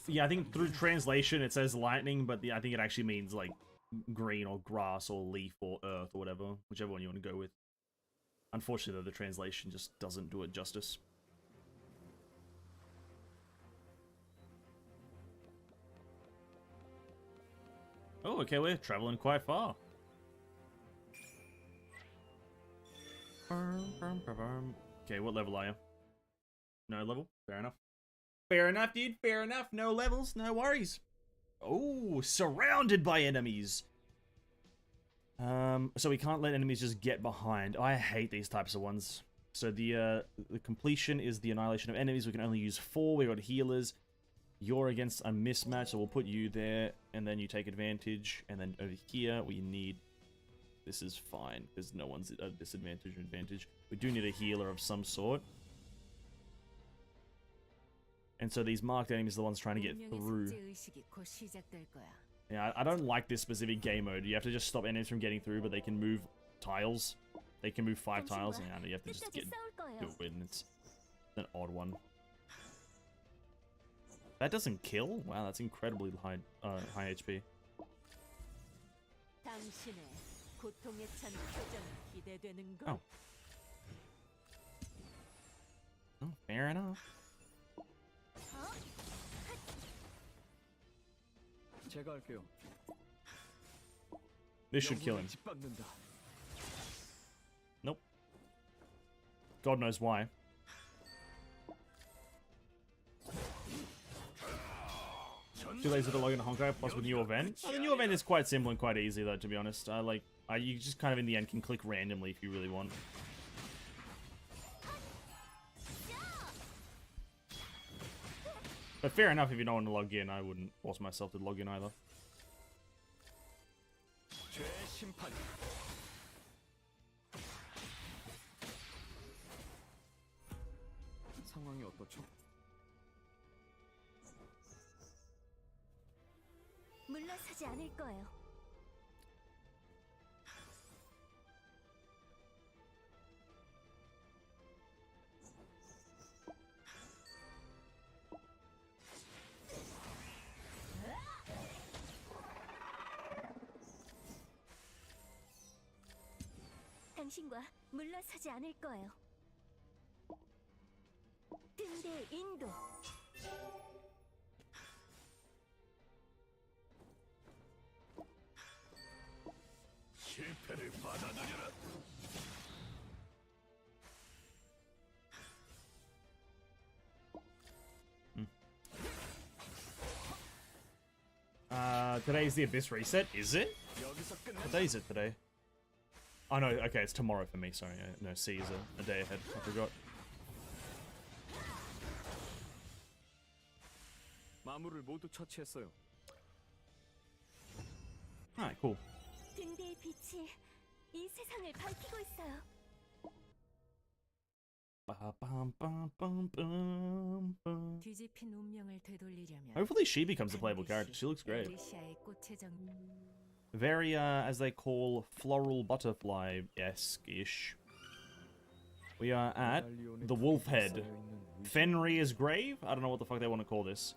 A: Yeah, I think through translation it says lightning, but I think it actually means like green or grass or leaf or earth or whatever, whichever one you want to go with. Unfortunately, though, the translation just doesn't do it justice. Oh, okay, we're traveling quite far. Okay, what level are you? No level? Fair enough. Fair enough, dude. Fair enough. No levels. No worries. Oh, surrounded by enemies. So we can't let enemies just get behind. I hate these types of ones. So the completion is the annihilation of enemies. We can only use 4. We got healers. You're against a mismatch, so we'll put you there, and then you take advantage. And then over here, we need... This is fine, because no one's at a disadvantage or advantage. We do need a healer of some sort. And so these marked enemies are the ones trying to get through. Yeah, I don't like this specific game mode. You have to just stop enemies from getting through, but they can move tiles. They can move 5 tiles, and you have to just get do it, and it's an odd one. That doesn't kill? Wow, that's incredibly high HP. Oh. Oh, fair enough.
C: 제가 할게요.
A: This should kill him.
C: 짓밟는다.
A: Nope. God knows why. Too lazy to log into Honkai, plus with new event. Oh, the new event is quite simple and quite easy though, to be honest. You just kind of in the end can click randomly if you really want. But fair enough, if you don't want to log in, I wouldn't force myself to log in either.
C: 죄심판. 상황이 어떻죠?
B: 물러서지 않을 거예요. 당신과 물러서지 않을 거예요. 등대 인도.
C: 실패를 받아들여라.
A: today's the Abyss reset, is it?
C: 여기서 끝내.
A: What day is it today? Oh no, okay, it's tomorrow for me, sorry. No, C is a day ahead, I forgot.
C: 마물을 모두 처치했어요.
A: Alright, cool.
B: 등대의 빛이 이 세상을 밝히고 있어요.
A: Ba-bum-bum-bum-bum-bum.
E: 뒤집힌 운명을 되돌리려면
A: Hopefully she becomes a playable character. She looks great.
E: 엘리시아의 꽃의 정
A: Very, as they call, floral butterfly-esque-ish. We are at the Wolf Head. Fenrir's Grave? I don't know what the fuck they want to call this.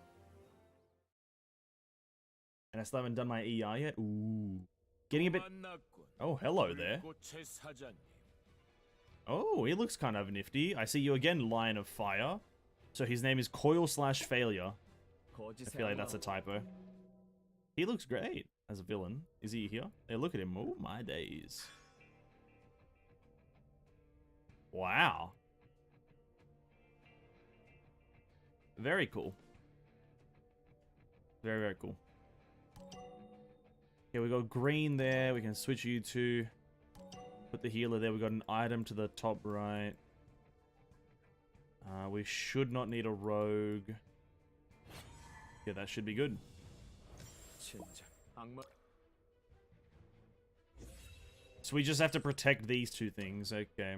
A: And I still haven't done my EI yet. Ooh. Getting a bit... Oh, hello there. Oh, he looks kind of nifty. I see you again, Lion of Fire. So his name is Coil/Failure. I feel like that's a typo. He looks great as a villain. Is he here? Hey, look at him. Oh, my days. Wow. Very cool. Very, very cool. Okay, we got green there. We can switch you to... Put the healer there. We got an item to the top right. We should not need a rogue. Yeah, that should be good. So we just have to protect these two things, okay.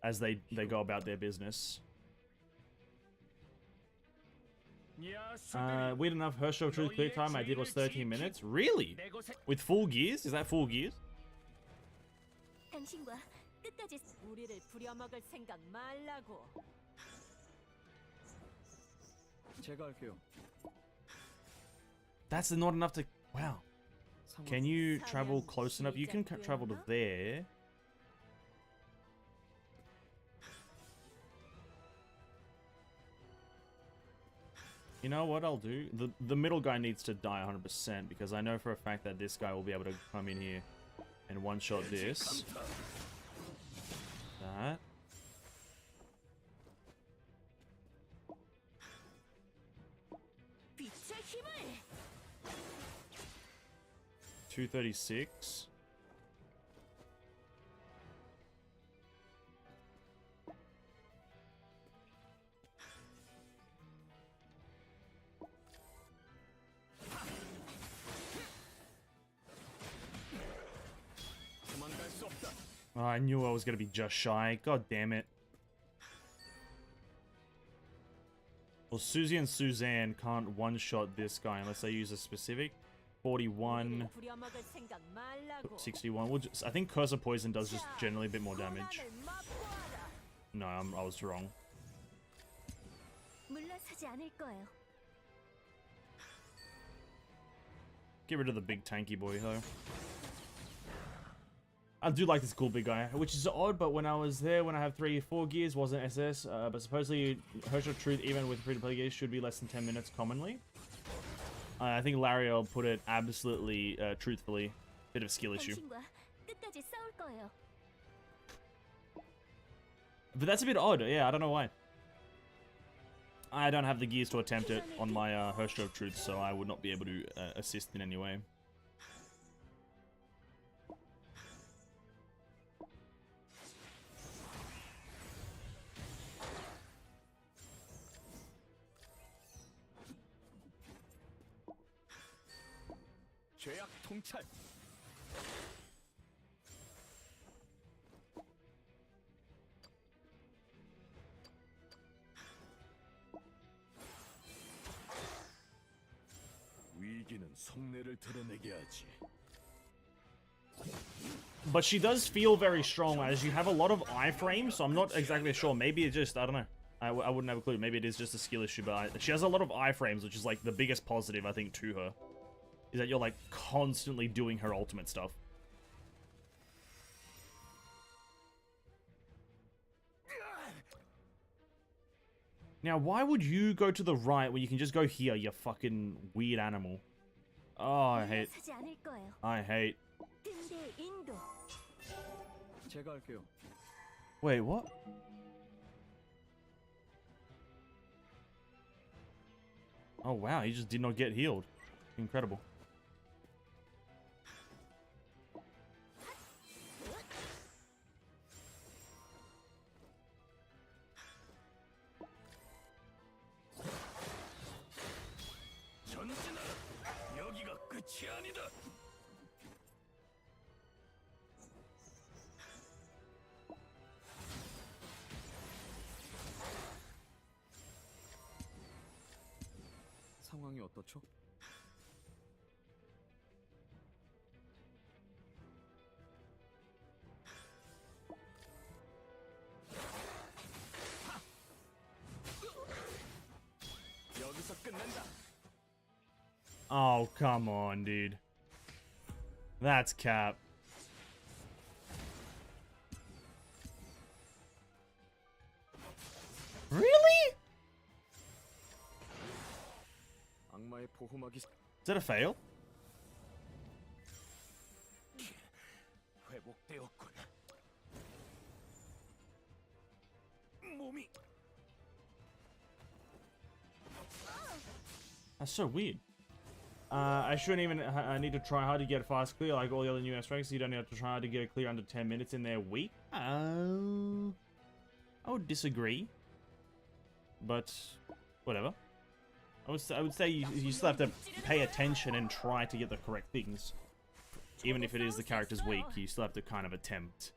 A: As they go about their business. Weird enough, Herschel of Truth clear time I did was 13 minutes. Really? With full gears? Is that full gears?
B: 당신과 끝까지
D: 우리를 부려먹을 생각 말라고.
C: 제가 할게요.
A: That's not enough to... Wow. Can you travel close enough? You can travel to there. You know what I'll do? The middle guy needs to die 100% because I know for a fact that this guy will be able to come in here and one-shot this. That.
B: 빛의 힘을
A: 236. Oh, I knew I was going to be just shy. God damn it. Well, Susie and Suzanne can't one-shot this guy unless they use a specific. 41, 61. We'll just, I think Curse of Poison does just generally a bit more damage. No, I was wrong.
B: 물러서지 않을 거예요.
A: Get rid of the big tanky boy, though. I do like this cool big guy, which is odd, but when I was there, when I have 3 or 4 gears, wasn't SS, but supposedly Herschel Truth, even with free-to-play gears, should be less than 10 minutes commonly. I think Lariel put it absolutely truthfully. Bit of a skill issue.
B: 당신과 끝까지 싸울 거예요.
A: But that's a bit odd, yeah, I don't know why. I don't have the gears to attempt it on my Herschel Truth, so I would not be able to assist in any way.
C: 죄악 통찰. 위기는 속내를 드러내게 하지.
A: But she does feel very strong, as you have a lot of iframes, so I'm not exactly sure. Maybe it just, I don't know. I wouldn't have a clue. Maybe it is just a skill issue, but she has a lot of iframes, which is like the biggest positive, I think, to her. Is that you're like constantly doing her ultimate stuff. Now, why would you go to the right when you can just go here, you fucking weird animal? Oh, I hate.
B: 물러서지 않을 거예요.
A: I hate.
B: 등대의 인도.
C: 제가 할게요.
A: Wait, what? Oh, wow, he just did not get healed. Incredible.
C: 끝이 아니다. 상황이 어떻죠? 여기서 끝낸다.
A: Oh, come on, dude. That's cap. Really?
C: 악마의 보호막이
A: Is that a fail?
C: 회복되었군. 몸이
A: That's so weird. I shouldn't even need to try hard to get fast clear like all the other new strengths. You don't have to try hard to get it clear under 10 minutes in their week. I would disagree, but whatever. I would say you still have to pay attention and try to get the correct things. Even if it is the character's weak, you still have to kind of attempt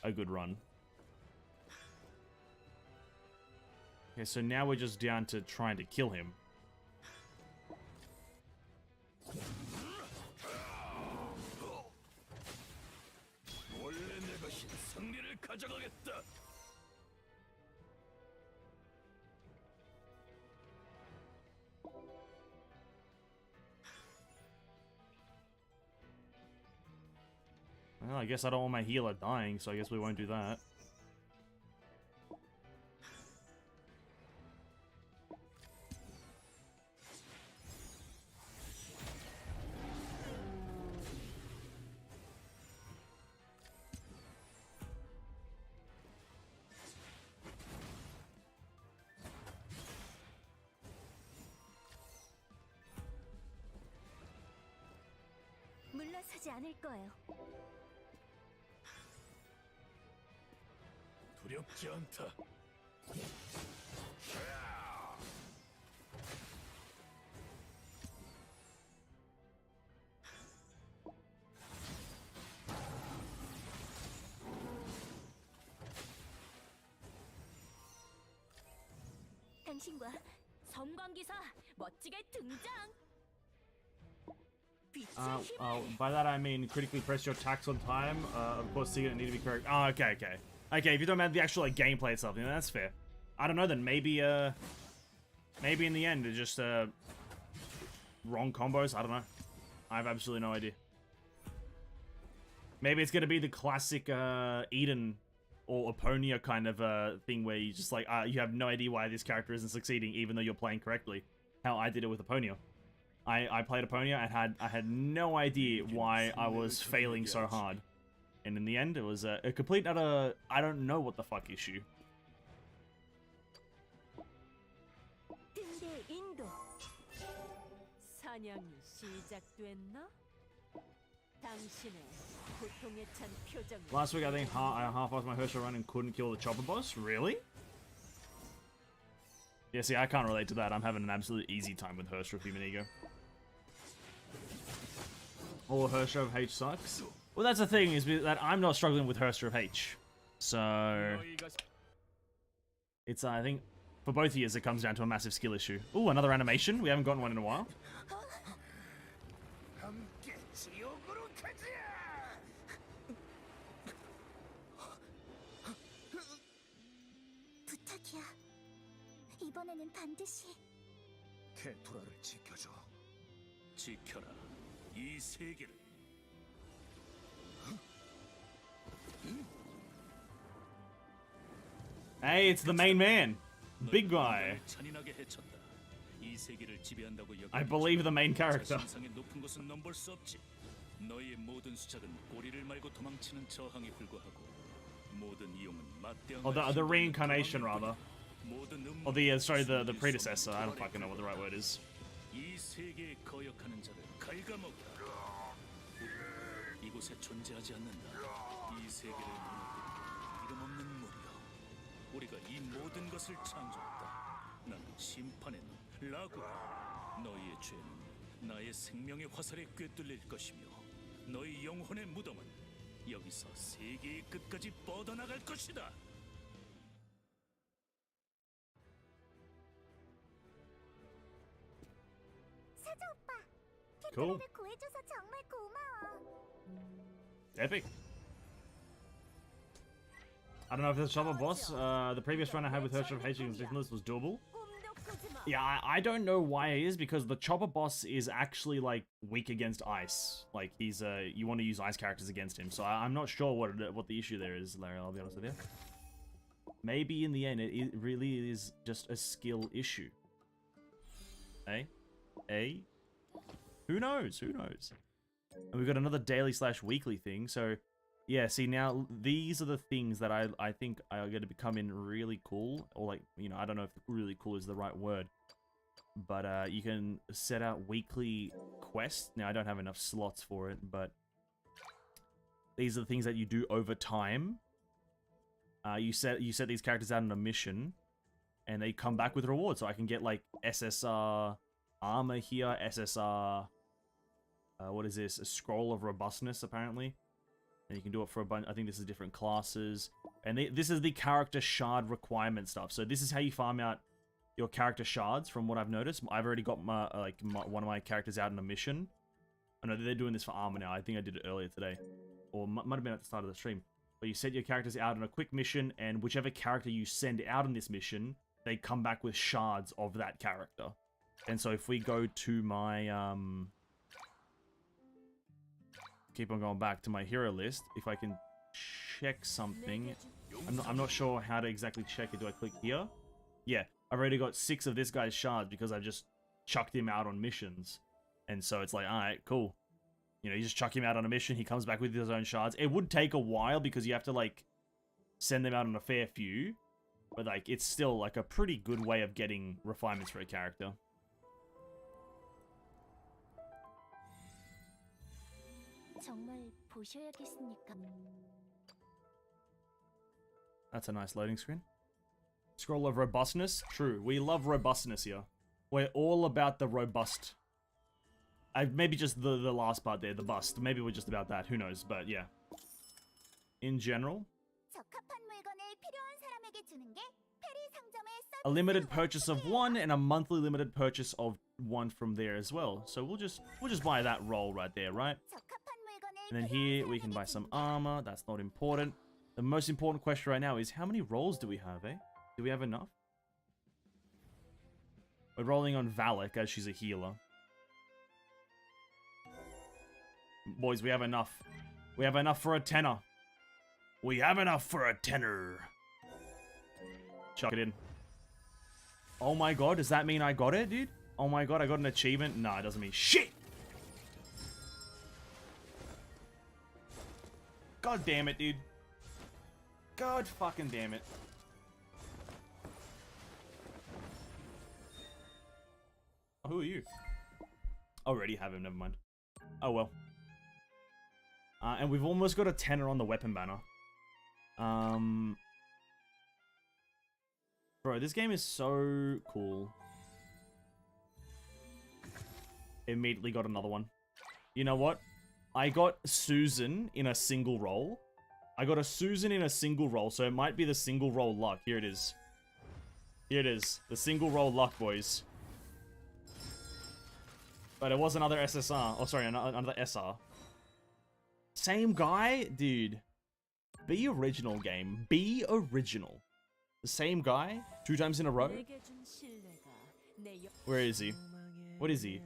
A: a good run. Okay, so now we're just down to trying to kill him.
C: 원래 내 것이 승리를 가져가겠다.
A: Well, I guess I don't want my healer dying, so I guess we won't do that.
B: 물러서지 않을 거예요.
C: 두렵지 않다.
B: 당신과
D: 섬광기사 멋지게 등장.
A: By that I mean critically press your attacks on time. Of course, you're gonna need to be correct. Oh, okay. Okay, if you're talking about the actual like gameplay itself, you know, that's fair. I don't know then. Maybe in the end it's just wrong combos. I don't know. I have absolutely no idea. Maybe it's gonna be the classic Eden or Aponia kind of thing where you just like you have no idea why this character isn't succeeding even though you're playing correctly. How I did it with Aponia. I played Aponia and I had no idea why I was failing so hard. And in the end, it was a complete utter I don't know what the fuck issue.
B: 등대 인도.
E: 사냥이 시작됐나? 당신의 고통에 찬 표정이
A: Last week, I think I half-assed my Herschel run and couldn't kill the chopper boss. Really? Yeah, see, I can't relate to that. I'm having an absolute easy time with Herschel Human Ego. All Herschel of H sucks. Well, that's the thing, is that I'm not struggling with Herschel of H. So... It's, I think, for both years, it comes down to a massive skill issue. Ooh, another animation? We haven't gotten one in a while.
C: 함께 지옥으로 가자.
B: 부탁이야. 이번에는 반드시.
C: 케토라를 지켜줘. 지켜라 이 세계를.
A: Hey, it's the main man. Big guy.
C: 잔인하게 해쳤다. 이 세계를 지배한다고 여겨.
A: I believe the main character.
C: 자신상의 높은 곳은 넘볼 수 없지. 너희의 모든 수작은 꼬리를 말고 도망치는 저항에 불과하고 모든 이용은 맞대응.
A: Or the reincarnation, rather. Or the, sorry, the predecessor. I don't fucking know what the right word is.
C: 이 세계에 거역하는 자를 갉아먹다. 이곳에 존재하지 않는다. 이 세계를 무너뜨린 이름 없는 무리여. 우리가 이 모든 것을 창조했다. 나는 심판의 놈 라구다. 너희의 죄는 나의 생명의 화살에 꿰뚫릴 것이며 너희 영혼의 무덤은 여기서 세계의 끝까지 뻗어나갈 것이다.
B: 사자 오빠,
A: Cool.
B: 캔들을 구해줘서 정말 고마워.
A: Epic. I don't know if there's a chopper boss. The previous run I had with Hershey of Hating Ridiculous was doable.
E: 꿈도 꾸지 마.
A: Yeah, I don't know why it is, because the chopper boss is actually like weak against ice. Like he's you want to use ice characters against him. So I'm not sure what the issue there is, Larry. I'll be honest with you. Maybe in the end it really is just a skill issue. Eh? Who knows? Who knows? And we've got another daily / weekly thing. So yeah, see now these are the things that I think are going to become in really cool, or like, you know, I don't know if really cool is the right word, but you can set out weekly quests. Now I don't have enough slots for it, but these are the things that you do over time. You set these characters out on a mission, and they come back with rewards. So I can get like SSR armor here, SSR. What is this? A scroll of robustness, apparently. And you can do it for a bunch. I think this is different classes. And this is the character shard requirement stuff. So this is how you farm out your character shards, from what I've noticed. I've already got my one of my characters out on a mission. I know they're doing this for armor now. I think I did it earlier today. Or might have been at the start of the stream. But you set your characters out on a quick mission, and whichever character you send out on this mission, they come back with shards of that character. And so if we go to my keep on going back to my hero list, if I can check something, I'm not sure how to exactly check it. Do I click here? Yeah, I've already got 6 of this guy's shards because I've just chucked him out on missions. And so it's like, alright, cool. You know, you just chuck him out on a mission, he comes back with his own shards. It would take a while because you have to, like, send them out on a fair few. But, like, it's still, like, a pretty good way of getting refinements for a character.
B: 정말 보셔야겠습니까?
A: That's a nice loading screen. Scroll of robustness. True, we love robustness here. We're all about the robust. Maybe just the last part there, the bust. Maybe we're just about that. Who knows? But yeah. In general.
B: 적합한 물건을 필요한 사람에게 주는 게 페리 상점의
A: A limited purchase of 1 and a monthly limited purchase of 1 from there as well. So we'll just buy that roll right there, right?
B: 적합한 물건을
A: And then here we can buy some armor. That's not important. The most important question right now is how many rolls do we have, eh? Do we have enough? We're rolling on Valak as she's a healer. Boys, we have enough. We have enough for a tenner. We have enough for a tenner. Chuck it in. Oh my god, does that mean I got it, dude? Oh my god, I got an achievement? No, it doesn't mean shit! God damn it, dude. God fucking damn it. Oh, who are you? Already have him, never mind. Oh well. And we've almost got a tenner on the weapon banner. Bro, this game is so cool. Immediately got another one. You know what? I got Susan in a single roll. I got a Susan in a single roll, so it might be the single roll luck. Here it is. Here it is. The single roll luck, boys. But it was another SSR. Oh, sorry, another SR. Same guy? Dude. Be original, game. Be original. The same guy? 2 times in a row?
E: 내게 준 신뢰가 내
A: Where is he? What is he?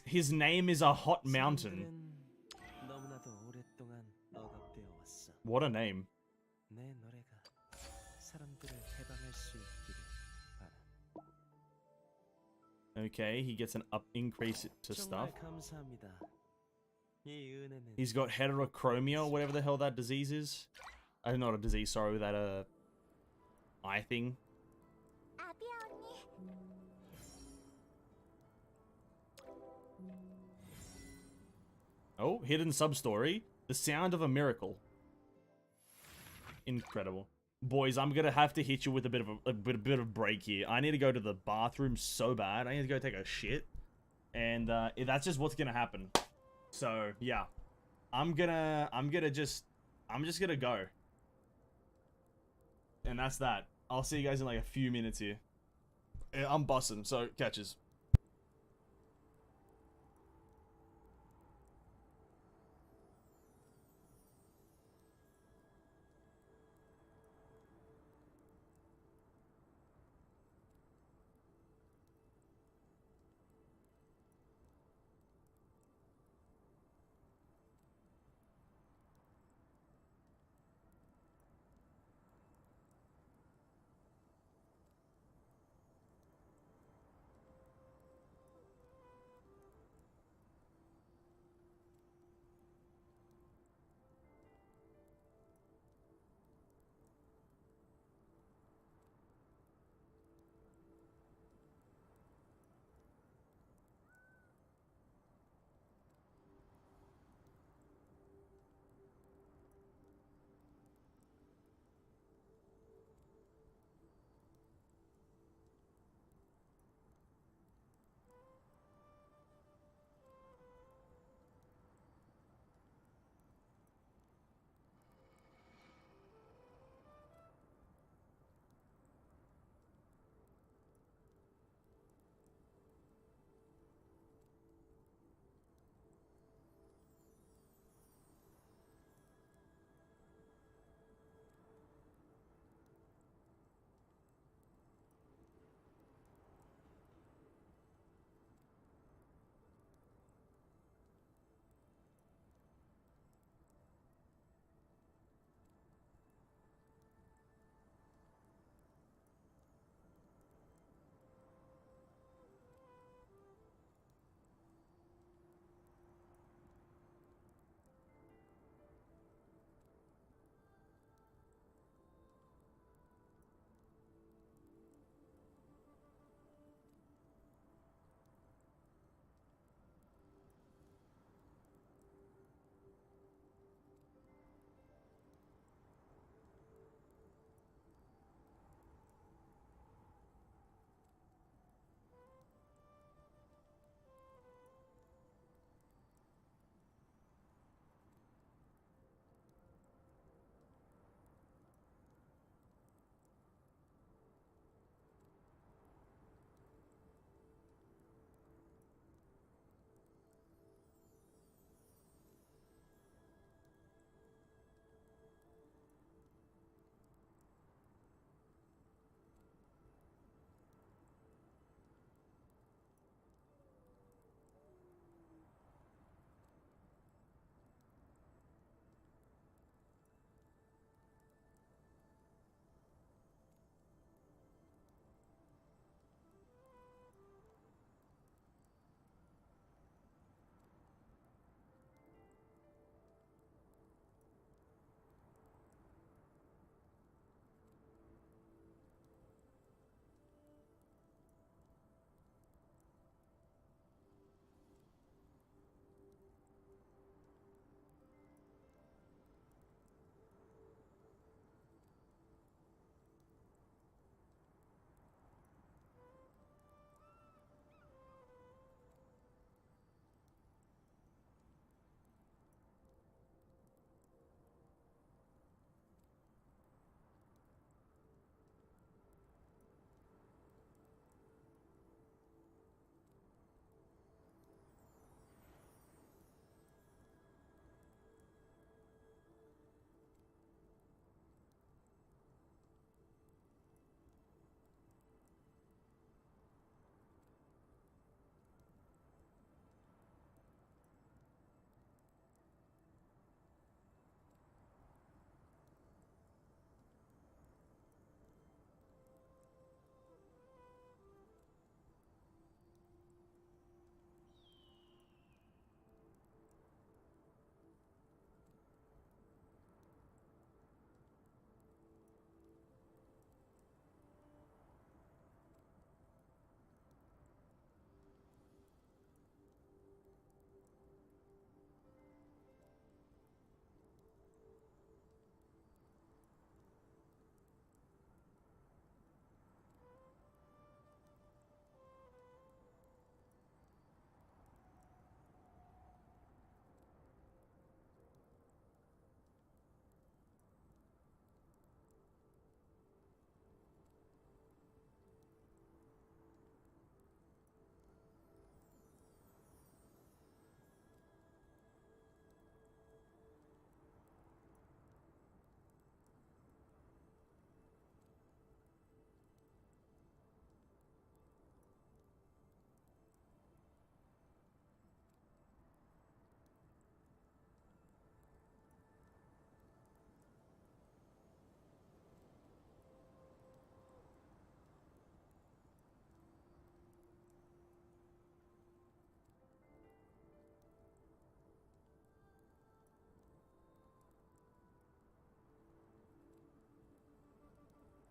A: His name is a hot mountain. What a name. Okay, he gets an increase to stuff. He's got heterochromia, whatever the hell that disease is. Not a disease, sorry, that eye thing.
B: 아비아 언니.
A: Oh, hidden sub-story. The sound of a miracle. Incredible. Boys, I'm gonna have to hit you with a bit of break here. I need to go to the bathroom so bad. I need to go take a shit, and that's just what's gonna happen. So yeah, I'm just gonna go, and that's that. I'll see you guys in like a few minutes here. I'm bussing, so catches.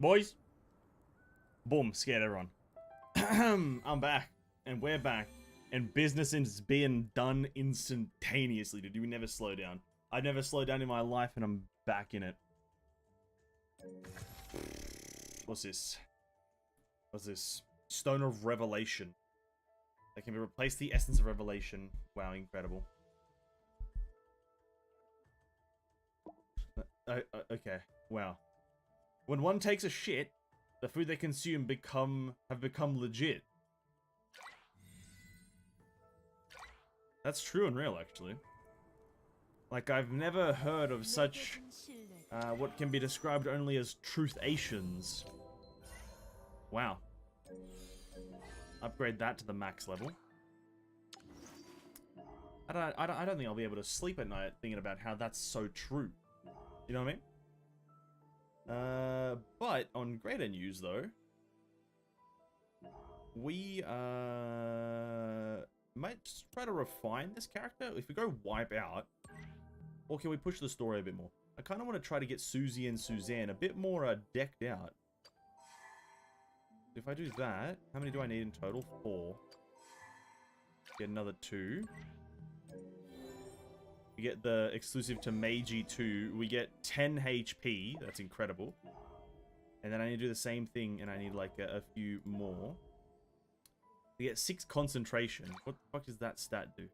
A: Boys. Boom, scared everyone. I'm back. And we're back. And business is being done instantaneously, dude. We never slow down. I've never slowed down in my life, and I'm back in it. What's this? What's this? Stone of Revelation. That can be replaced the essence of revelation. Wow, incredible. Okay, wow. When one takes a shit, the food they consume have become legit. That's true and real, actually. Like, I've never heard of such, what can be described only as truthations. Wow. Upgrade that to the max level. I don't think I'll be able to sleep at night thinking about how that's so true. You know what I mean? But on greater news, though, we might try to refine this character. If we go wipe out, or can we push the story a bit more? I kind of want to try to get Susie and Suzanne a bit more decked out. If I do that, how many do I need in total? 4. Get another 2. We get the exclusive to Meiji 2. We get 10 HP. That's incredible. And then I need to do the same thing, and I need like a few more. We get 6 concentration. What the fuck does that stat do?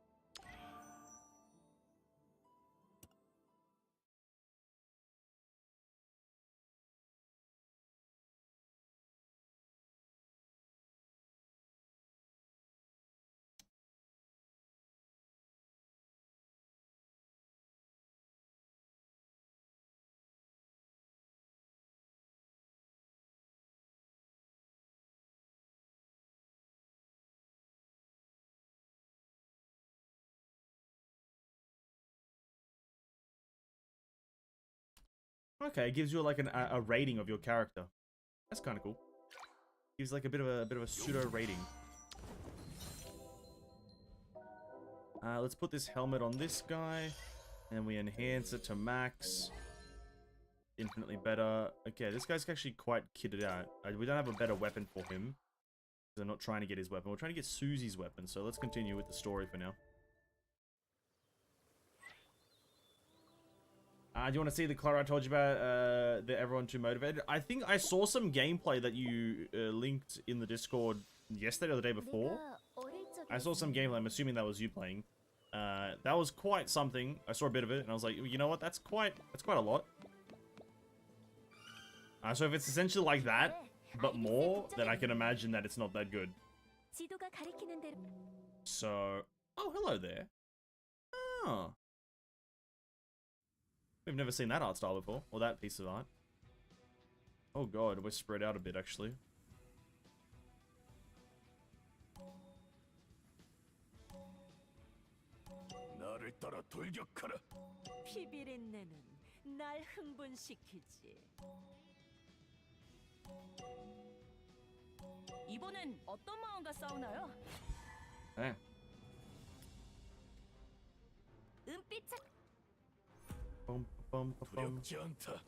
A: Okay, it gives you like a rating of your character. That's kind of cool. Gives like a bit of a pseudo rating. Let's put this helmet on this guy, and we enhance it to max. Infinitely better. Okay, this guy's actually quite kitted out. We don't have a better weapon for him. I'm not trying to get his weapon. We're trying to get Susie's weapon. So let's continue with the story for now. Do you want to see the color I told you about, the Everyone Too Motivated? I think I saw some gameplay that you linked in the Discord yesterday or the day before. I saw some gameplay. I'm assuming that was you playing. That was quite something. I saw a bit of it, and I was like, you know what? That's quite a lot. So if it's essentially like that, but more, then I can imagine that it's not that good. So, oh, hello there. Oh. We've never seen that art style before, or that piece of art. Oh god, we're spread out a bit, actually.
E: 피비린내는 날 흥분시키지.
D: 이번엔 어떤 마음과 싸우나요?
A: 네.
D: 은빛 차...
C: 두렵지 않다.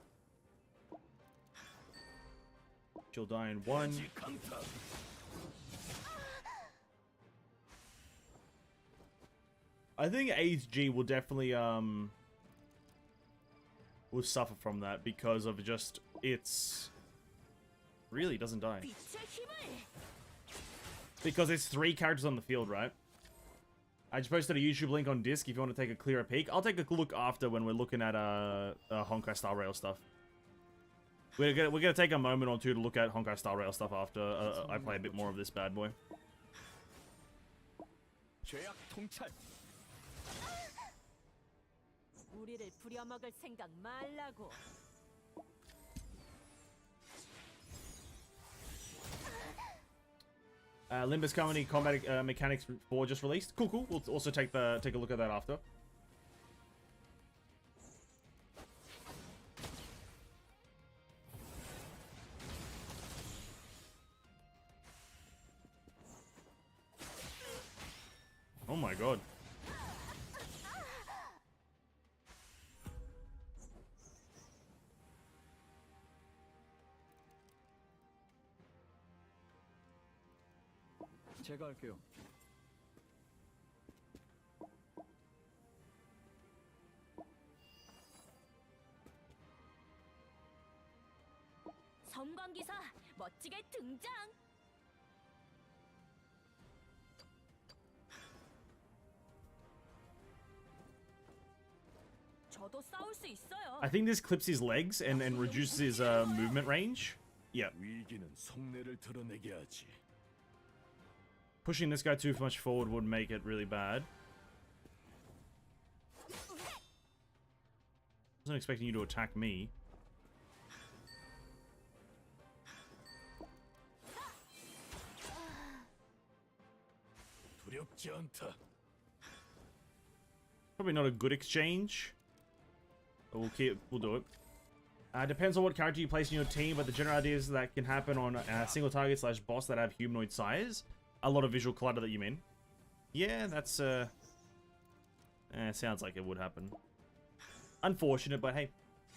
A: She'll die in 1. I think 8th G will definitely will suffer from that because of just its really doesn't die. Because it's 3 characters on the field, right? I just posted a YouTube link on disc if you want to take a clearer peek. I'll take a look after when we're looking at Honkai Star Rail stuff. We're gonna take a moment or two to look at Honkai Star Rail stuff after I play a bit more of this bad boy.
E: 우리를 부려먹을 생각 말라고.
A: Limbus Company Combat Mechanics 4 just released. Cool, cool. We'll also take a look at that after. Oh my god.
F: 제가 할게요.
D: 섬광기사 멋지게 등장. 저도 싸울 수 있어요.
A: I think this clips his legs and reduces his movement range. Yeah.
C: 위기는 속내를 드러내게 하지.
A: Pushing this guy too much forward would make it really bad. Wasn't expecting you to attack me.
C: 두렵지 않다.
A: Probably not a good exchange. But we'll do it. Depends on what character you place in your team, but the general idea is that can happen on single target slash boss that have humanoid size. A lot of visual clutter that you mean. Yeah, that's sounds like it would happen. Unfortunate, but hey,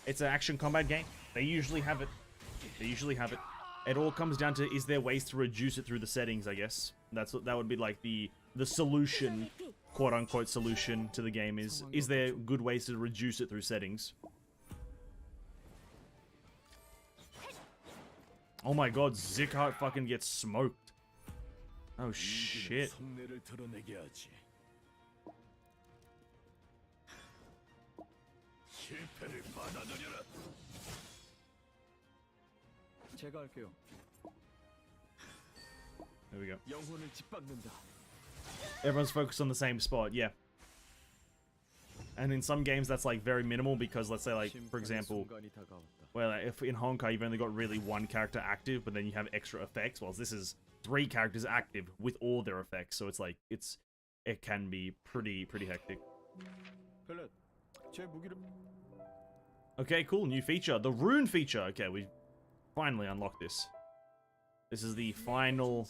A: it's an action combat game. They usually have it. They usually have it. It all comes down to, is there ways to reduce it through the settings, I guess. That would be like the solution, quote unquote solution to the game is there good ways to reduce it through settings? Oh my god, Zickhart fucking gets smoked. Oh shit.
C: 속내를 드러내게 하지. 실패를 받아들여라.
F: 제가 할게요.
A: There we go.
F: 영혼을 짓밟는다.
A: Everyone's focused on the same spot, yeah. And in some games that's like very minimal because let's say like, for example,
F: 순간이 다가왔다.
A: well, if in Honkai you've only got really one character active, but then you have extra effects, whilst this is 3 characters active with all their effects, so it's like, it can be pretty hectic.
F: 펠렛, 제 무기를
A: Okay, cool, new feature. The rune feature! Okay, we finally unlocked this. This is the final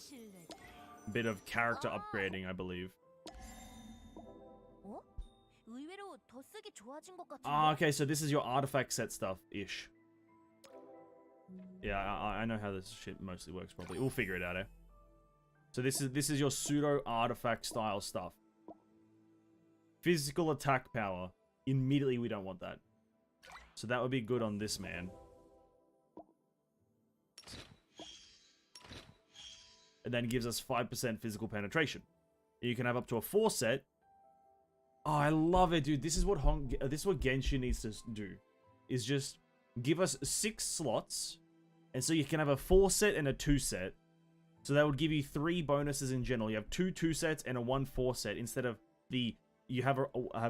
A: bit of character upgrading, I believe.
B: 어? 의외로 더 쓰기 좋아진 것 같은데.
A: Ah, okay, so this is your artifact set stuff-ish. Yeah, I know how this shit mostly works probably. We'll figure it out, eh? So this is your pseudo artifact style stuff. Physical attack power. Immediately we don't want that. So that would be good on this man. And then it gives us 5% physical penetration. You can have up to a 4 set. Oh, I love it, dude. This is what Genshin needs to do. Is just give us 6 slots. And so you can have a 4 set and a 2 set. So that would give you 3 bonuses in general. You have 2 2 sets and a 1 4 set instead of you have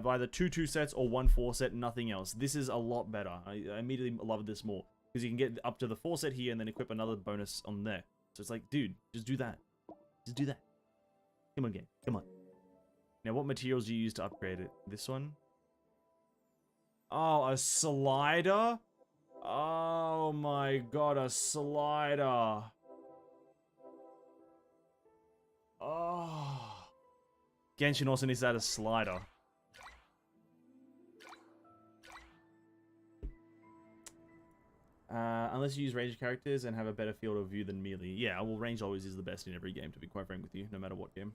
A: either 2 2 sets or 1 4 set, nothing else. This is a lot better. I immediately love this more because you can get up to the 4 set here and then equip another bonus on there. So it's like, dude, just do that. Just do that. Come on, game. Come on. Now, what materials do you use to upgrade it? This one? Oh, a slider? Oh my god, a slider. Oh. Genshin also needs to add a slider. Unless you use ranged characters and have a better field of view than melee. Yeah, well, range always is the best in every game, to be quite frank with you, no matter what game.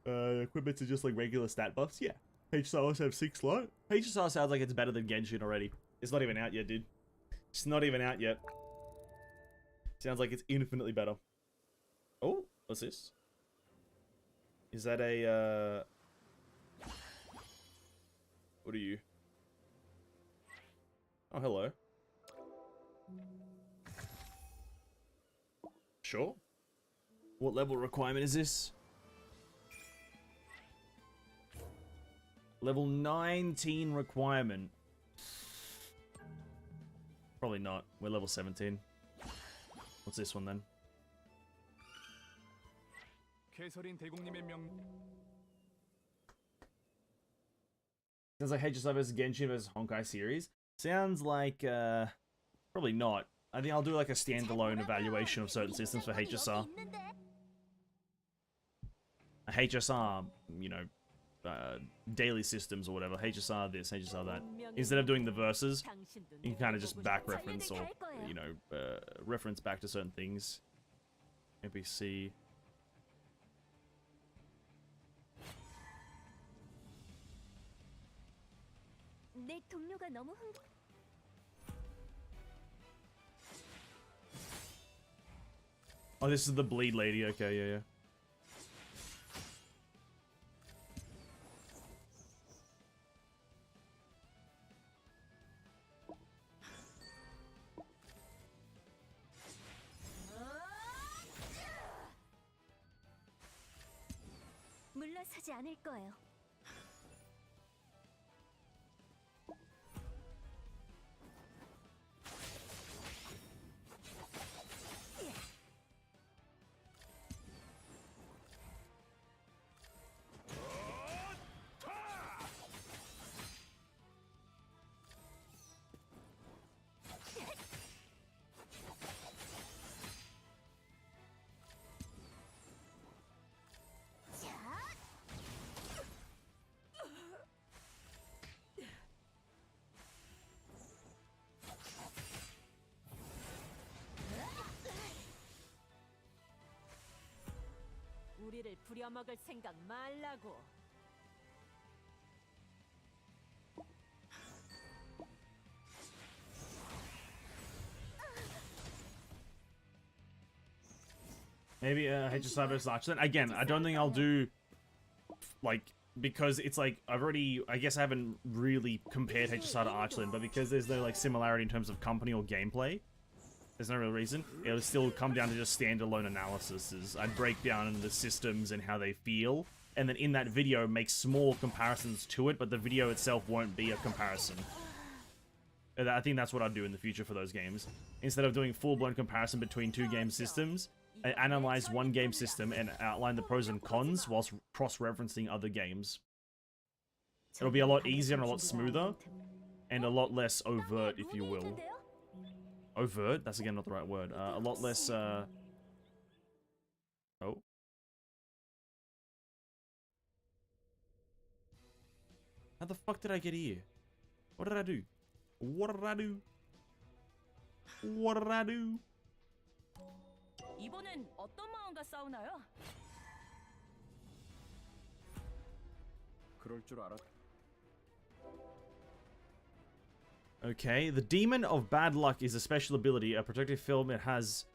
A: Equipments are just like regular stat buffs? Yeah. HSRs have 6 slot. HSR sounds like it's better than Genshin already. It's not even out yet, dude. It's not even out yet. Sounds like it's infinitely better. Oh, what's this? Is that a, what are you? Oh, hello. Sure. What level requirement is this? Level 19 requirement. Probably not. We're level 17. What's this one then?
F: 캐서린 대공님의 명.
A: Sounds like HSI vs Genshin vs Honkai series. Sounds like, probably not. I think I'll do like a standalone evaluation of certain systems for HSR. A HSR, you know, daily systems or whatever. HSR this, HSR that. Instead of doing the verses, you can kind of just back reference or, you know, reference back to certain things. NPC.
B: 내 동료가 너무
A: Oh, this is the bleed lady. Okay, yeah, yeah.
B: 물러서지 않을 거예요.
E: 우리를 부려먹을 생각 말라고.
A: Maybe HSI versus Archeland. Again, I don't think I'll do, like, because it's like, I guess I haven't really compared HSI to Archeland, but because there's no, like, similarity in terms of company or gameplay, there's no real reason. It'll still come down to just standalone analysis. I'd break down the systems and how they feel, and then in that video make small comparisons to it, but the video itself won't be a comparison. And I think that's what I'd do in the future for those games. Instead of doing full-blown comparison between two game systems, I analyze one game system and outline the pros and cons whilst cross-referencing other games. It'll be a lot easier and a lot smoother, and a lot less overt, if you will. Overt? That's again not the right word. A lot less, Oh. How the fuck did I get here? What did I do? What did I do? What did I do?
D: 이번엔 어떤 마음과 싸우나요?
F: 그럴 줄 알았.
A: Okay, the Demon of Bad Luck is a special ability, a protective film. It has,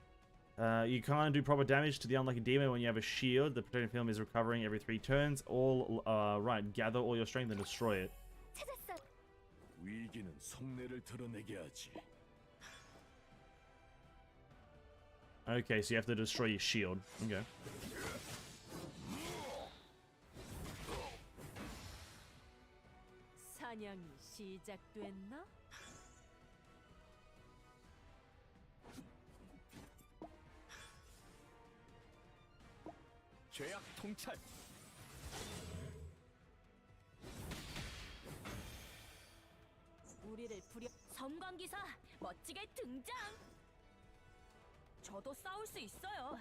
A: you can't do proper damage to the unlucky demon when you have a shield. The protective film is recovering every 3 turns. Right, gather all your strength and destroy it.
B: 찾았어.
F: 위기는 속내를 드러내게 하지.
A: Okay, so you have to destroy your shield. Okay.
E: 사냥이 시작됐나?
F: 죄악 통찰.
E: 우리를 부려
D: 섬광기사 멋지게 등장. 저도 싸울 수 있어요.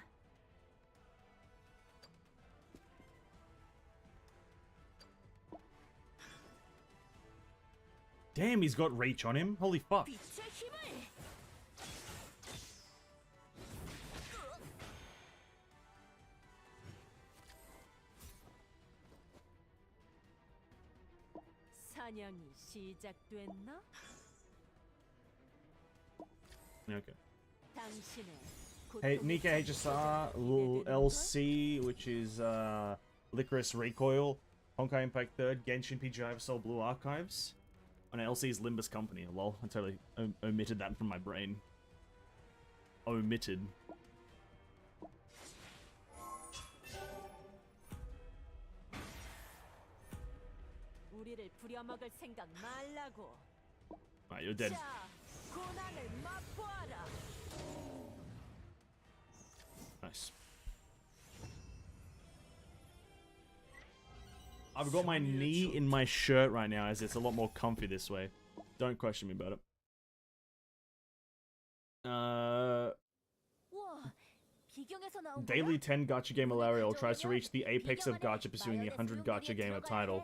A: Damn, he's got reach on him. Holy fuck.
D: 빛의 힘을.
E: 사냥이 시작됐나?
A: Okay.
E: 당신의
A: Hey,
E: 고통을
A: Nika HSR, LC, which is Licorice Recoil, Honkai Impact 3rd, Genshin PG Soul Blue Archives. On LC's Limbus Company. Lol, I totally omitted that from my brain. Omitted.
E: 우리를 부려먹을 생각 말라고.
A: Right, you're dead.
E: 자, 고난을 맛보아라.
A: Nice. I've got my knee in my shirt right now as it's a lot more comfy this way. Don't question me about it.
B: 우와, 비경에서 나온
A: Daily
B: 거야?
A: 10 gacha game Alariel tries to reach the apex of gacha pursuing the 100 gacha gamer title.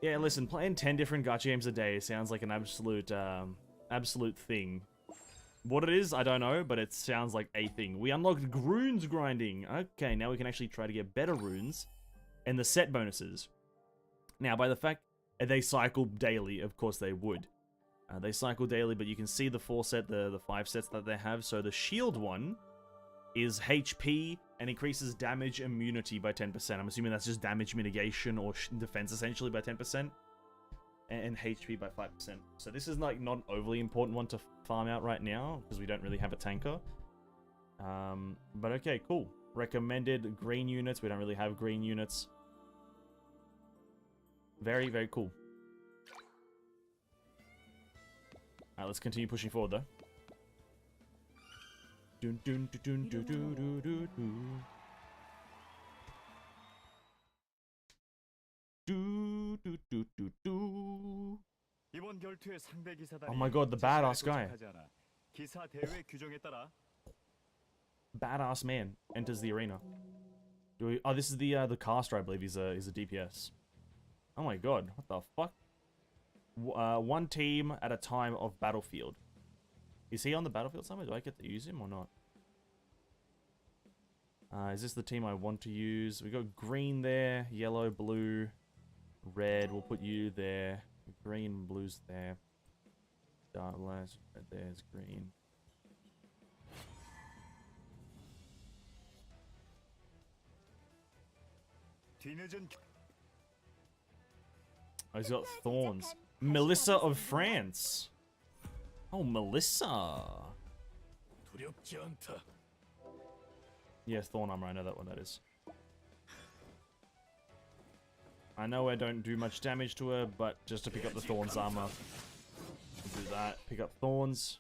A: Yeah, listen, playing 10 different gacha games a day sounds like an absolute, absolute thing. What it is, I don't know, but it sounds like a thing. We unlocked runes grinding. Okay, now we can actually try to get better runes and the set bonuses. Now, by the fact that they cycle daily, of course they would. They cycle daily, but you can see the 5 sets that they have. So the shield one is HP and increases damage immunity by 10%. I'm assuming that's just damage mitigation or defense essentially by 10%. And HP by 5%. So this is like not an overly important one to farm out right now because we don't really have a tanker. But okay, cool. Recommended green units. We don't really have green units. Very, very cool. Alright, let's continue pushing forward though. Dun, dun, dun, dun, dun, dun, dun, dun.
F: 이번 결투의 상대 기사단이
A: Oh my god, the badass guy.
F: 도착하지 않아 기사 대회 규정에 따라
A: Badass man enters the arena. Oh, this is the caster, I believe. He's a DPS. Oh my god, what the fuck? One team at a time of battlefield. Is he on the battlefield somewhere? Do I get to use him or not? Is this the team I want to use? We got green there, yellow, blue, red. We'll put you there. Green, blue's there. Dark last red there's green.
F: 뒤늦은
A: Oh, he's got thorns. Melissa of France. Oh, Melissa.
F: 두렵지 않다.
A: Yes, thorn armor. I know that one that is. I know I don't do much damage to her, but just to pick up the thorns armor. Do that. Pick up thorns.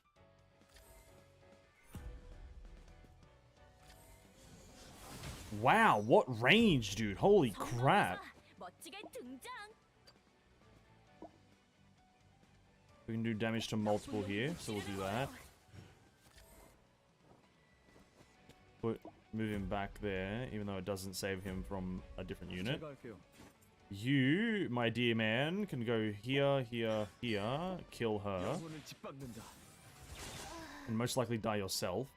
A: Wow, what range, dude. Holy crap.
D: 멋지게 등장.
A: We can do damage to multiple here, so we'll do that. Move him back there, even though it doesn't save him from a different unit.
F: 제가 할게요.
A: You, my dear man, can go here, here, here, kill her,
F: 영혼을 짓밟는다.
A: and most likely die yourself.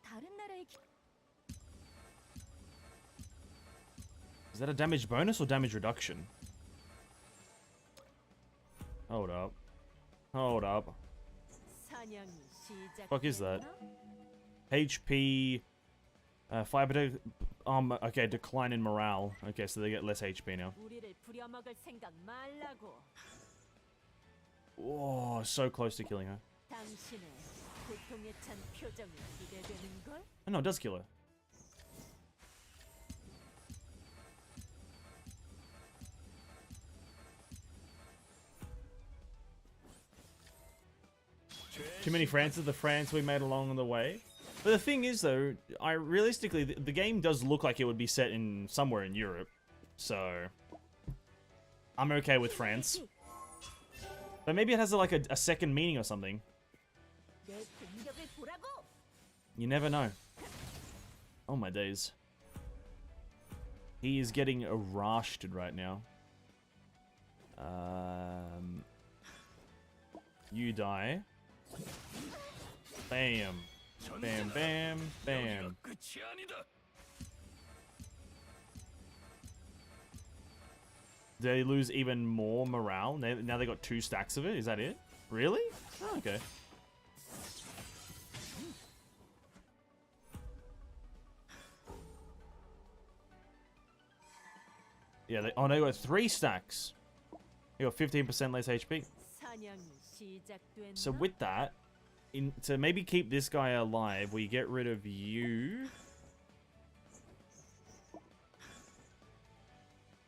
D: 다른 나라의
A: Is that a damage bonus or damage reduction? Hold up. Hold up.
E: 사냥이
A: Fuck is that?
E: 시작됐나?
A: HP, fiber, okay, decline in morale. Okay, so they get less HP now.
E: 우리를 부려먹을 생각 말라고.
A: Oh, so close to killing her.
E: 당신의 고통에 찬 표정이 기대되는 걸?
A: Oh, no, it does kill her. Too many Frances, the France we made along the way. But the thing is, though, realistically, the game does look like it would be set in somewhere in Europe. So, I'm okay with France. But maybe it has like a second meaning or something.
D: 내 공격을 보라고.
A: You never know. Oh my days. He is getting rashted right now. You die. Bam. Bam, bam, bam.
C: 끝이 아니다.
A: They lose even more morale. Now they got 2 stacks of it. Is that it? Really? Oh, okay. Yeah, they got 3 stacks. They got 15% less HP.
E: 사냥이 시작됐나?
A: So with that, to maybe keep this guy alive, we get rid of you.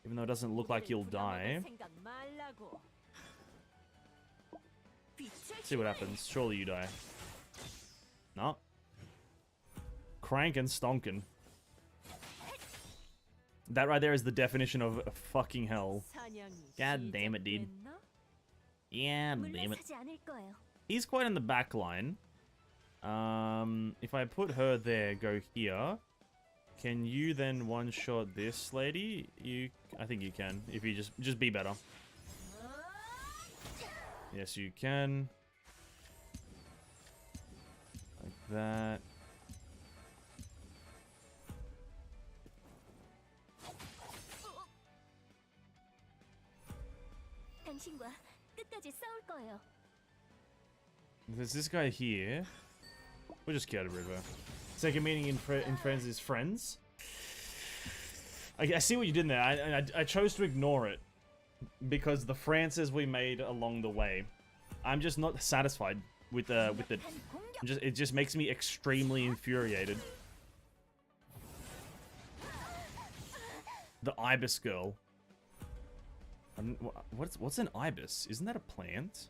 A: Even though it doesn't look like you'll die.
E: 생각 말라고.
A: See what happens. Surely you die. No. Crankin' stonkin'. That right there is the definition of fucking hell.
E: 사냥이
A: God damn it, dude.
E: 시작됐나?
A: Yeah, damn it.
B: 물러서지 않을 거예요.
A: He's quite in the back line. If I put her there, go here. Can you then one-shot this lady? I think you can. If you just be better. Yes, you can. that.
D: 당신과 끝까지 싸울 거예요.
A: There's this guy here. We'll just get rid of her. Second meaning in friends is friends. I see what you did there. I chose to ignore it because the Frances we made along the way, I'm just not satisfied with the. It just makes me extremely infuriated. The ibis girl. What's an ibis? Isn't that a plant?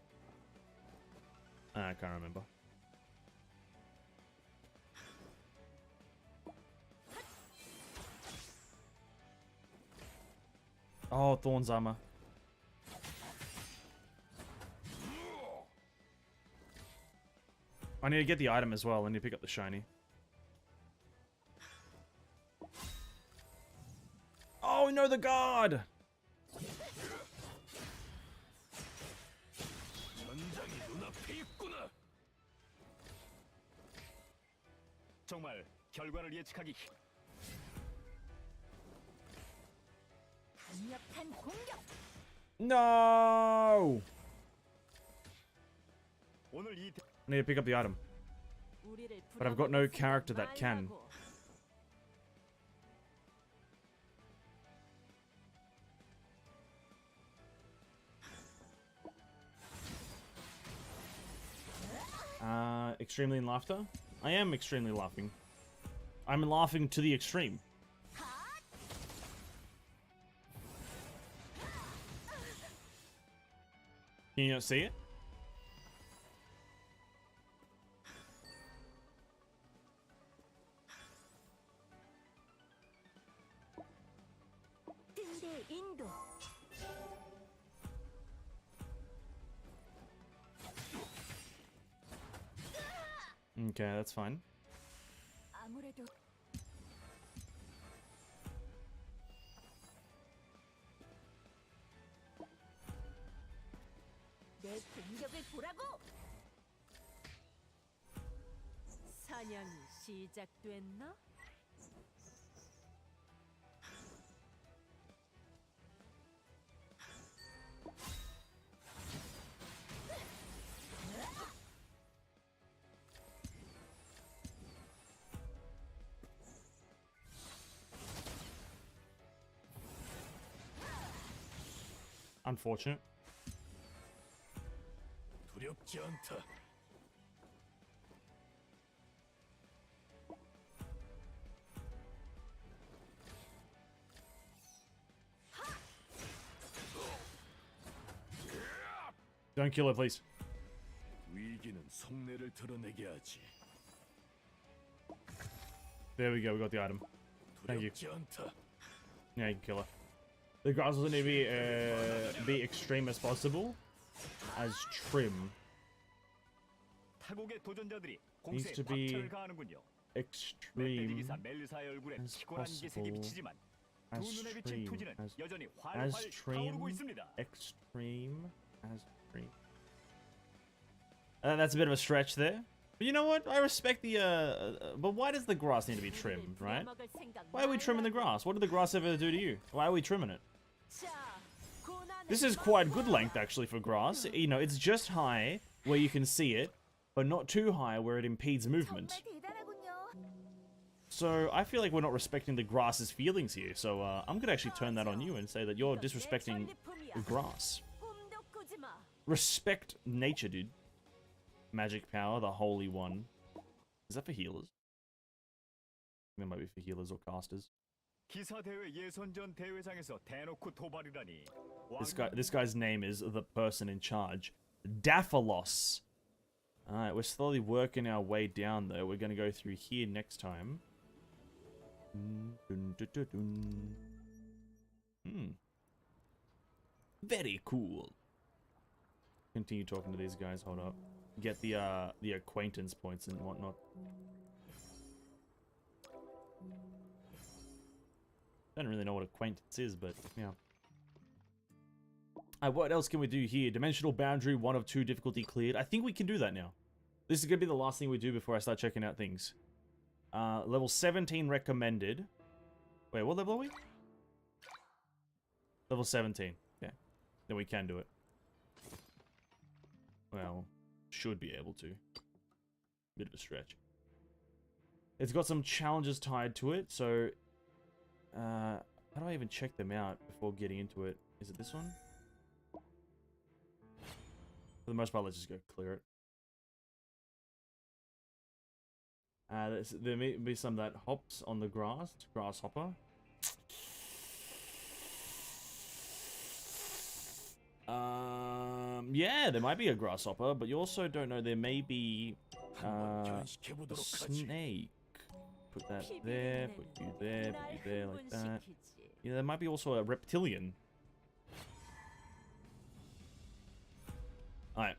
A: I can't remember. Oh, Thorn's armor. I need to get the item as well. I need to pick up the shiny. Oh no, the guard!
F: 전장이 눈앞에 있구나. 정말 결과를 예측하기
D: 강력한 공격.
A: No!
F: 오늘 이
A: I need to pick up the item. But I've got no character that can. Extremely in laughter? I am extremely laughing. I'm laughing to the extreme. Can you not see it?
D: 등대 인도.
A: Okay, that's fine.
D: 아무래도 내 공격을 보라고.
E: 사냥이 시작됐나?
A: Unfortunate.
F: 두렵지 않다.
A: Don't kill her, please.
F: 위기는 속내를 드러내게 하지.
A: There we go, we got the item. Thank you.
F: 두렵지 않다.
A: Yeah, you can kill her. The grass doesn't need to be extreme as possible. As trim.
F: 타국의 도전자들이
A: Needs
F: 공세에
A: to be
F: 박차를 가하는군요.
A: extreme
F: 기사 멜리사의 얼굴에
A: as
F: 피곤한 기색이
A: possible.
F: 비치지만 두
A: As
F: 눈에 비친
A: trim
F: 투지는
A: as
F: 여전히
A: as
F: 활활
A: trim
F: 타오르고 있습니다.
A: extreme as trim. That's a bit of a stretch there. But you know what? I respect the but why does the grass need to be trimmed, right? Why are we trimming the grass? What did the grass ever do to you? Why are we trimming it? This is quite good length actually for grass. You know, it's just high where you can see it, but not too high where it impedes movement.
B: 정말 대단하군요.
A: So I feel like we're not respecting the grass's feelings here. So I'm gonna actually turn that on you and say that you're disrespecting the grass. Respect nature, dude. Magic power, the holy one. Is that for healers? I think that might be for healers or casters.
F: 기사 대회 예선전 대회장에서 대놓고 도발이라니.
A: This guy's name is the person in charge, Daphilos. Alright, we're slowly working our way down though. We're gonna go through here next time. Very cool. Continue talking to these guys, hold up. Get the acquaintance points and whatnot. Don't really know what acquaintance is, but yeah. What else can we do here? Dimensional boundary, 1 of 2 difficulty cleared. I think we can do that now. This is gonna be the last thing we do before I start checking out things. Level 17 recommended. Wait, what level are we? Level 17. Yeah. Then we can do it. Well, should be able to. Bit of a stretch. It's got some challenges tied to it, so... how do I even check them out before getting into it? Is it this one? For the most part, let's just go clear it. There may be some that hops on the grass. Grasshopper. Yeah, there might be a grasshopper, but you also don't know. There may be a snake. Put that there, put you there, like that. Yeah, there might be also a reptilian. Alright.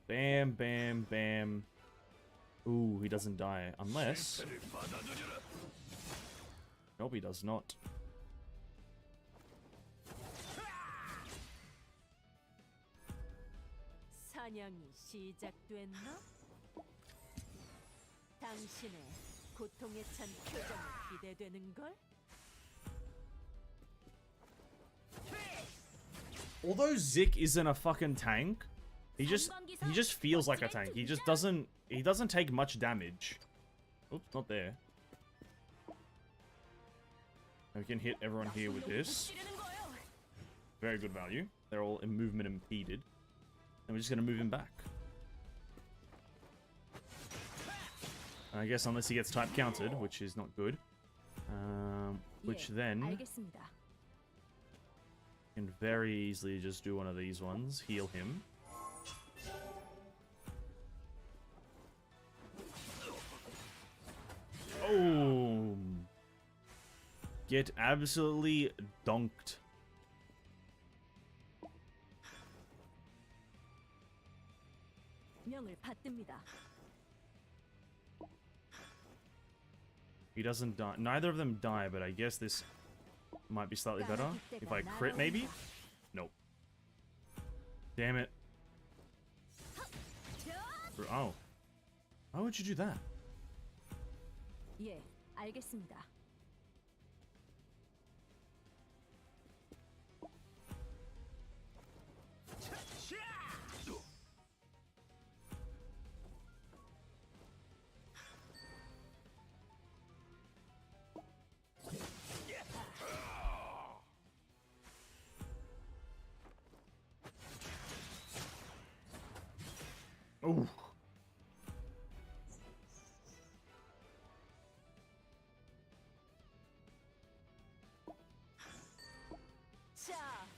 A: Bam, bam, bam. Ooh, he doesn't die. Unless... Nope, he does not.
E: 사냥이 시작됐나? 당신의 고통에 찬 표정이 기대되는 걸?
A: Although Zik isn't a fucking tank, he just feels like a tank. He doesn't take much damage. Oops, not there. We can hit everyone here with this. Very good value. They're all in movement impeded. And we're just gonna move him back. I guess unless he gets type countered, which is not good. Which then can very easily just do one of these ones, heal him. Oh, get absolutely donked.
E: 명을 받듭니다.
A: He doesn't die. Neither of them die, but I guess this might be slightly better. If I crit, maybe? Nope. Damn it. Oh. Why would you do that?
E: 예, 알겠습니다.
A: Ooh.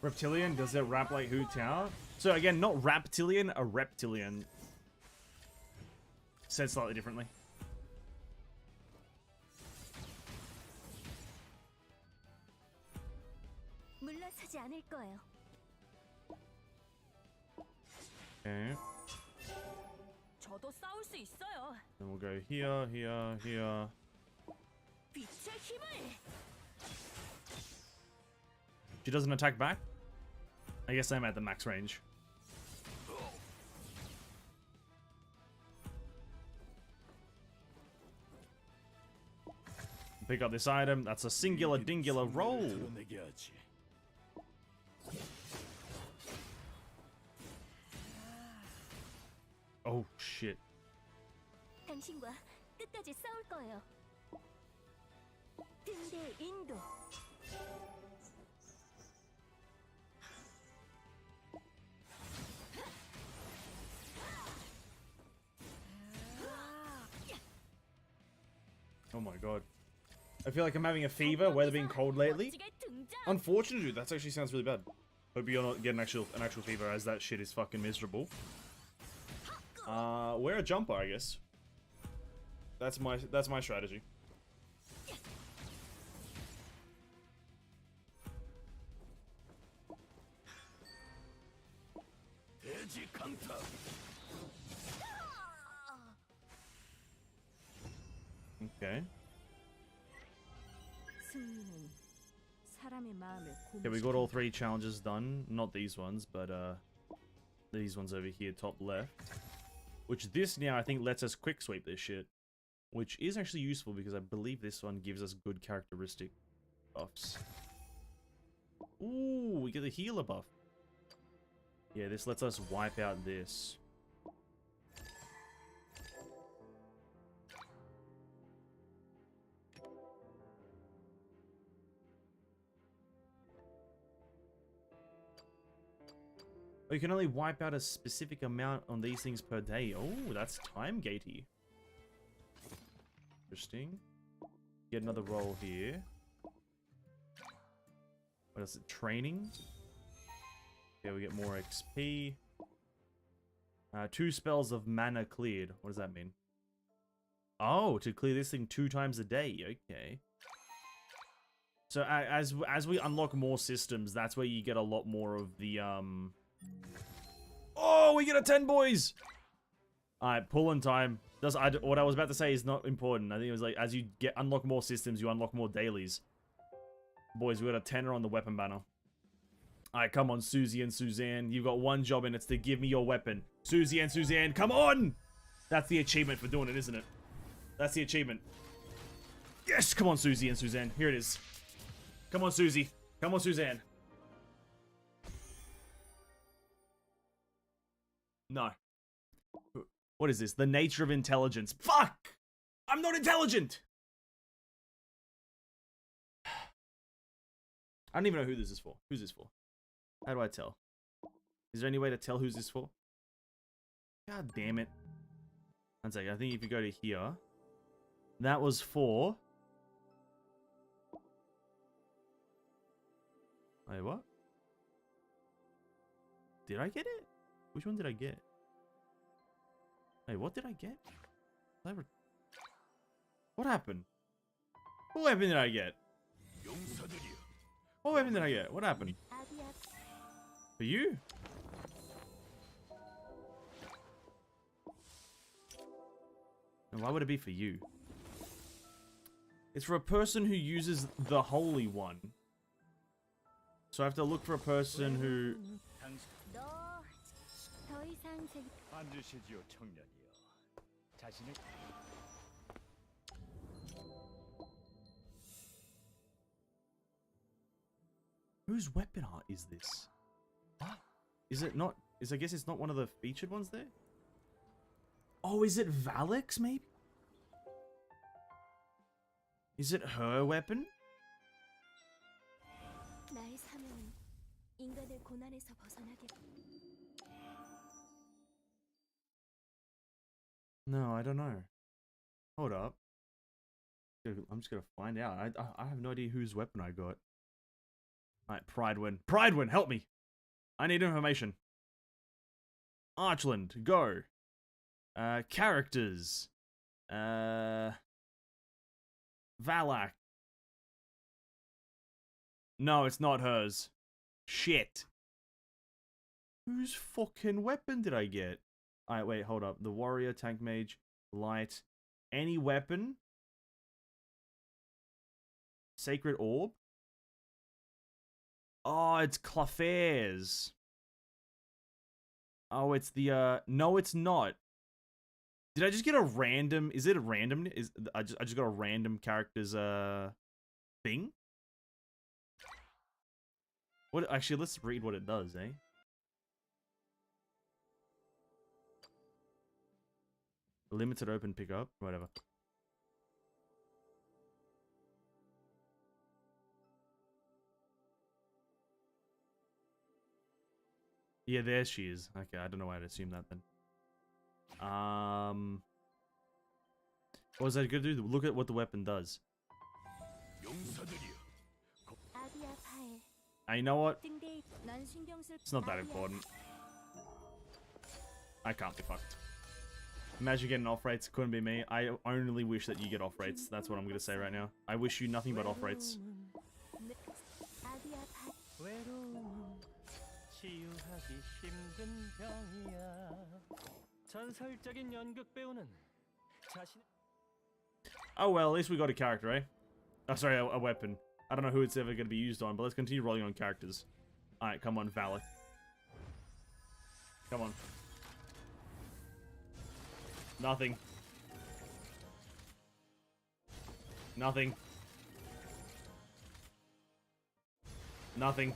A: Reptilian, does it rap like Hu Tao? So again, not Raptilian, a Reptilian. Said slightly differently.
B: 물러서지 않을 거예요.
A: Okay.
D: 저도 싸울 수 있어요.
A: Then we'll go here, here, here.
D: 빛의 힘을.
A: She doesn't attack back? I guess I'm at the max range. Pick up this item. That's a singular dingular roll. Oh shit.
B: 당신과 끝까지 싸울 거예요. 등대 인도.
A: Oh my god. I feel like I'm having a fever. Weather being cold lately. Unfortunately, dude, that actually sounds really bad. Hope you're not getting an actual fever, as that shit is fucking miserable. Wear a jumper, I guess. That's my strategy. Okay. Okay, we got all 3 challenges done. Not these ones, but these ones over here, top left. Which this now, I think, lets us quick sweep this shit. Which is actually useful because I believe this one gives us good characteristic buffs. Ooh, we get the healer buff. Yeah, this lets us wipe out this. Oh, you can only wipe out a specific amount on these things per day. Oh, that's time gatey. Interesting. Get another roll here. What is it? Training? Yeah, we get more XP. 2 spells of mana cleared. What does that mean? Oh, to clear this thing 2 times a day. Okay. So as we unlock more systems, that's where you get a lot more of the Oh, we get a 10, boys! Alright, pulling time. What I was about to say is not important. I think it was like, as you unlock more systems, you unlock more dailies. Boys, we got a 10er on the weapon banner. Alright, come on, Susie and Suzanne. You've got one job and it's to give me your weapon. Susie and Suzanne, come on! That's the achievement for doing it, isn't it? That's the achievement. Yes! Come on, Susie and Suzanne. Here it is. Come on, Susie. Come on, Suzanne. No. What is this? The nature of intelligence. Fuck! I'm not intelligent! I don't even know who this is for. Who's this for? How do I tell? Is there any way to tell who's this for? God damn it. One second. I think if you go to here, that was for... Wait, what? Did I get it? Which one did I get? Wait, what did I get? What happened? What weapon did I get? What weapon did I get? What happened? For you? And why would it be for you? It's for a person who uses the Holy One. So I have to look for a person who...
F: 앉으시지요, 청년이여. 자신의
A: Whose weapon art is this? What? Is it not... I guess it's not one of the featured ones there? Oh, is it Valak's, maybe? Is it her weapon?
E: 나의 사명은 인간을 고난에서 벗어나게.
A: No, I don't know. Hold up. I'm just gonna find out. I have no idea whose weapon I got. Alright, Pridewin. Pridewin, help me! I need information. Archeland, go. Characters. Valak. No, it's not hers. Shit. Whose fucking weapon did I get? Alright, wait, hold up. The warrior, tank mage, light, any weapon. Sacred orb. Oh, it's Clefaire's. Oh, it's the no, it's not. Did I just get a random? Is it a random? I just got a random character's thing? What? Actually, let's read what it does, eh? Limited open pickup, whatever. Yeah, there she is. Okay, I don't know why I'd assume that then. What was I gonna do? Look at what the weapon does. You know what? It's not that important. I can't be fucked. Imagine getting off rates. Couldn't be me. I only wish that you get off rates. That's what I'm gonna say right now. I wish you nothing but off rates. Oh well, at least we got a character, eh? Oh, sorry, a weapon. I don't know who it's ever going to be used on, but let's continue rolling on characters. Alright, come on, Valak. Come on. Nothing. Nothing. Nothing.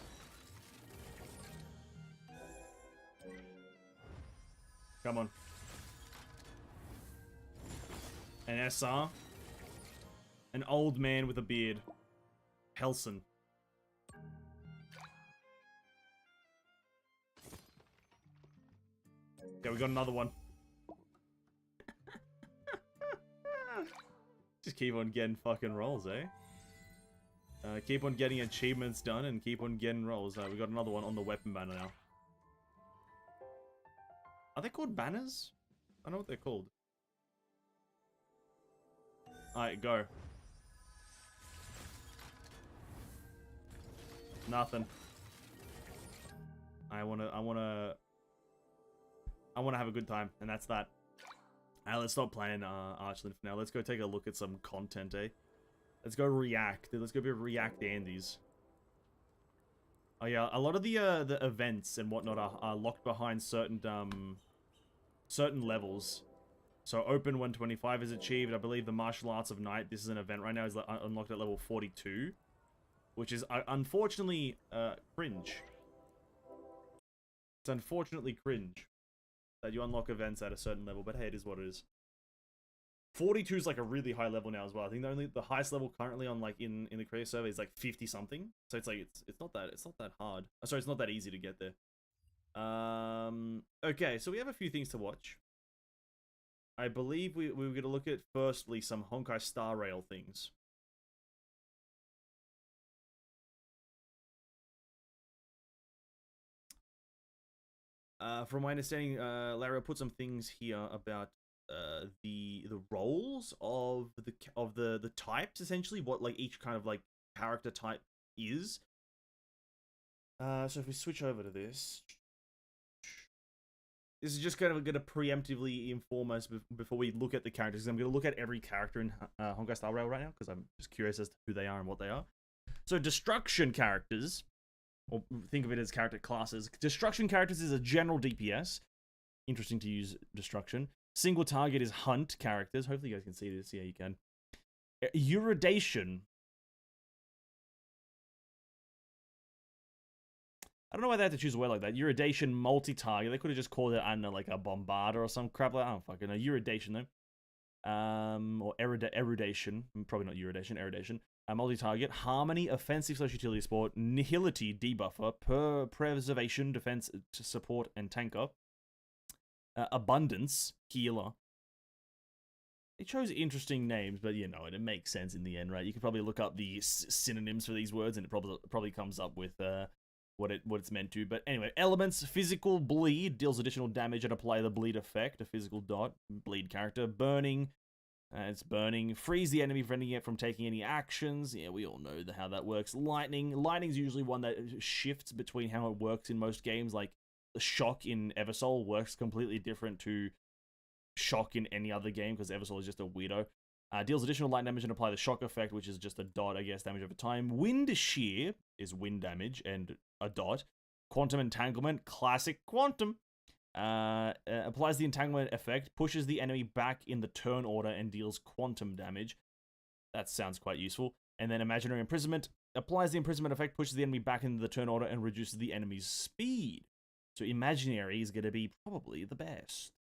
A: Come on. An SR. An old man with a beard. Helson. Okay, we got another one. Just keep on getting fucking rolls, eh? Keep on getting achievements done and keep on getting rolls. We got another one on the weapon banner now. Are they called banners? I don't know what they're called. Alright, go. Nothing. I wanna have a good time, and that's that. Alright, let's stop playing Archeland for now. Let's go take a look at some content, eh? Let's go react. Let's go be React Andes. Oh yeah, a lot of the events and whatnot are locked behind certain levels. So Open 125 is achieved. I believe the Martial Arts of Night, this is an event right now, is unlocked at level 42. Which is unfortunately cringe. It's unfortunately cringe that you unlock events at a certain level, but hey, it is what it is. 42 is like a really high level now as well. I think the highest level currently on like in the creator server is like 50 something. So it's like it's not that hard. Oh, sorry, it's not that easy to get there. Okay, so we have a few things to watch. I believe we were gonna look at firstly some Honkai Star Rail things. From my understanding, Lara put some things here about the roles of the types, essentially, what like each kind of like character type is. So if we switch over to this is just kind of going to preemptively inform us before we look at the characters. I'm going to look at every character in Honkai Star Rail right now because I'm just curious as to who they are and what they are. So destruction characters, or think of it as character classes. Destruction characters is a general DPS. Interesting to use destruction. Single target is hunt characters. Hopefully you guys can see this. Yeah, you can. Uridation. I don't know why they had to choose a word like that. Uridation multi-target. They could have just called it, I don't know, like a bombarder or some crap like that. I don't fucking know. Uridation, though. Or eridation. Probably not uridation, eridation. Multi-target. Harmony, offensive slash utility support. Nihility, debuffer. Preservation, defense, support, and tanker. Abundance, healer. They chose interesting names, but you know, it makes sense in the end, right? You could probably look up the synonyms for these words, and it probably comes up with what it's meant to. But anyway, elements: physical bleed deals additional damage and apply the bleed effect. A physical dot, bleed character. Burning, it's burning. Freeze the enemy, preventing it from taking any actions. Yeah, we all know how that works. Lightning's usually one that shifts between how it works in most games. Like the shock in Eversoul works completely different to shock in any other game because Eversoul is just a weirdo. Deals additional light damage and apply the shock effect, which is just a dot, I guess, damage over time. Wind shear is wind damage and a dot. Quantum entanglement, classic quantum. Applies the entanglement effect, pushes the enemy back in the turn order and deals quantum damage. That sounds quite useful. And then imaginary imprisonment, applies the imprisonment effect, pushes the enemy back into the turn order and reduces the enemy's speed. So imaginary is going to be probably the best.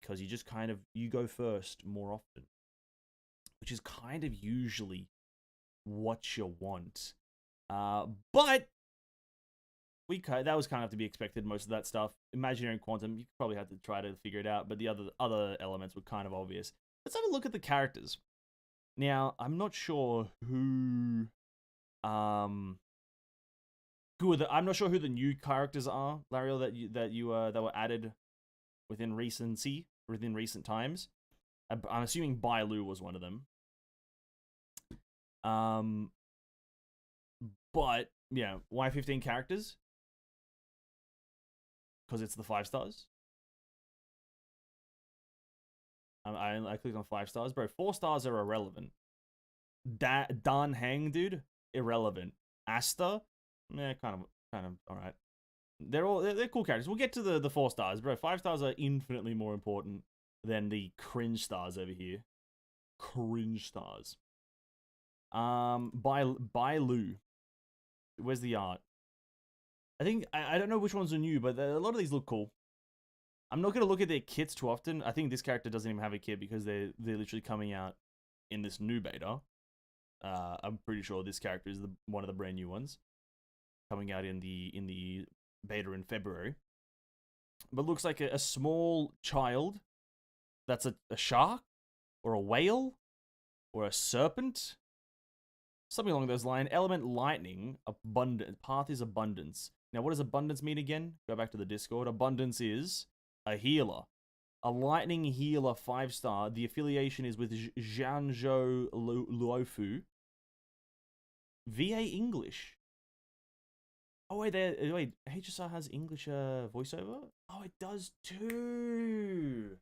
A: Because you just kind of, you go first more often. Which is kind of usually what you want. But that was kind of to be expected, most of that stuff. Imaginary and quantum, you probably had to try to figure it out, but the other elements were kind of obvious. Let's have a look at the characters. Now, I'm not sure who I'm not sure who the new characters are, Lariel, that were added within recent times. I'm assuming Bailu was one of them. But yeah, why 15 characters? Because it's the 5 stars. I clicked on 5 stars, bro. 4 stars are irrelevant. Dan Hang, dude, irrelevant. Asta, kind of all right. they're cool characters. We'll get to the 4 stars, bro. 5 stars are infinitely more important than the cringe stars over here. Cringe stars. By Lou. Where's the art? I think I don't know which ones are new, but a lot of these look cool. I'm not gonna look at their kits too often. I think this character doesn't even have a kit because they're literally coming out in this new beta. I'm pretty sure this character is one of the brand new ones coming out in the beta in February. But looks like a small child that's a shark or a whale or a serpent. Something along those lines. Element lightning, abundant. Path is abundance. Now, what does abundance mean again? Go back to the Discord. Abundance is a healer. A lightning healer 5 star. The affiliation is with Zhangzhou Luofu. VA English. Oh, wait, HSR has English voiceover? Oh, it does too.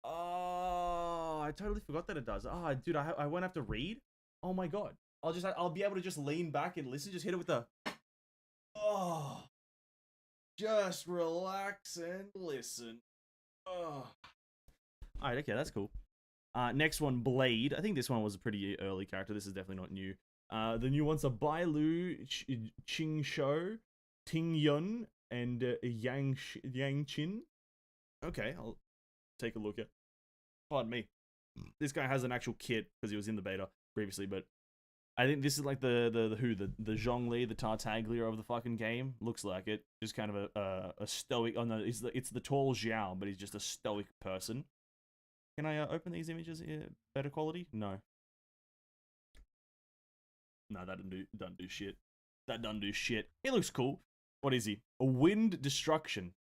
A: Oh, I totally forgot that it does. Oh, dude, I won't have to read. Oh my god. I'll be able to just lean back and listen. Just hit it with the... Oh. Just relax and listen. Oh. Alright, okay, that's cool. Next one, Blade. I think this one was a pretty early character. This is definitely not new. The new ones are Bai Lu, Ching Shou, Ting Yun, and Yang Qin. Okay, I'll take a look at... Pardon me. This guy has an actual kit because he was in the beta previously, but I think this is like the Zhongli, the Tartaglia of the fucking game. Looks like it. Just kind of a stoic... Oh no, it's the tall Xiao, but he's just a stoic person. Can I open these images in better quality? No. No, that doesn't do shit. That doesn't do shit. He looks cool. What is he? A wind destruction.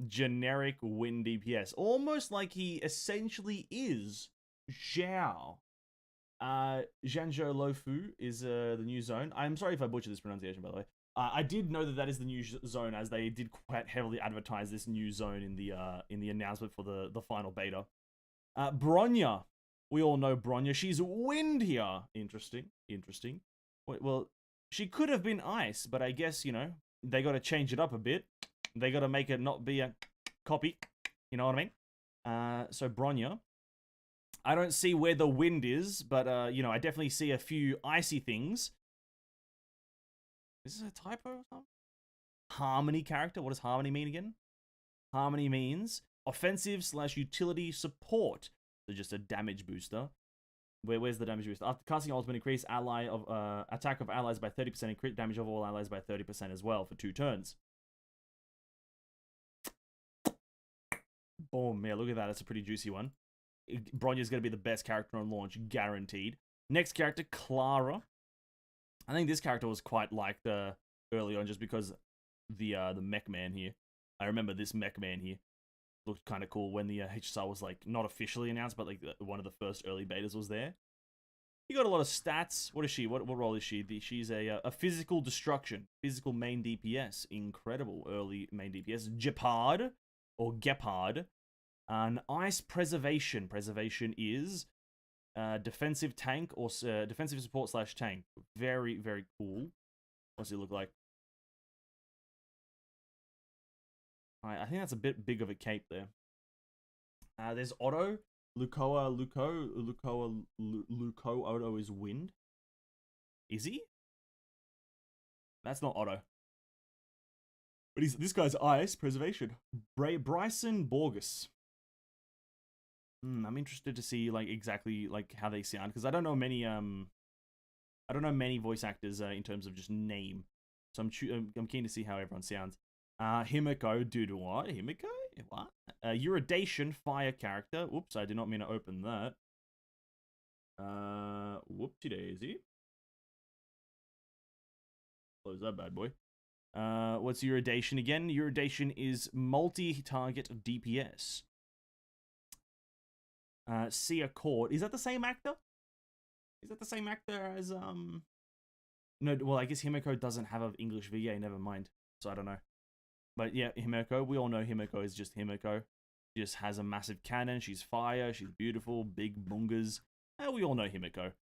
A: Generic wind DPS. Almost like he essentially is Zhao. Zhangzhou Luofu is the new zone. I'm sorry if I butchered this pronunciation, by the way. I did know that is the new zone, as they did quite heavily advertise this new zone in the announcement for the final beta. Bronya. We all know Bronya. She's wind here. Interesting. Well, she could have been ice, but I guess, you know, they got to change it up a bit. They got to make it not be a copy. You know what I mean? So Bronya. I don't see where the wind is, but, you know, I definitely see a few icy things. Is this a typo or something? Harmony character. What does harmony mean again? Harmony means offensive/utility support. So just a damage booster. Where's the damage booster? After casting ultimate, increase attack of allies by 30% and crit damage of all allies by 30% as well for 2 turns. Boom. Yeah, look at that. That's a pretty juicy one. Bronya's going to be the best character on launch, guaranteed. Next character, Clara. I think this character was quite liked early on just because the mech man here. I remember this mech man here. Looked kind of cool when the HSR was like not officially announced, but like one of the first early betas was there. He got a lot of stats. What is she? What role is she? She's a physical destruction, physical main DPS. Incredible early main DPS. Gepard or Gepard. An ice preservation. Preservation is defensive tank or defensive support / tank. Very, very cool. What's it look like? I think that's a bit big of a cape there. There's Otto. Luko Otto is wind. Is he? That's not Otto. But this guy's ice preservation. Bryson Borges. I'm interested to see like exactly like how they sound, because I don't know many voice actors in terms of just name. So I'm keen to see how everyone sounds. Himiko, dude, what? Himiko? What? Uridation, fire character. Whoops, I did not mean to open that. Whoopsie daisy. Close that bad boy. What's Uridation again? Uridation is multi-target DPS. Sia Court. Is that the same actor? Is that the same actor as, No, well, I guess Himiko doesn't have an English VA, never mind. So I don't know. But yeah, Himiko. We all know Himiko is just Himiko. She just has a massive cannon. She's fire. She's beautiful. Big bungas. We all know Himiko.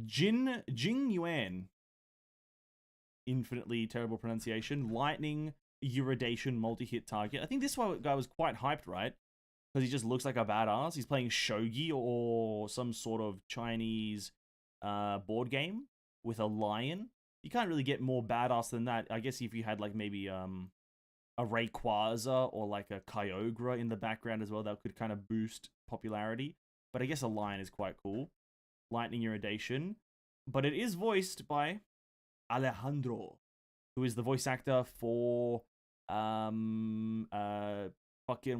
A: Jing Yuan. infinitely terrible pronunciation. Lightning Uridation multi-hit target. I think this guy was quite hyped, right? Because he just looks like a badass. He's playing shogi or some sort of Chinese board game with a lion. You can't really get more badass than that. I guess if you had like maybe a Rayquaza or like a Kyogre in the background as well, that could kind of boost popularity. But I guess a lion is quite cool. Lightning Uridation. But it is voiced by Alejandro, who is the voice actor for fucking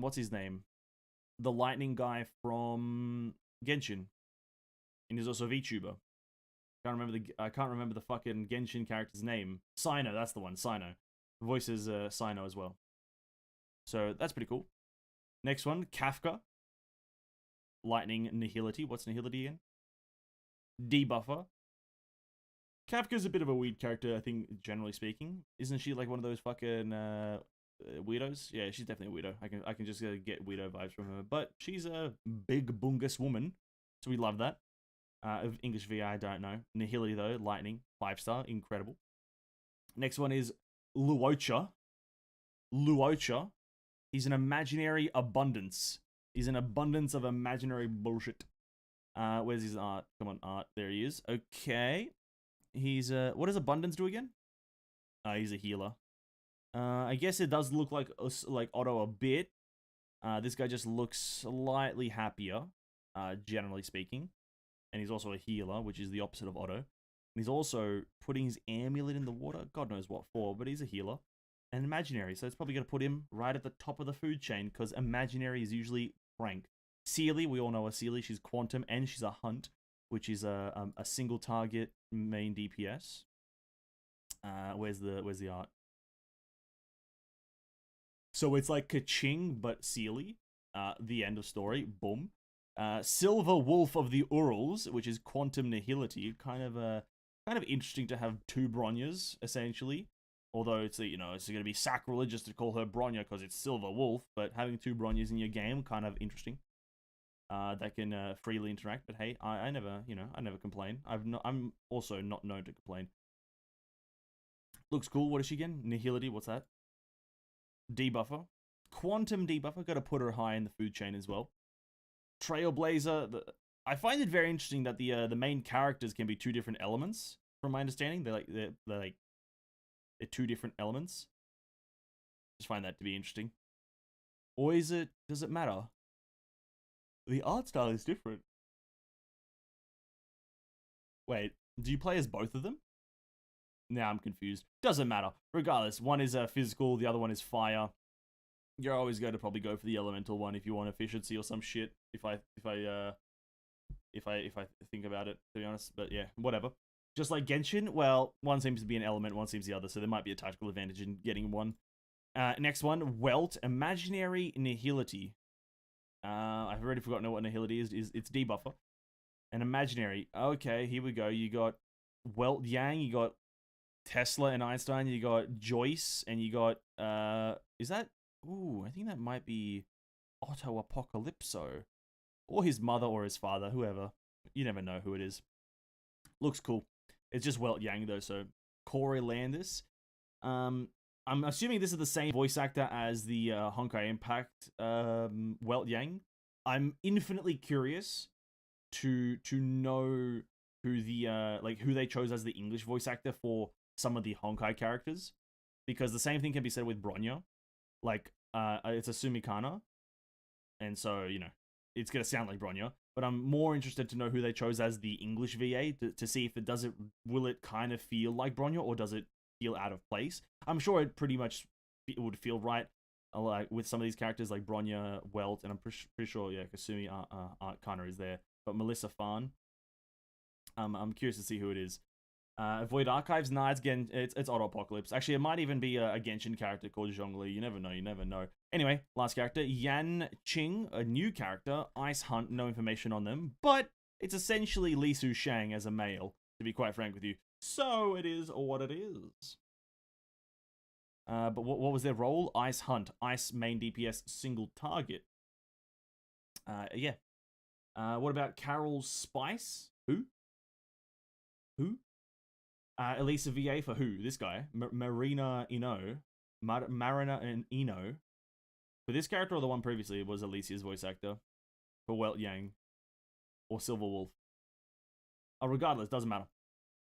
A: what's his name? The lightning guy from Genshin. And he's also a VTuber. I can't remember the fucking Genshin character's name. Sino, that's the one, Sino. Voices Sino as well. So that's pretty cool. Next one, Kafka. Lightning Nihility. What's Nihility again? Debuffer. Kafka's a bit of a weird character, I think, generally speaking. Isn't she like one of those fucking weirdos? Yeah, she's definitely a weirdo. I can just get weirdo vibes from her. But she's a big bungus woman, so we love that. Of English VI, I don't know. Nihility though, Lightning, 5-star, incredible. Next one is Luocha. Luocha. He's an imaginary abundance. He's an abundance of imaginary bullshit. Where's his art? Come on, art. There he is. Okay. He's what does abundance do again? He's a healer. I guess it does look like Otto a bit. This guy just looks slightly happier, generally speaking. And he's also a healer, which is the opposite of Otto. And he's also putting his amulet in the water. God knows what for, but he's a healer. And imaginary, so it's probably going to put him right at the top of the food chain, because imaginary is usually rank. Sealy, we all know a Sealy. She's quantum, and she's a hunt, which is a single target main DPS. Where's the art? So it's like Kaching, but Sealy. The end of story. Boom. Silver Wolf of the Urals, which is Quantum Nihility. Kind of interesting to have two Bronyas, essentially. Although it's it's going to be sacrilegious to call her Bronya because it's Silver Wolf, but having two Bronyas in your game, kind of interesting. That can freely interact. But hey, I never complain. I'm also not known to complain. Looks cool. What is she again? Nihility. What's that? Debuffer. Quantum Debuffer. Got to put her high in the food chain as well. Trailblazer. I find it very interesting that the main characters can be two different elements. From my understanding, they're two different elements. Just find that to be interesting. Or does it matter? The art style is different. Wait, do you play as both of them? Now I'm confused. Doesn't matter. Regardless, one is physical, the other one is fire. You're always going to probably go for the elemental one if you want efficiency or some shit. If I think about it, to be honest. But yeah, whatever. Just like Genshin, well, one seems to be an element, one seems the other, so there might be a tactical advantage in getting one. Next one, Welt, Imaginary Nihility. I've already forgotten what Nihility is. It's Debuffer. And Imaginary. Okay, here we go. You got Welt Yang, you got Tesla and Einstein, you got Joyce, and you got, is that, ooh, I think that might be Otto Apocalypso. Or his mother or his father, whoever. You never know who it is. Looks cool. It's just Welt Yang though, so Corey Landis. I'm assuming this is the same voice actor as the Honkai Impact Welt Yang. I'm infinitely curious to know who the who they chose as the English voice actor for some of the Honkai characters, because the same thing can be said with Bronya. Like it's a Sumikana, and so it's gonna sound like Bronya. But I'm more interested to know who they chose as the English VA to see if will it kind of feel like Bronya, or does it feel out of place? I'm sure it pretty much would feel right, like with some of these characters like Bronya, Welt, and I'm pretty sure Kasumi Kana is there. But Melissa Farn, I'm curious to see who it is. Void Archives, nah, it's Auto Apocalypse. Actually, it might even be a Genshin character called Zhongli. You never know. Anyway, last character, Yan Qing, a new character. Ice Hunt, no information on them, but it's essentially Li Su Shang as a male, to be quite frank with you. So it is what it is. But what was their role? Ice Hunt, Ice main DPS single target. Yeah. What about Carol Spice? Who? Elisa VA for who? This guy. Marina Ino. Marina and Ino. For this character or the one previously, it was Alicia's voice actor. For Welt Yang. Or Silver Wolf. Regardless, doesn't matter.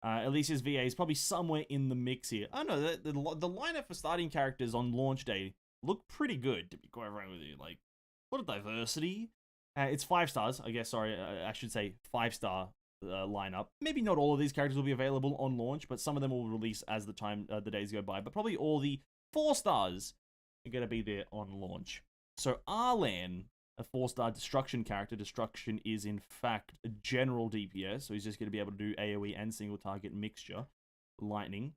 A: Alicia's VA is probably somewhere in the mix here. I don't know, the lineup for starting characters on launch day look pretty good, to be quite frank with you. Like, what a diversity. It's 5 stars, I guess, sorry, I should say 5-star lineup. Maybe not all of these characters will be available on launch, but some of them will release as the days go by. But probably all the 4 stars are going to be there on launch. So Arlan, a 4-star destruction character. Destruction is in fact a general DPS, so he's just going to be able to do AoE and single target mixture. Lightning.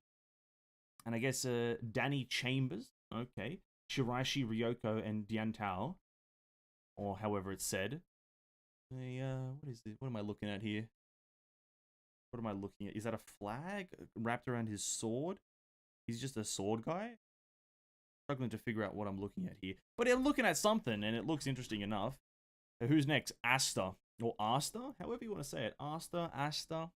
A: And I guess Danny Chambers, okay. Shiraishi Ryoko and Diantao, or however it's said. What is this? What am I looking at here? What am I looking at? Is that a flag wrapped around his sword? He's just a sword guy? Struggling to figure out what I'm looking at here. But I'm looking at something, and it looks interesting enough. Who's next? Asta. Or Asta? However you want to say it. Asta.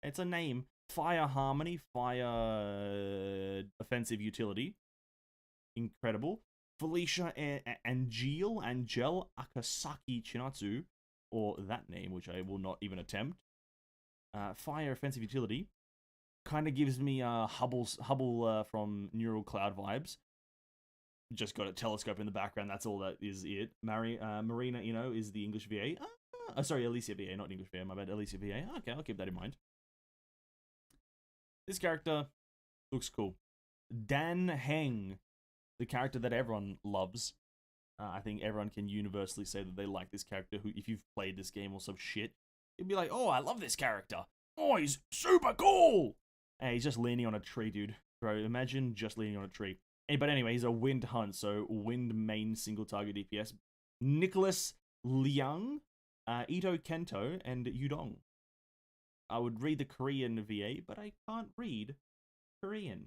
A: It's a name. Fire Harmony. Fire Offensive Utility. Incredible. Felicia Angel Akasaki Chinatsu. Or that name, which I will not even attempt. Fire Offensive Utility. Kind of gives me Hubble from Neural Cloud vibes. Just got a telescope in the background. That's all that is it. Marina Ino is the English VA. Sorry, Alicia VA, not English VA. My bad, Alicia VA. Okay, I'll keep that in mind. This character looks cool. Dan Heng, the character that everyone loves. I think everyone can universally say that they like this character. Who, if you've played this game or some shit, you'd be like, "Oh, I love this character. Oh, he's super cool." Hey, he's just leaning on a tree, dude. Bro, imagine just leaning on a tree. But anyway, he's a wind hunt, so wind main single target DPS. Nicholas Liang, Ito Kento, and Yudong. I would read the Korean VA, but I can't read Korean.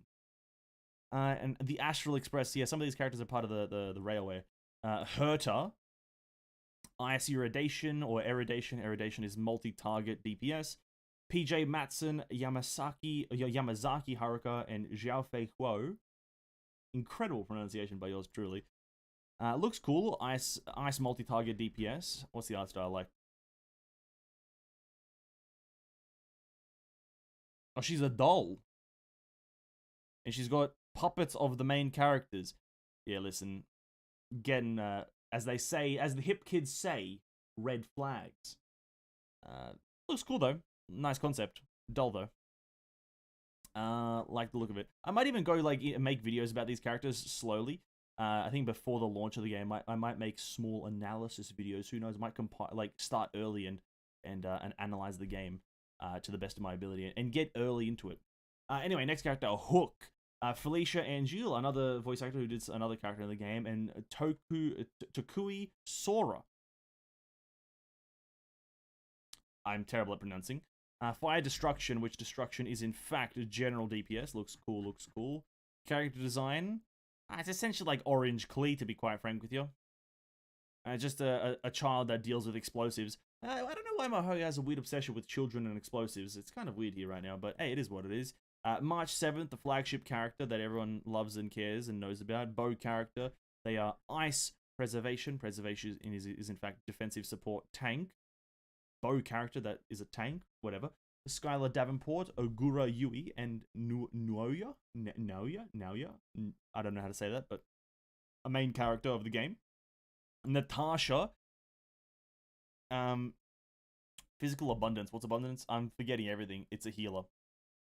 A: And the Astral Express, yeah, some of these characters are part of the railway. Herta, Ice Iridation or Eridation. Eridation is multi-target DPS. PJ Matson, Yamazaki Haruka, and Xiaofei Huo. Incredible pronunciation by yours truly. Looks cool. Ice multi-target DPS. What's the art style like? Oh, she's a doll. And she's got puppets of the main characters. Yeah, listen. Getting, as they say, as the hip kids say, red flags. Looks cool though. Nice concept. Dull though. Like the look of it. I might even go like make videos about these characters slowly. I think before the launch of the game, I might make small analysis videos. Who knows? I might compile, like start early and analyze the game to the best of my ability and get early into it. Anyway, next character, Hook. Felicia Angel, another voice actor who did another character in the game, and Tokui Sora. I'm terrible at pronouncing. Fire Destruction, which Destruction is in fact a general DPS. Looks cool. Character design. It's essentially like Orange Klee, to be quite frank with you. Just a child that deals with explosives. I don't know why my hoe has a weird obsession with children and explosives. It's kind of weird here right now, but hey, it is what it is. March 7th, the flagship character that everyone loves and cares and knows about. Bow character. They are Ice Preservation. Preservation is in fact defensive support tank. Bow character that is a tank, whatever. Skylar Davenport, Ogura Yui, and Naoya. I don't know how to say that, but a main character of the game. Natasha. Physical abundance. What's abundance? I'm forgetting everything. It's a healer.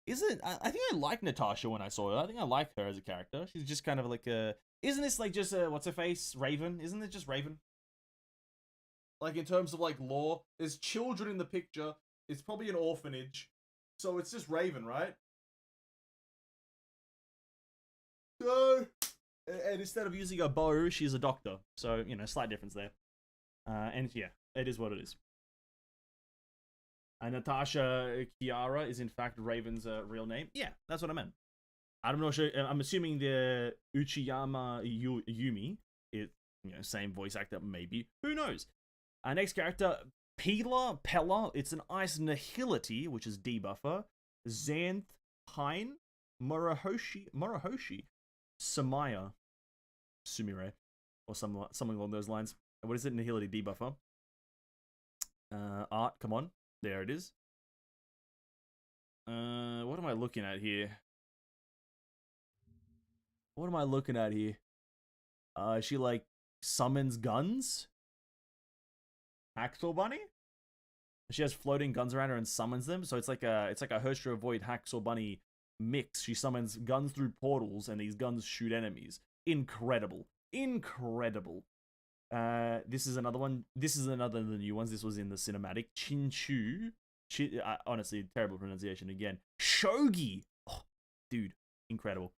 A: Is it? I think I like Natasha when I saw her. I think I like her as a character. She's just kind of like a... Isn't this like just a... What's her face? Raven? Isn't it just Raven? Like, in terms of, like, lore, there's children in the picture. It's probably an orphanage. So it's just Raven, right? So, and instead of using a bow, she's a doctor. So, you know, slight difference there. And yeah, it is what it is. Natasha Kiara is, in fact, Raven's real name. Yeah, that's what I meant. I'm not sure. I'm assuming the Uchiyama Yumi is, you know, same voice actor, maybe. Who knows? Next character, Pella. It's an Ice Nihility, which is debuffer. Xanth Pine, Morohoshi, Samaya, Sumire, or something along those lines. What is it? Nihility debuffer. Art, come on. There it is. What am I looking at here? What am I looking at here? She like summons guns? Hacksaw Bunny? She has floating guns around her and summons them, so it's like a Hershra Void Hacksaw Bunny mix. She summons guns through portals, and these guns shoot enemies. Incredible. Incredible. This is another one. This is another of the new ones. This was in the cinematic. Chinchu. Honestly, terrible pronunciation again. Shogi. Oh, dude, incredible.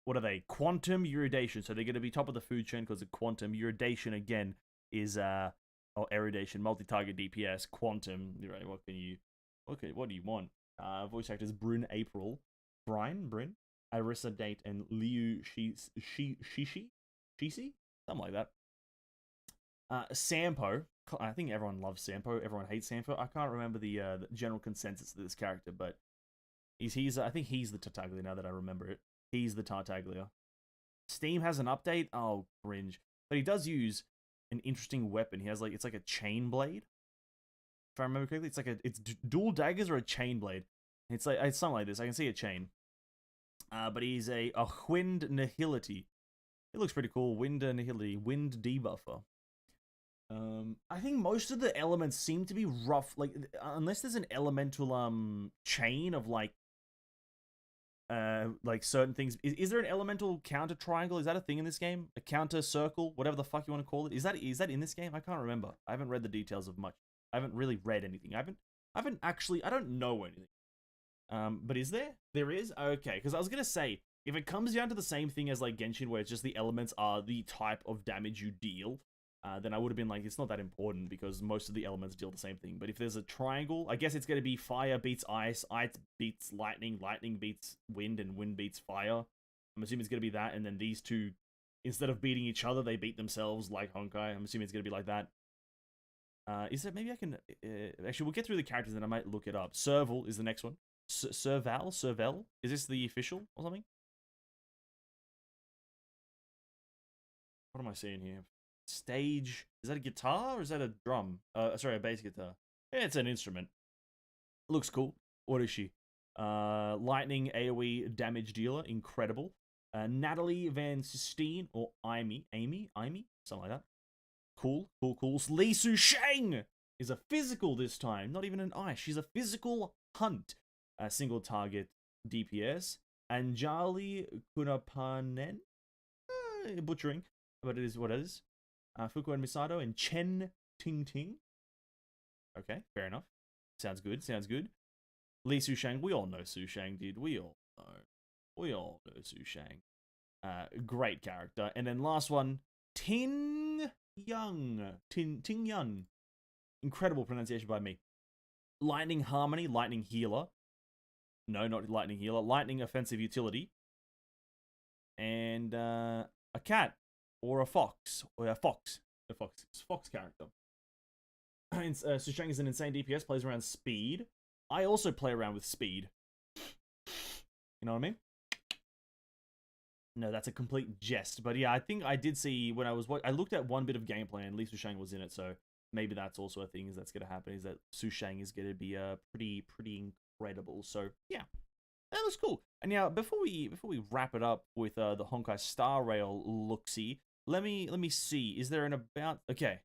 A: What are they? Quantum Iridation. So they're going to be top of the food chain because of Quantum Iridation again is Eridation, multi-target DPS, Quantum. Right, what do you want? Voice actors Bryn April, Bryn, Arissa Date, and Liu Shishi, something like that. Sampo. I think everyone loves Sampo. Everyone hates Sampo. I can't remember the general consensus of this character, but he's I think he's the Tartaglia now that I remember it. He's the Tartaglia. Steam has an update. Oh, cringe. But he does use an interesting weapon. He has it's like a chain blade. If I remember correctly, it's dual daggers or a chain blade. It's something like this. I can see a chain. But he's a wind nihility. It looks pretty cool. Wind nihility, wind debuffer. I think most of the elements seem to be rough. Unless there's an elemental chain of certain things. Is there an elemental counter triangle? Is that a thing in this game? A counter circle, whatever the fuck you want to call it. Is that in this game? I can't remember. I haven't read the details of much. I haven't really read anything. I don't know anything. But is there? There is? Okay, because I was gonna say, if it comes down to the same thing as Genshin, where it's just the elements are the type of damage you deal, then I would have been like, it's not that important because most of the elements deal the same thing. But if there's a triangle, I guess it's going to be fire beats ice, ice beats lightning, lightning beats wind, and wind beats fire. I'm assuming it's going to be that, and then these two, instead of beating each other, they beat themselves like Honkai. I'm assuming it's going to be like that. Is there, maybe I can, actually, we'll get through the characters and I might look it up. Serval is the next one. Serval? Is this the official or something? What am I seeing here? Stage, is that a guitar or is that a drum? Sorry, a bass guitar. Yeah, it's an instrument. Looks cool. What is she? Lightning AoE damage dealer, incredible. Natalie Van Steen, or Amy, something like that. Cool. Lee Su Shang is a physical this time, not even an ice. She's a physical hunt. Single target DPS. Anjali Kunapanen, butchering, but it is what it is. Fuku and Misato and Chen Ting. Okay, fair enough. Sounds good. Lee Su Shang, we all know Su Shang, dude. We all know Su Shang. Great character. And then last one, Ting Young. Incredible pronunciation by me. Lightning Harmony, Lightning Healer. No, not Lightning Healer. Lightning Offensive Utility. And a cat. Or a fox. Or a fox. It's a fox character. Su Shang is an insane DPS, plays around speed. I also play around with speed. You know what I mean? No, that's a complete jest. But yeah, I think I did see when I looked at one bit of gameplay and Lee Su Shang was in it, so maybe that's also a thing that's going to happen, is that Su Shang is going to be pretty incredible. So yeah, that looks cool. And now before we wrap it up with the Honkai Star Rail look-see, let me see. Is there an about? Okay.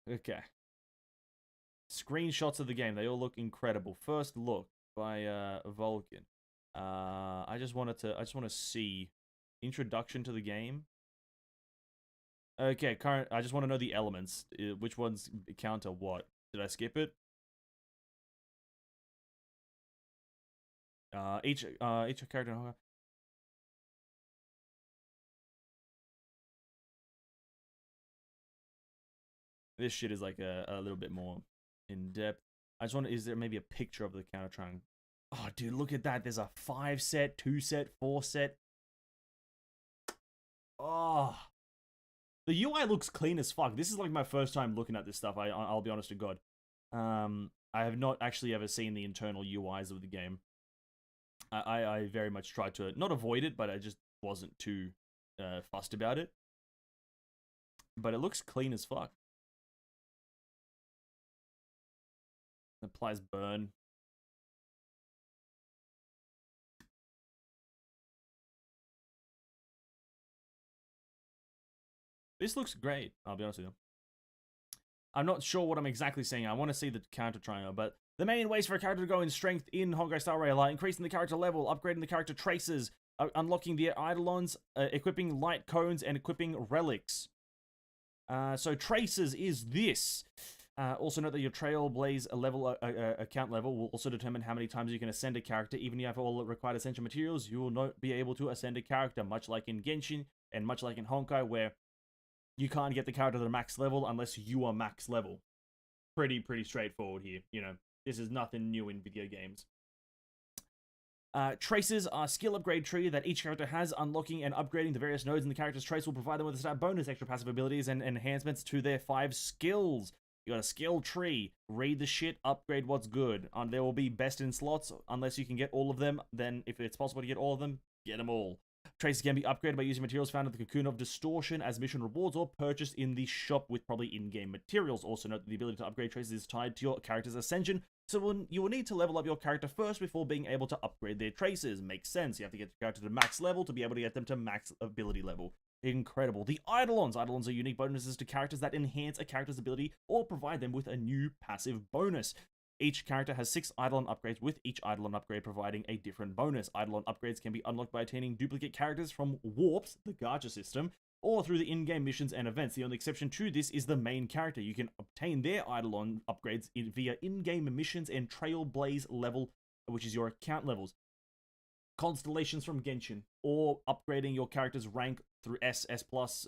A: Okay. Screenshots of the game. They all look incredible. First look by Vulcan. I just want to see introduction to the game. Okay, current. I just want to know the elements. Which ones counter what? Did I skip it? Each character. This shit is like a little bit more in depth. I just wonder, is there maybe a picture of the counter triangle? Oh, dude, look at that. There's a 5 set, 2 set, 4 set. Oh. The UI looks clean as fuck. This is like my first time looking at this stuff. I'll be honest to God. I have not actually ever seen the internal UIs of the game. I very much tried to not avoid it, but I just wasn't too fussed about it. But it looks clean as fuck. Applies burn. This looks great, I'll be honest with you. I'm not sure what I'm exactly saying. I want to see the character triangle, but the main ways for a character to go in strength in Honkai Star Rail are increasing the character level, upgrading the character traces, unlocking the Eidolons, equipping light cones, and equipping relics. So traces is this. Also note that your Trailblaze level account level will also determine how many times you can ascend a character. Even if you have all required essential materials, you will not be able to ascend a character, much like in Genshin and much like in Honkai, where you can't get the character to the max level unless you are max level. Pretty straightforward here. You know, this is nothing new in video games. Traces are skill upgrade tree that each character has. Unlocking and upgrading the various nodes in the character's trace will provide them with a stat bonus, extra passive abilities, and enhancements to their 5 skills. You got a skill tree. Read the shit, upgrade what's good. There will be best in slots. Unless you can get all of them, then if it's possible to get all of them, get them all. Traces can be upgraded by using materials found in the Cocoon of Distortion as mission rewards or purchased in the shop with probably in-game materials. Also note that the ability to upgrade traces is tied to your character's ascension, so you will need to level up your character first before being able to upgrade their traces. Makes sense. You have to get your character to max level to be able to get them to max ability level. Incredible. The Eidolons. Eidolons are unique bonuses to characters that enhance a character's ability or provide them with a new passive bonus. Each character has 6 Eidolon upgrades, with each Eidolon upgrade providing a different bonus. Eidolon upgrades can be unlocked by attaining duplicate characters from Warps, the gacha system, or through the in-game missions and events. The only exception to this is the main character. You can obtain their Eidolon upgrades via in-game missions and Trailblaze level, which is your account levels. Constellations from Genshin, or upgrading your character's rank through SS+, S1,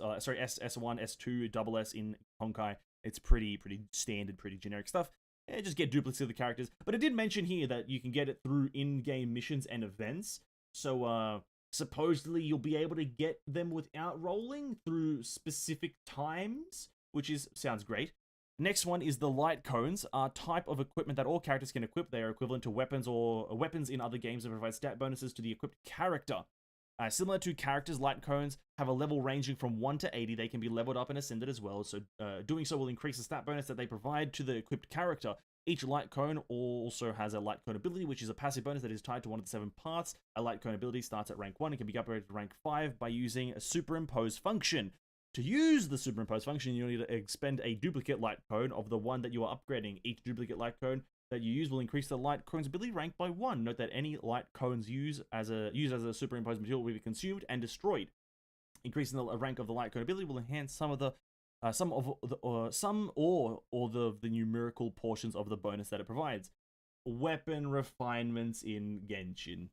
A: S2, SS in Honkai. It's pretty standard, pretty generic stuff. Just get duplicates of the characters. But it did mention here that you can get it through in-game missions and events. So, supposedly you'll be able to get them without rolling through specific times, which sounds great. Next one is the light cones, a type of equipment that all characters can equip. They are equivalent to weapons or weapons in other games and provide stat bonuses to the equipped character. Similar to characters, light cones have a level ranging from 1 to 80. They can be leveled up and ascended as well, so doing so will increase the stat bonus that they provide to the equipped character. Each light cone also has a light cone ability, which is a passive bonus that is tied to one of the 7 parts. A light cone ability starts at rank 1 and can be upgraded to rank 5 by using a superimpose function. To use the superimpose function, you'll need to expend a duplicate light cone of the one that you are upgrading. Each duplicate light cone that you use will increase the light cone's ability rank by 1. Note that any light cones used as a superimposed material will be consumed and destroyed. Increasing the rank of the light cone ability will enhance some of the numerical portions of the bonus that it provides. Weapon refinements in Genshin.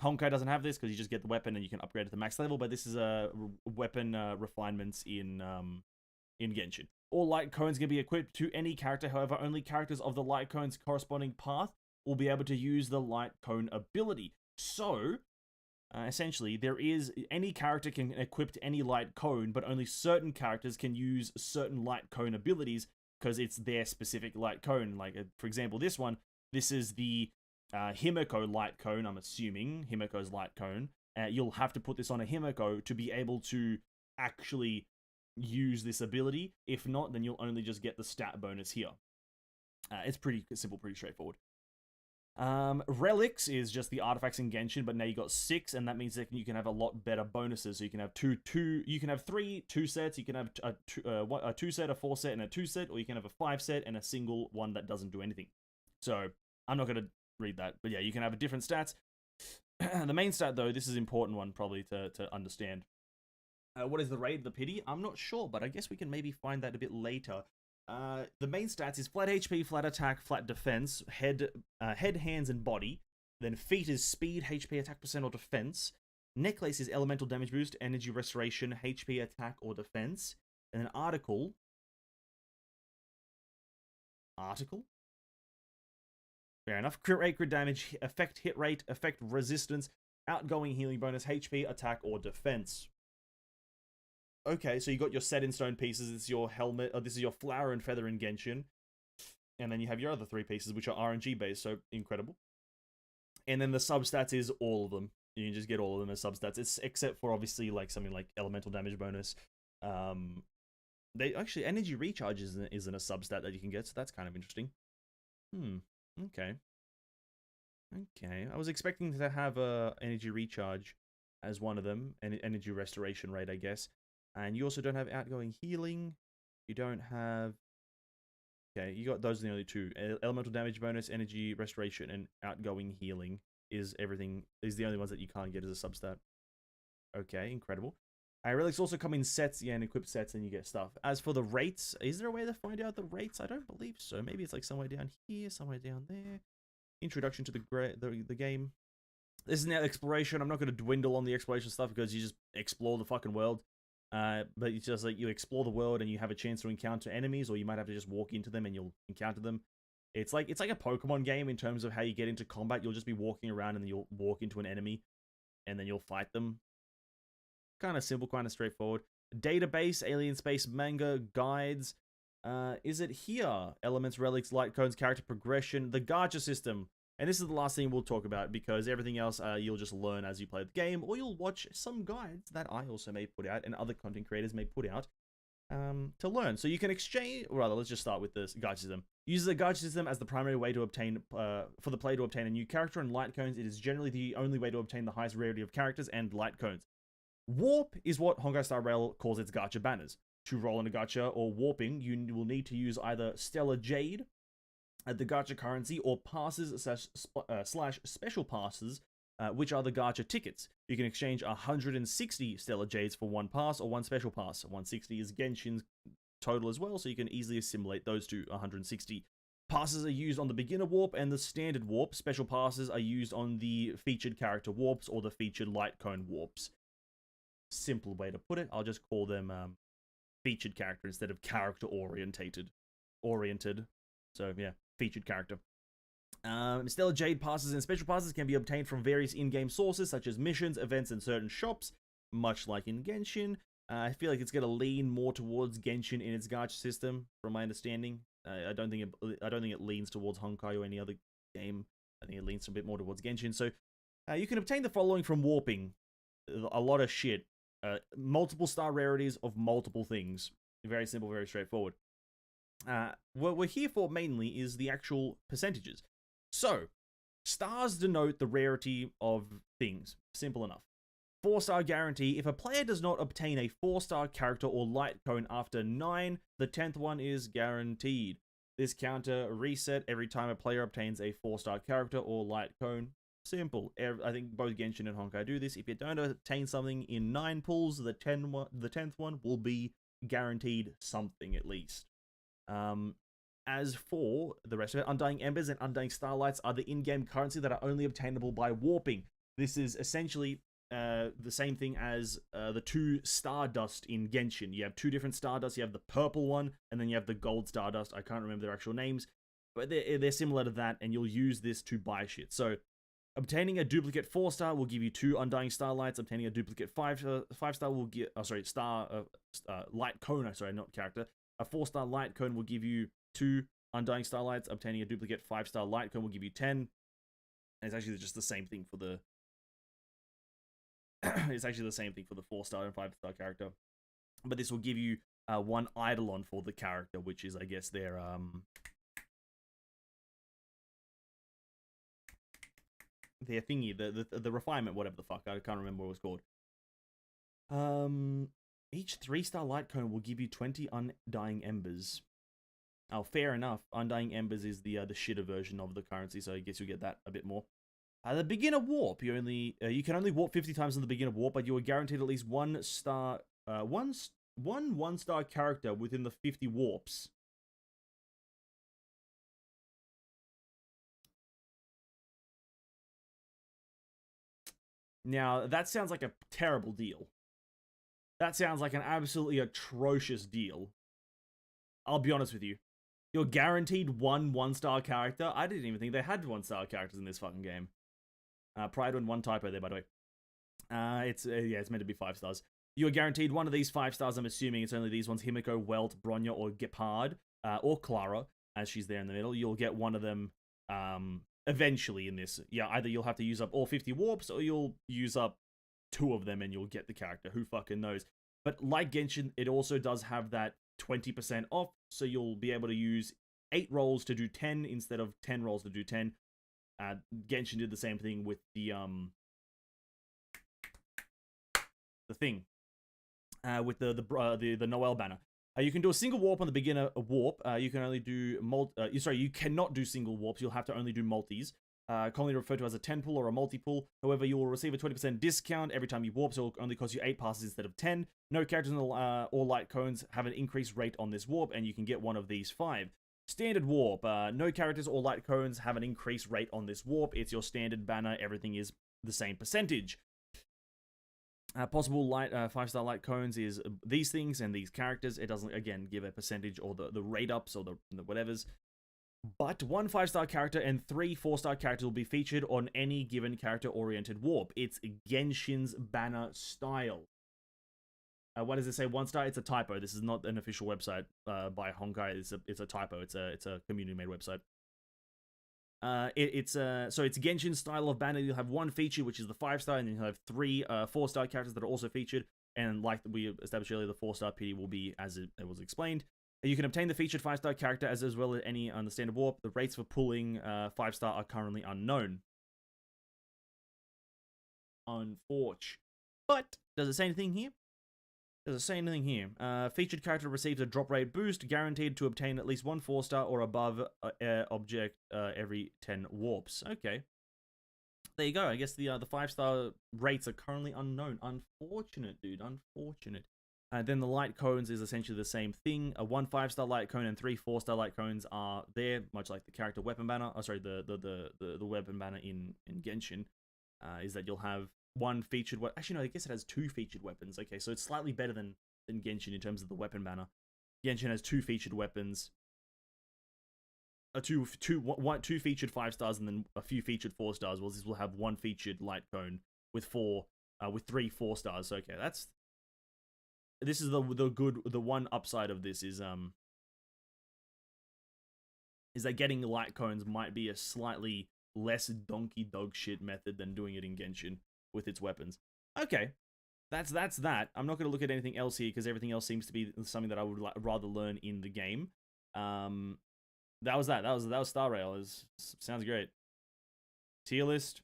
A: Honkai doesn't have this because you just get the weapon and you can upgrade it to max level, but this is a weapon refinements in Genshin. All light cones can be equipped to any character. However, only characters of the light cone's corresponding path will be able to use the light cone ability. So, essentially, any character can equip any light cone, but only certain characters can use certain light cone abilities because it's their specific light cone. Like, for example, this is the Himiko light cone, I'm assuming. Himiko's light cone. You'll have to put this on a Himiko to be able to actually use this ability. If not, then you'll only just get the stat bonus here. It's pretty simple, pretty straightforward. Relics is just the artifacts in Genshin, but now you got 6, and that means that you can have a lot better bonuses. So you can have you can have 3 2 sets, you can have a 2 set, a 4 set, and a 2 set, or you can have a 5 set and a single one that doesn't do anything. So I'm not going to read that, but yeah, you can have different stats. The main stat, though, this is an important one probably to understand. What is the raid, the pity? I'm not sure, but I guess we can maybe find that a bit later. The main stats is flat HP, flat attack, flat defense, head, hands, and body. Then feet is speed, HP, attack percent, or defense. Necklace is elemental damage boost, energy restoration, HP, attack, or defense. And then article. Fair enough. Crit rate, crit damage, effect hit rate, effect resistance, outgoing healing bonus, HP, attack, or defense. Okay, so you got your set in stone pieces. This is your helmet. This is your flower and feather in Genshin. And then you have your other 3 pieces, which are RNG based, so incredible. And then the substats is all of them. You can just get all of them as substats. It's except for obviously like something like elemental damage bonus. They actually energy recharge isn't a substat that you can get, so that's kind of interesting. Okay. Okay. I was expecting to have a energy recharge as one of them, and energy restoration rate, I guess. And you also don't have outgoing healing. You don't have. Okay, you got those are the only two. Elemental damage bonus, energy restoration, and outgoing healing is the only ones that you can't get as a substat. Okay, incredible. Relics also come in sets, yeah, and equipped sets, and you get stuff. As for the rates, is there a way to find out the rates? I don't believe so. Maybe it's like somewhere down here, somewhere down there. Introduction to the game. This is now exploration. I'm not going to dwindle on the exploration stuff because you just explore the fucking world. But it's just like you explore the world and you have a chance to encounter enemies, or you might have to just walk into them and you'll encounter them. It's like a Pokemon game in terms of how you get into combat. You'll just be walking around and you'll walk into an enemy and then you'll fight them. Kind of simple, kind of straightforward. Database, Alien Space Manga, guides. Is it here? Elements, relics, light cones, character progression, the gacha system. And this is the last thing we'll talk about because everything else you'll just learn as you play the game, or you'll watch some guides that I also may put out and other content creators may put out to learn. So you can exchange, or rather, let's just start with this gacha system. Uses the gacha system as the primary way to obtain, for the player to obtain a new character and light cones. It is generally the only way to obtain the highest rarity of characters and light cones. Warp is what Honkai Star Rail calls its gacha banners. To roll in a gacha or warping, you will need to use either Stellar Jade at the gacha currency or passes slash special passes, which are the gacha tickets. You can exchange 160 Stellar Jades for one pass or one special pass. 160 is Genshin's total as well, so you can easily assimilate those to 160. Passes are used on the beginner warp and the standard warp. Special passes are used on the featured character warps or the featured light cone warps. Simple way to put it, I'll just call them featured character instead of character oriented. So yeah, featured character. Stellar Jade passes and special passes can be obtained from various in-game sources such as missions, events, and certain shops, much like in Genshin. I feel like it's going to lean more towards Genshin in its gacha system, from my understanding. I don't think it leans towards Honkai or any other game. I think it leans a bit more towards Genshin. So you can obtain the following from warping: a lot of shit. Multiple star rarities of multiple things. Very simple, very straightforward. What we're here for mainly is the actual percentages. So, stars denote the rarity of things. Simple enough. 4-star guarantee. If a player does not obtain a 4-star character or light cone after 9, the 10th one is guaranteed. This counter reset every time a player obtains a 4-star character or light cone. Simple. I think both Genshin and Honkai do this. If you don't obtain something in 9 pulls, the 10th one will be guaranteed something at least. As for the rest of it, Undying Embers and Undying Starlights are the in-game currency that are only obtainable by warping. This is essentially the same thing as the 2 Stardust in Genshin. You have 2 different Stardust. You have the purple one, and then you have the gold Stardust. I can't remember their actual names, but they're similar to that, and you'll use this to buy shit. So, obtaining a duplicate 4-star will give you 2 Undying Starlights. Obtaining a duplicate 5-star will give... light cone, not character. A 4-star light cone will give you 2 Undying Starlights. Obtaining a duplicate 5-star light cone will give you 10. And it's actually just the same thing for the... it's actually the same thing for the 4-star and 5-star character. But this will give you 1 Eidolon for the character, which is, I guess, their... their thingy, the refinement, whatever the fuck, I can't remember what it was called. Each 3-star light cone will give you 20 Undying Embers. Oh, fair enough. Undying Embers is the shitter version of the currency, so I guess you get that a bit more. The beginner warp, you can only warp 50 times in the beginner warp, but you are guaranteed at least 1 star, one 1-star character within the 50 warps. Now, that sounds like a terrible deal. That sounds like an absolutely atrocious deal. I'll be honest with you. You're guaranteed 1-star character. I didn't even think they had 1-star characters in this fucking game. Pride and 1 typo there, by the way. It's meant to be 5 stars. You're guaranteed 1 of these 5 stars. I'm assuming it's only these ones: Himiko, Welt, Bronya, or Gepard, or Clara, as she's there in the middle. You'll get 1 of them eventually in this. Yeah, either you'll have to use up all 50 warps or you'll use up 2 of them and you'll get the character. Who fucking knows? But like Genshin, it also does have that 20% off, so you'll be able to use 8 rolls to do 10 instead of 10 rolls to do 10. Genshin did the same thing with the thing. With the Noel banner. You can do a single warp on the beginner warp. You can only do you cannot do single warps. You'll have to only do multis. Commonly referred to as a 10 pull or a multi pull. However, you will receive a 20% discount every time you warp, so it will only cost you 8 passes instead of 10. No characters in or light cones have an increased rate on this warp, and you can get one of these 5. Standard warp. No characters or light cones have an increased rate on this warp. It's your standard banner. Everything is the same percentage. Possible light 5-star light cones is these things and these characters. It doesn't, again, give a percentage or the rate ups or the whatevers. But 1 5-star character and 3 4-star characters will be featured on any given character-oriented warp. It's Genshin's banner style. What does it say? 1 star? It's a typo. This is not an official website by Honkai. It's a typo. It's a community-made website. So it's Genshin's style of banner. You'll have 1 feature, which is the 5-star, and then you'll have 3 4-star characters that are also featured. And like we established earlier, the 4-star PD will be as it was explained. You can obtain the featured 5-star character as well as any on the standard warp. The rates for pulling 5-star are currently unknown. Unfortunate. But does it say anything here? Does it say anything here? Featured character receives a drop rate boost, guaranteed to obtain at least 1 4-star or above object every 10 warps. Okay. There you go. I guess the 5-star rates are currently unknown. Unfortunate, dude. Unfortunate. Then the light cones is essentially the same thing. 1 5-star light cone and 3 4-star light cones are there, much like the character weapon banner. Oh, sorry, the weapon banner in Genshin. Is that you'll have 1 featured weapon. Actually, no, I guess it has 2 featured weapons. Okay, so it's slightly better than Genshin in terms of the weapon banner. Genshin has 2 featured weapons. Two featured 5-stars and then a few featured 4-stars. Well, this will have 1 featured light cone with 3 4-stars. So, okay, this is the one upside of this is that getting light cones might be a slightly less donkey dog shit method than doing it in Genshin with its weapons. Okay, that's that. I'm not going to look at anything else here because everything else seems to be something that I would rather learn in the game. That was Star Rail. Sounds great. Tier list.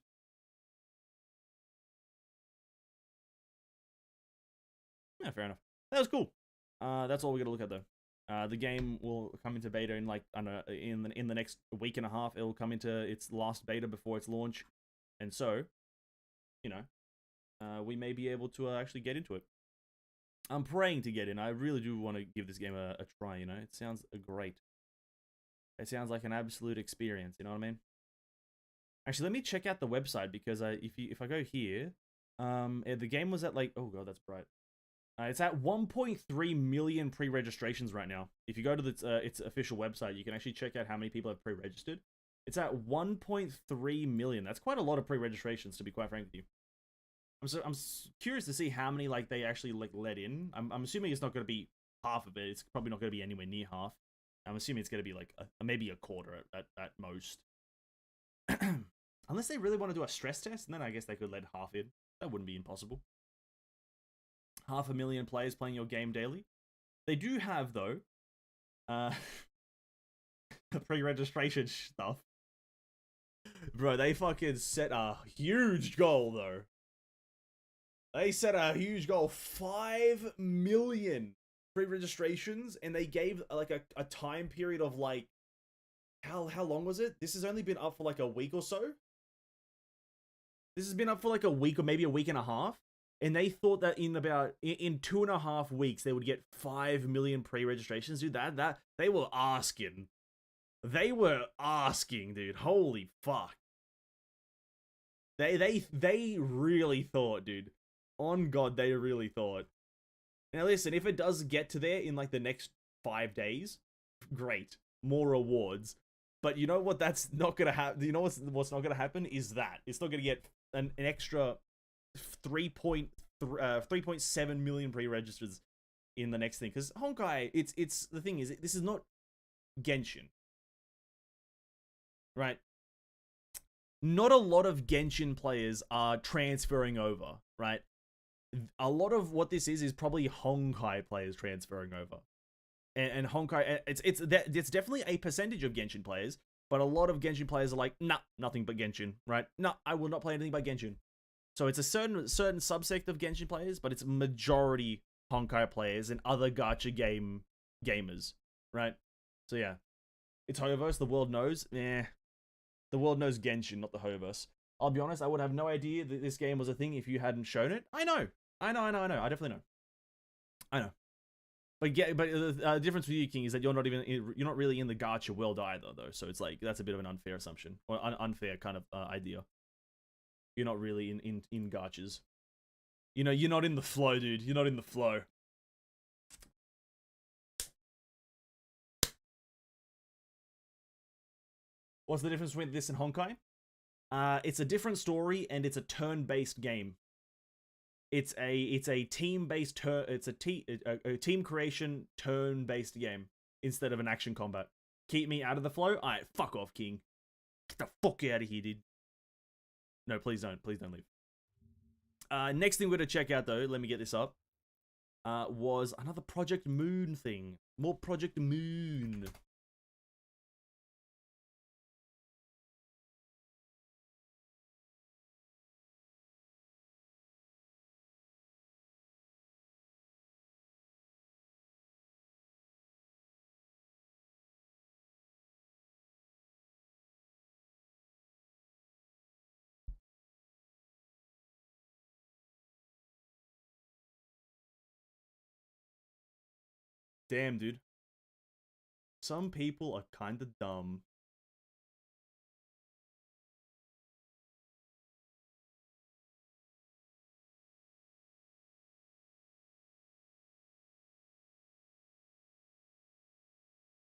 A: Yeah, fair enough. That was cool. That's all we're gonna look at though. The game will come into beta in like I don't know, in the next week and a half. It'll come into its last beta before its launch, and so, you know, we may be able to actually get into it. I'm praying to get in. I really do want to give this game a try. You know, it sounds great. It sounds like an absolute experience. You know what I mean? Actually, let me check out the website because if I go here, the game was at like, oh god, that's bright. It's at 1.3 million pre-registrations right now. If you go to its official website, you can actually check out how many people have pre-registered. It's at 1.3 million. That's quite a lot of pre-registrations, to be quite frank with you. I'm curious to see how many like they actually like let in. I'm assuming it's not going to be half of it. It's probably not going to be anywhere near half. I'm assuming it's going to be like maybe a quarter at most. Unless they really want to do a stress test, and then I guess they could let half in. That wouldn't be impossible. 500,000 players playing your game daily. They do have, though, pre-registration stuff. Bro, they fucking set a huge goal, though. They set a huge goal. 5 million pre-registrations, and they gave like a time period of like how long was it? This has only been up for like a week or so. This has been up for like a week or maybe a week and a half, and they thought that in 2.5 weeks they would get 5 million pre-registrations. Dude, that they were asking. They were asking, dude. Holy fuck. They really thought, dude. On God, they really thought. Now listen, if it does get to there in like the next 5 days, great. More rewards. But you know what that's not going to happen? You know what's not going to happen is that. It's not going to get an extra 3.7 million pre-registers in the next thing. Because Honkai, it's the thing is, this is not Genshin. Right? not a lot of Genshin players are transferring over, right? A lot of what this is probably Honkai players transferring over. And Honkai, it's definitely a percentage of Genshin players, but a lot of Genshin players are like, nah, nothing but Genshin, right? Nah, I will not play anything but Genshin. So it's a certain subsect of Genshin players, but it's majority Honkai players and other gacha gamers, right? So yeah, it's Hoyoverse. The world knows. The world knows Genshin, not the Hoyoverse. I'll be honest, I would have no idea that this game was a thing if you hadn't shown it. I know. I definitely know. I know. But the difference with you, King, is that you're not really in the gacha world either, though. So it's like that's a bit of an unfair assumption or unfair kind of idea. You're not really in gachas. You know, you're not in the flow, dude. You're not in the flow. What's the difference between this and Honkai? It's a different story and it's a turn-based game. It's a team-based a team creation turn-based game instead of an action combat. Keep me out of the flow? Alright, fuck off, King. Get the fuck out of here, dude. No, please don't. Please don't leave. Next thing we're going to check out, though, let me get this up, was another Project Moon thing. More Project Moon. Damn, dude. Some people are kind of dumb.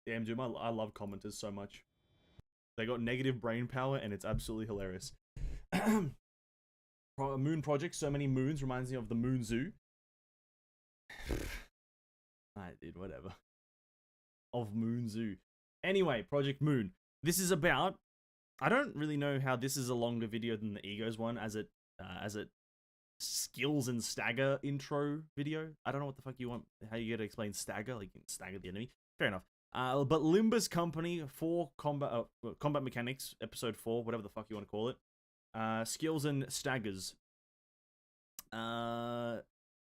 A: Damn, dude, I love commenters so much. They got negative brain power, and it's absolutely hilarious. Moon Project, so many moons, reminds me of the Moon Zoo. Alright, dude, whatever. Of Moon Zoo. Anyway, Project Moon. This is about... I don't really know how this is a longer video than the Egos one, as it skills and stagger intro video. I don't know what the fuck you want, how you gotta explain stagger, like you can stagger the enemy. Fair enough. But Limbus Company for combat mechanics, episode 4, whatever the fuck you want to call it. Skills and staggers.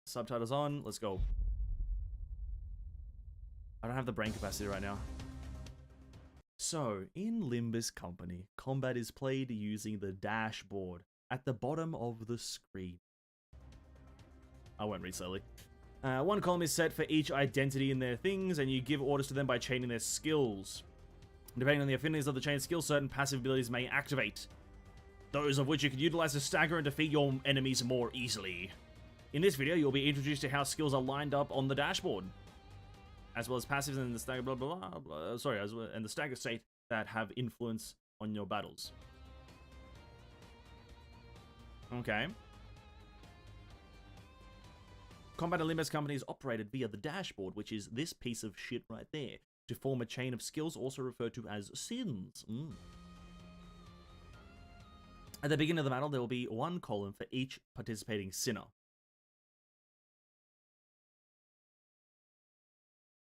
A: Subtitles on. Let's go. I don't have the brain capacity right now. So, in Limbus Company, combat is played using the dashboard at the bottom of the screen. I won't read slowly. One column is set for each identity in their things, and you give orders to them by chaining their skills. Depending on the affinities of the chain skill, certain passive abilities may activate, those of which you can utilize to stagger and defeat your enemies more easily. In this video, you'll be introduced to how skills are lined up on the dashboard, as well as passives and the stagger and the stagger state that have influence on your battles. Okay. Combat and Limbus Company is operated via the dashboard, which is this piece of shit right there, to form a chain of skills, also referred to as sins. At the beginning of the battle, there will be one column for each participating sinner.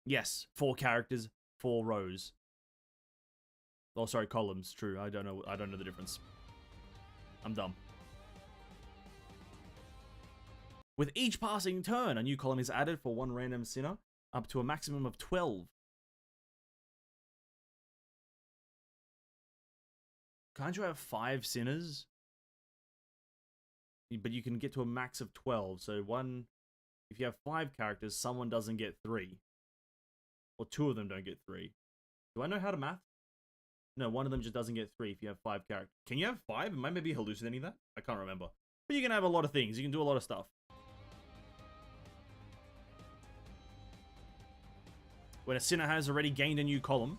A: Yes, 4 characters, 4 rows. Oh, sorry, columns. True. I don't know the difference. I'm dumb. With each passing turn, a new column is added for one random sinner, up to a maximum of 12. Can't you have 5 sinners? But you can get to a max of 12. So if you have 5 characters, someone doesn't get 3. Or 2 of them don't get 3. Do I know how to math? No, one of them just doesn't get 3 if you have 5 characters. Can you have 5? Am I maybe hallucinating that? I can't remember. But you can have a lot of things. You can do a lot of stuff. When a sinner has already gained a new column,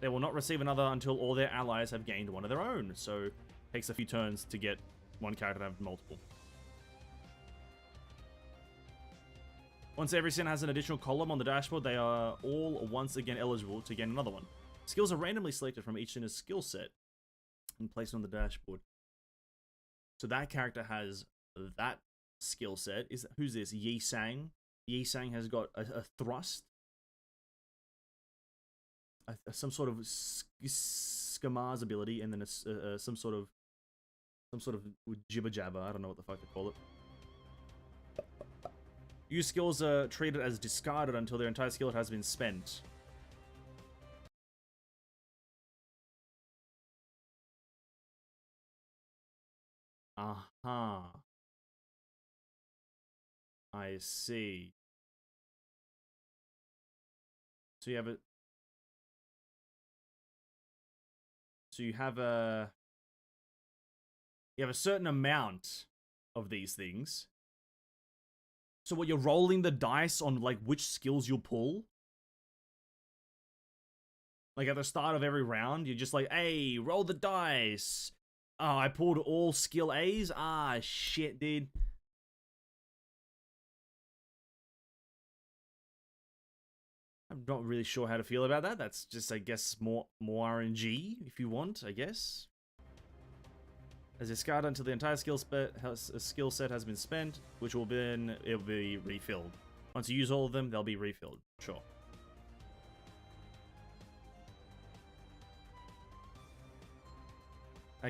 A: they will not receive another until all their allies have gained one of their own. So it takes a few turns to get one character to have multiple. Once every sinner has an additional column on the dashboard, they are all once again eligible to gain another one. Skills are randomly selected from each Sinner's skill set and placed on the dashboard. So that character has that skill set. Who's this? Yi Sang. Yi Sang has got a thrust. Some sort of Skamar's ability, and then some sort of jibber jabber. I don't know what the fuck to call it. Use skills are treated as discarded until their entire skill has been spent. Aha. I see. So you have a... So you have a certain amount of these things. So what, you're rolling the dice on like which skills you'll pull? Like at the start of every round, you're just like, hey, roll the dice. Oh, I pulled all skill A's? Ah, shit, dude. I'm not really sure how to feel about that. That's just, I guess, more RNG, if you want, I guess. As discard until the entire skill set has been spent, which will then it'll be refilled. Once you use all of them, they'll be refilled. Sure.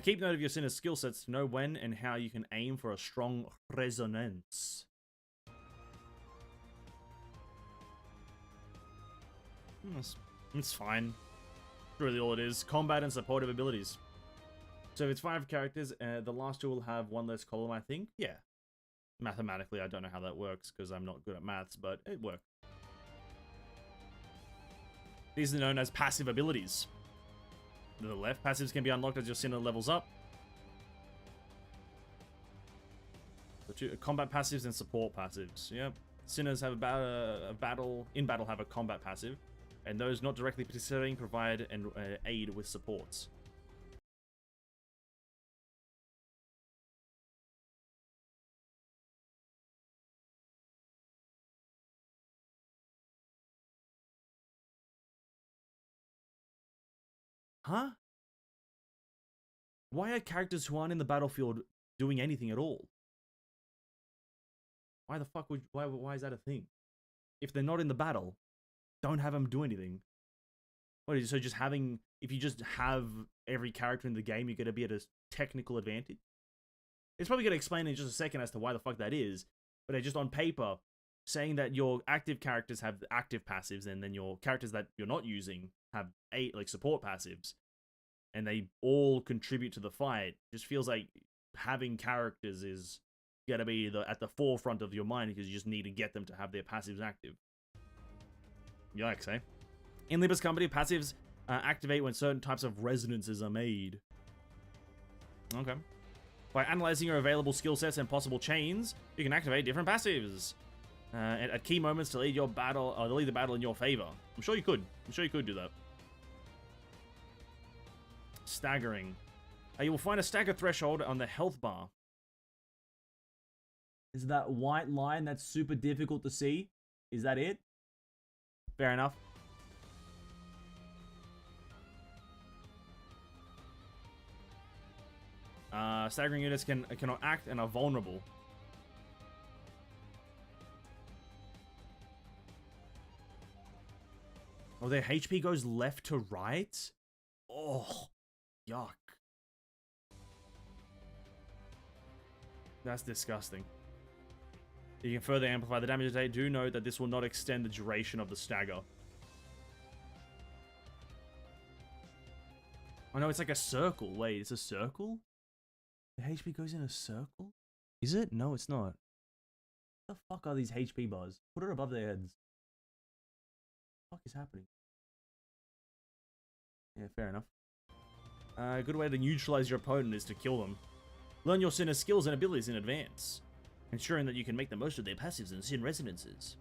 A: Keep note of your Sinner's skill sets to know when and how you can aim for a strong resonance. It's fine. That's really all it is. Combat and supportive abilities. So if it's 5 characters, the last 2 will have 1 less column, I think. Yeah. Mathematically, I don't know how that works because I'm not good at maths, but it works. These are known as passive abilities. To the left, passives can be unlocked as your Sinner levels up. The combat passives and support passives. Yep. Sinners have in battle have a combat passive, and those not directly participating provide and aid with supports. Huh? Why are characters who aren't in the battlefield doing anything at all? Why the fuck would... Why is that a thing? If they're not in the battle, don't have them do anything. What is it? So just having... If you just have every character in the game, you're going to be at a technical advantage? It's probably going to explain in just a second as to why the fuck that is. But just on paper, saying that your active characters have active passives, and then your characters that you're not using have 8 like support passives, and they all contribute to the fight, just feels like having characters is gonna be at the forefront of your mind because you just need to get them to have their passives active. Yikes, eh? In Libus Company, passives activate when certain types of resonances are made. Okay. By analyzing your available skill sets and possible chains, you can activate different passives at key moments to lead your battle, or to lead the battle in your favor. I'm sure you could. I'm sure you could do that. Staggering. You will find a stagger threshold on the health bar. Is that white line that's super difficult to see? Is that it? Fair enough. Staggering units cannot act and are vulnerable. Oh, their HP goes left to right? Oh, yuck. That's disgusting. You can further amplify the damage attack. Do note that this will not extend the duration of the stagger. Oh no, it's like a circle. Wait, it's a circle? The HP goes in a circle? Is it? No, it's not. What the fuck are these HP bars? Put it above their heads. What the fuck is happening? Yeah, fair enough. A good way to neutralize your opponent is to kill them. Learn your Sinner's skills and abilities in advance, ensuring that you can make the most of their passives and Sin resonances.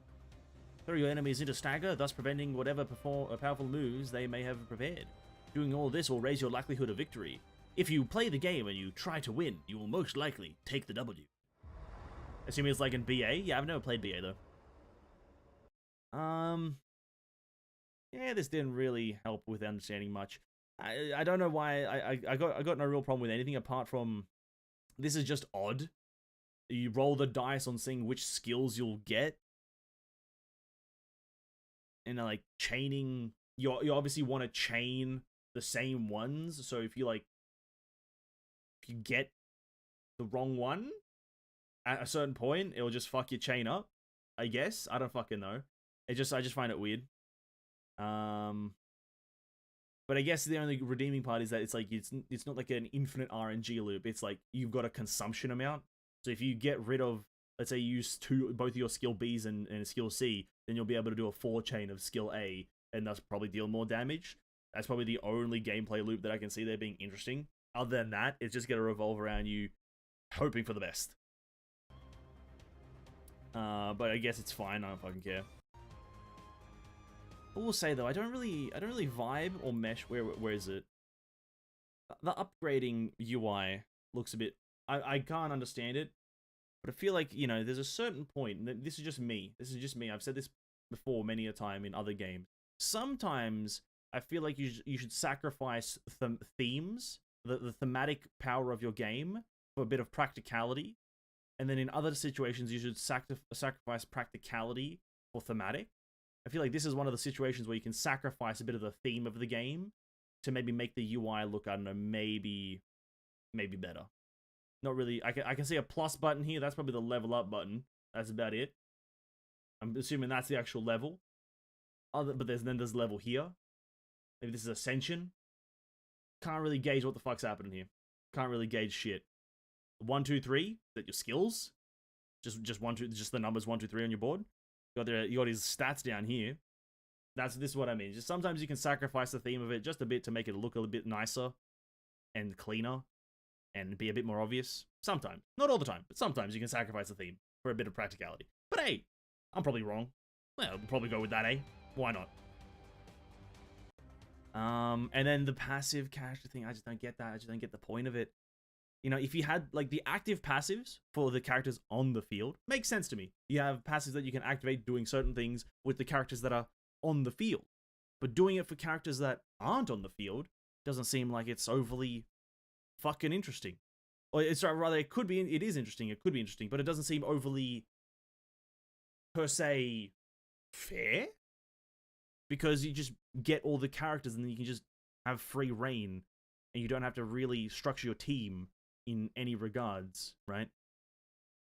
A: Throw your enemies into stagger, thus preventing whatever powerful moves they may have prepared. Doing all this will raise your likelihood of victory. If you play the game and you try to win, you will most likely take the W. Assuming it's like in BA? Yeah, I've never played BA though. yeah, this didn't really help with understanding much. I don't know why. I got no real problem with anything apart from this is just odd. You roll the dice on seeing which skills you'll get, and like chaining. You obviously want to chain the same ones. So if you get the wrong one at a certain point, it'll just fuck your chain up. I guess I don't fucking know. I just find it weird. But I guess the only redeeming part is that it's like it's not like an infinite RNG loop. It's like you've got a consumption amount. So if you get rid of, let's say you use both of your skill Bs and skill C, then you'll be able to do a 4 chain of skill A, and thus probably deal more damage. That's probably the only gameplay loop that I can see there being interesting. Other than that, it's just going to revolve around you hoping for the best. But I guess it's fine. I don't fucking care. I will say though, I don't really vibe or mesh. Where is it? The upgrading UI looks a bit. I can't understand it, but I feel like, you know, there's a certain point. And this is just me. I've said this before many a time in other games. Sometimes I feel like you should sacrifice themes, the thematic power of your game for a bit of practicality, and then in other situations you should sacrifice practicality for thematic. I feel like this is one of the situations where you can sacrifice a bit of the theme of the game to maybe make the UI look, I don't know, maybe better. Not really. I can see a plus button here. That's probably the level up button. That's about it. I'm assuming that's the actual level. But there's level here. Maybe this is Ascension. Can't really gauge what the fuck's happening here. Can't really gauge shit. 1, 2, 3. Is that your skills? Just the numbers 1, 2, 3 on your board. You got his stats down here. This is what I mean. Just sometimes you can sacrifice the theme of it just a bit to make it look a little bit nicer and cleaner and be a bit more obvious. Sometimes. Not all the time, but sometimes you can sacrifice the theme for a bit of practicality. But hey, I'm probably wrong. Well, I'll probably go with that, eh? Why not? And then the passive character thing, I just don't get that. I just don't get the point of it. You know, if you had, like, the active passives for the characters on the field, makes sense to me. You have passives that you can activate doing certain things with the characters that are on the field. But doing it for characters that aren't on the field doesn't seem like it's overly fucking interesting. Or it's rather, it is interesting, it could be interesting, but it doesn't seem overly, per se, fair? Because you just get all the characters and then you can just have free reign, and you don't have to really structure your team in any regards, right?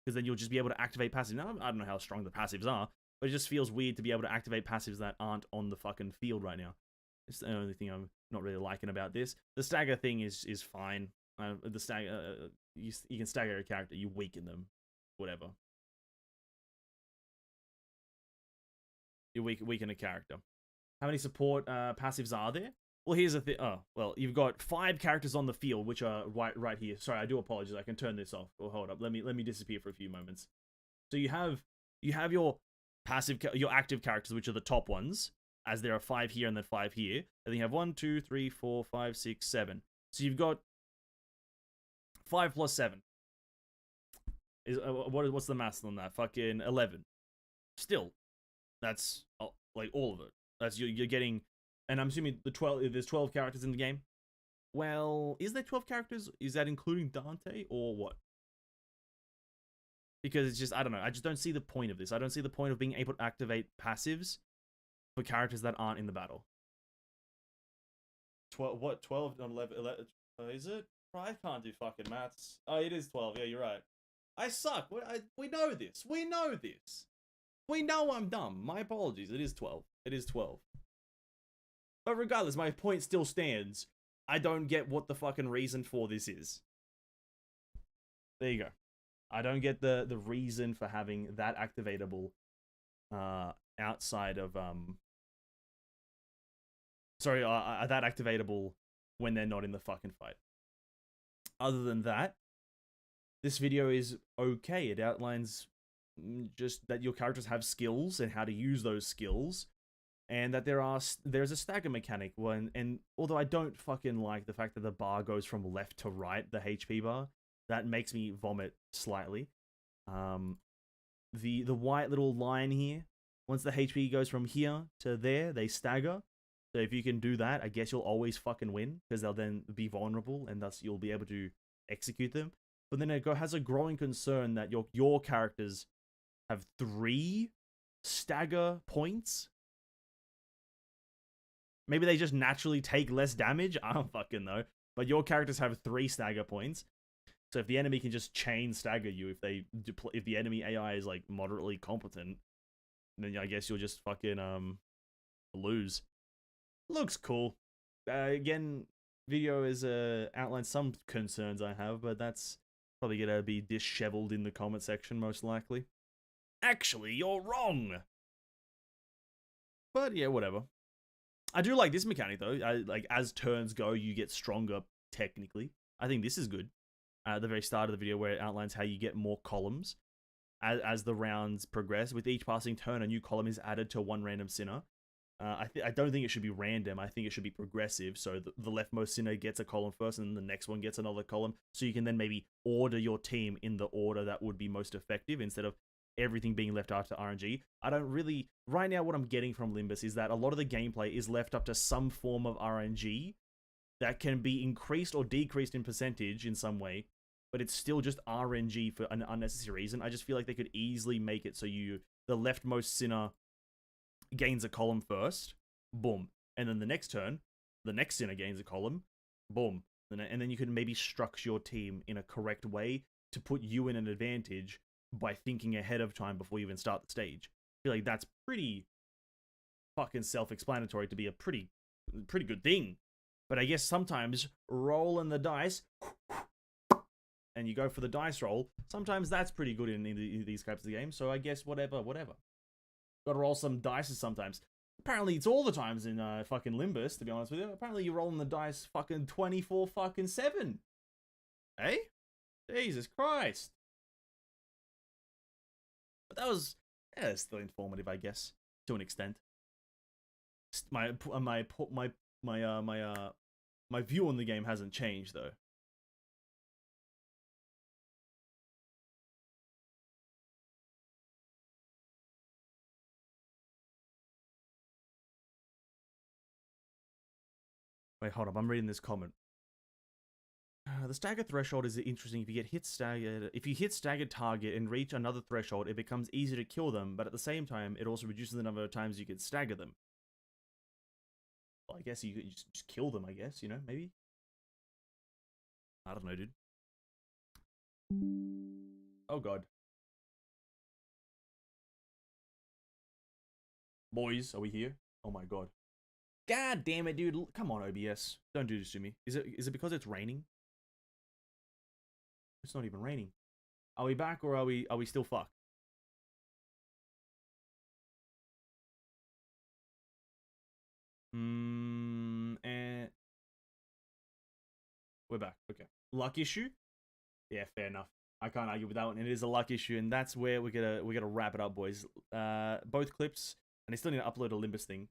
A: Because then you'll just be able to activate passives. Now, I don't know how strong the passives are, but it just feels weird to be able to activate passives that aren't on the fucking field right now. It's the only thing I'm not really liking about this. The stagger thing is fine. The stagger, you can stagger a character, you weaken them, whatever. You weaken a character. How many support passives are there? Well, here's the thing. Oh, well, you've got 5 characters on the field, which are right here. Sorry, I do apologize. I can turn this off. Oh, hold up. Let me disappear for a few moments. So you have your your active characters, which are the top ones, as there are 5 here and then 5 here. And then you have 1, 2, 3, 4, 5, 6, 7. So you've got 5 plus 7. What's the math on that? Fucking 11. Still, that's like all of it. That's you're getting. And I'm assuming there's 12 characters in the game. Well, is there 12 characters? Is that including Dante or what? Because it's just, I don't know. I just don't see the point of this. I don't see the point of being able to activate passives for characters that aren't in the battle. 12, what? 12 on 11, is it? I can't do fucking maths. Oh, it is 12. Yeah, you're right. I suck. We know this. We know this. We know I'm dumb. My apologies. It is 12. It is 12. But regardless, my point still stands. I don't get what the fucking reason for this is. There you go. I don't get the reason for having that activatable outside of that activatable when they're not in the fucking fight. Other than that, this video is okay. It outlines just that your characters have skills and how to use those skills. And that there's a stagger mechanic one, and although I don't fucking like the fact that the bar goes from left to right, the HP bar, that makes me vomit slightly. The white little line here, once the HP goes from here to there, they stagger. So if you can do that, I guess you'll always fucking win, because they'll then be vulnerable, and thus you'll be able to execute them. But then it has a growing concern that your characters have 3 stagger points. Maybe they just naturally take less damage. I don't fucking know. But your characters have 3 stagger points. So if the enemy can just chain stagger you, if the enemy AI is like moderately competent, then I guess you'll just fucking lose. Looks cool. Again, video is outlines some concerns I have, but that's probably gonna be disheveled in the comment section most likely. Actually, you're wrong. But yeah, whatever. I do like this mechanic though. Like as turns go, you get stronger technically. I think this is good. At the very start of the video, where it outlines how you get more columns as the rounds progress. With each passing turn, a new column is added to one random sinner. I don't think it should be random. I think it should be progressive. So the leftmost sinner gets a column first, and the next one gets another column. So you can then maybe order your team in the order that would be most effective, instead of everything being left after RNG. I don't really... Right now, what I'm getting from Limbus is that a lot of the gameplay is left up to some form of RNG that can be increased or decreased in percentage in some way, but it's still just RNG for an unnecessary reason. I just feel like they could easily make it so the leftmost sinner gains a column first, boom, and then the next turn, the next sinner gains a column, boom, and then you can maybe structure your team in a correct way to put you in an advantage by thinking ahead of time before you even start the stage. I feel like that's pretty fucking self-explanatory to be a pretty good thing. But I guess sometimes rolling the dice and you go for the dice roll, sometimes that's pretty good in these types of games. So I guess whatever. Gotta roll some dice sometimes. Apparently it's all the times in fucking Limbus, to be honest with you. Apparently you're rolling the dice fucking 24-7. Hey? Jesus Christ. But that was, yeah, still informative, I guess, to an extent. My view on the game hasn't changed though. Wait, hold up. I'm reading this comment. The stagger threshold is interesting. If you hit staggered target and reach another threshold, it becomes easier to kill them, but at the same time, it also reduces the number of times you can stagger them. Well, I guess you could just kill them, I guess, you know, maybe? I don't know, dude. Oh, God. Boys, are we here? Oh, my God. God damn it, dude. Come on, OBS. Don't do this to me. Is it because it's raining? It's not even raining. Are we back, or are we still fucked? And we're back. Okay. Luck issue? Yeah, fair enough. I can't argue with that one. It is a luck issue, and that's where we're gonna wrap it up, boys. Both clips, and I still need to upload a Limbus thing.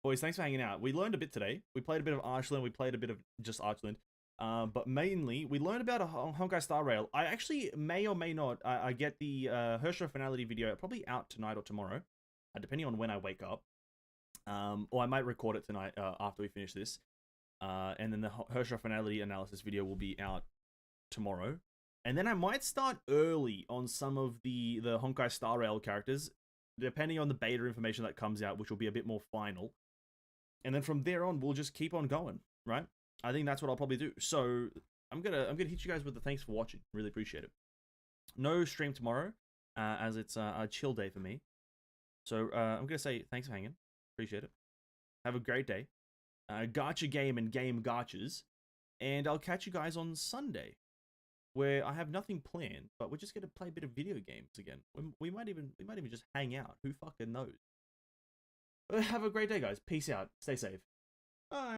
A: Boys, thanks for hanging out. We learned a bit today. We played a bit of Archeland. We played a bit of just Archeland. But mainly, we learned about a Honkai Star Rail. I actually may or may not I get the Hersha Finality video probably out tonight or tomorrow, depending on when I wake up. Or I might record it tonight after we finish this. And then the Hersha Finality analysis video will be out tomorrow. And then I might start early on some of the Honkai Star Rail characters, depending on the beta information that comes out, which will be a bit more final. And then from there on, we'll just keep on going, right? I think that's what I'll probably do. So I'm gonna hit you guys with the thanks for watching. Really appreciate it. No stream tomorrow, as it's a chill day for me. So I'm gonna say thanks for hanging. Appreciate it. Have a great day. Gacha game and game gachas, and I'll catch you guys on Sunday, where I have nothing planned, but we're just gonna play a bit of video games again. We might even just hang out. Who fucking knows? But have a great day, guys. Peace out. Stay safe. Bye.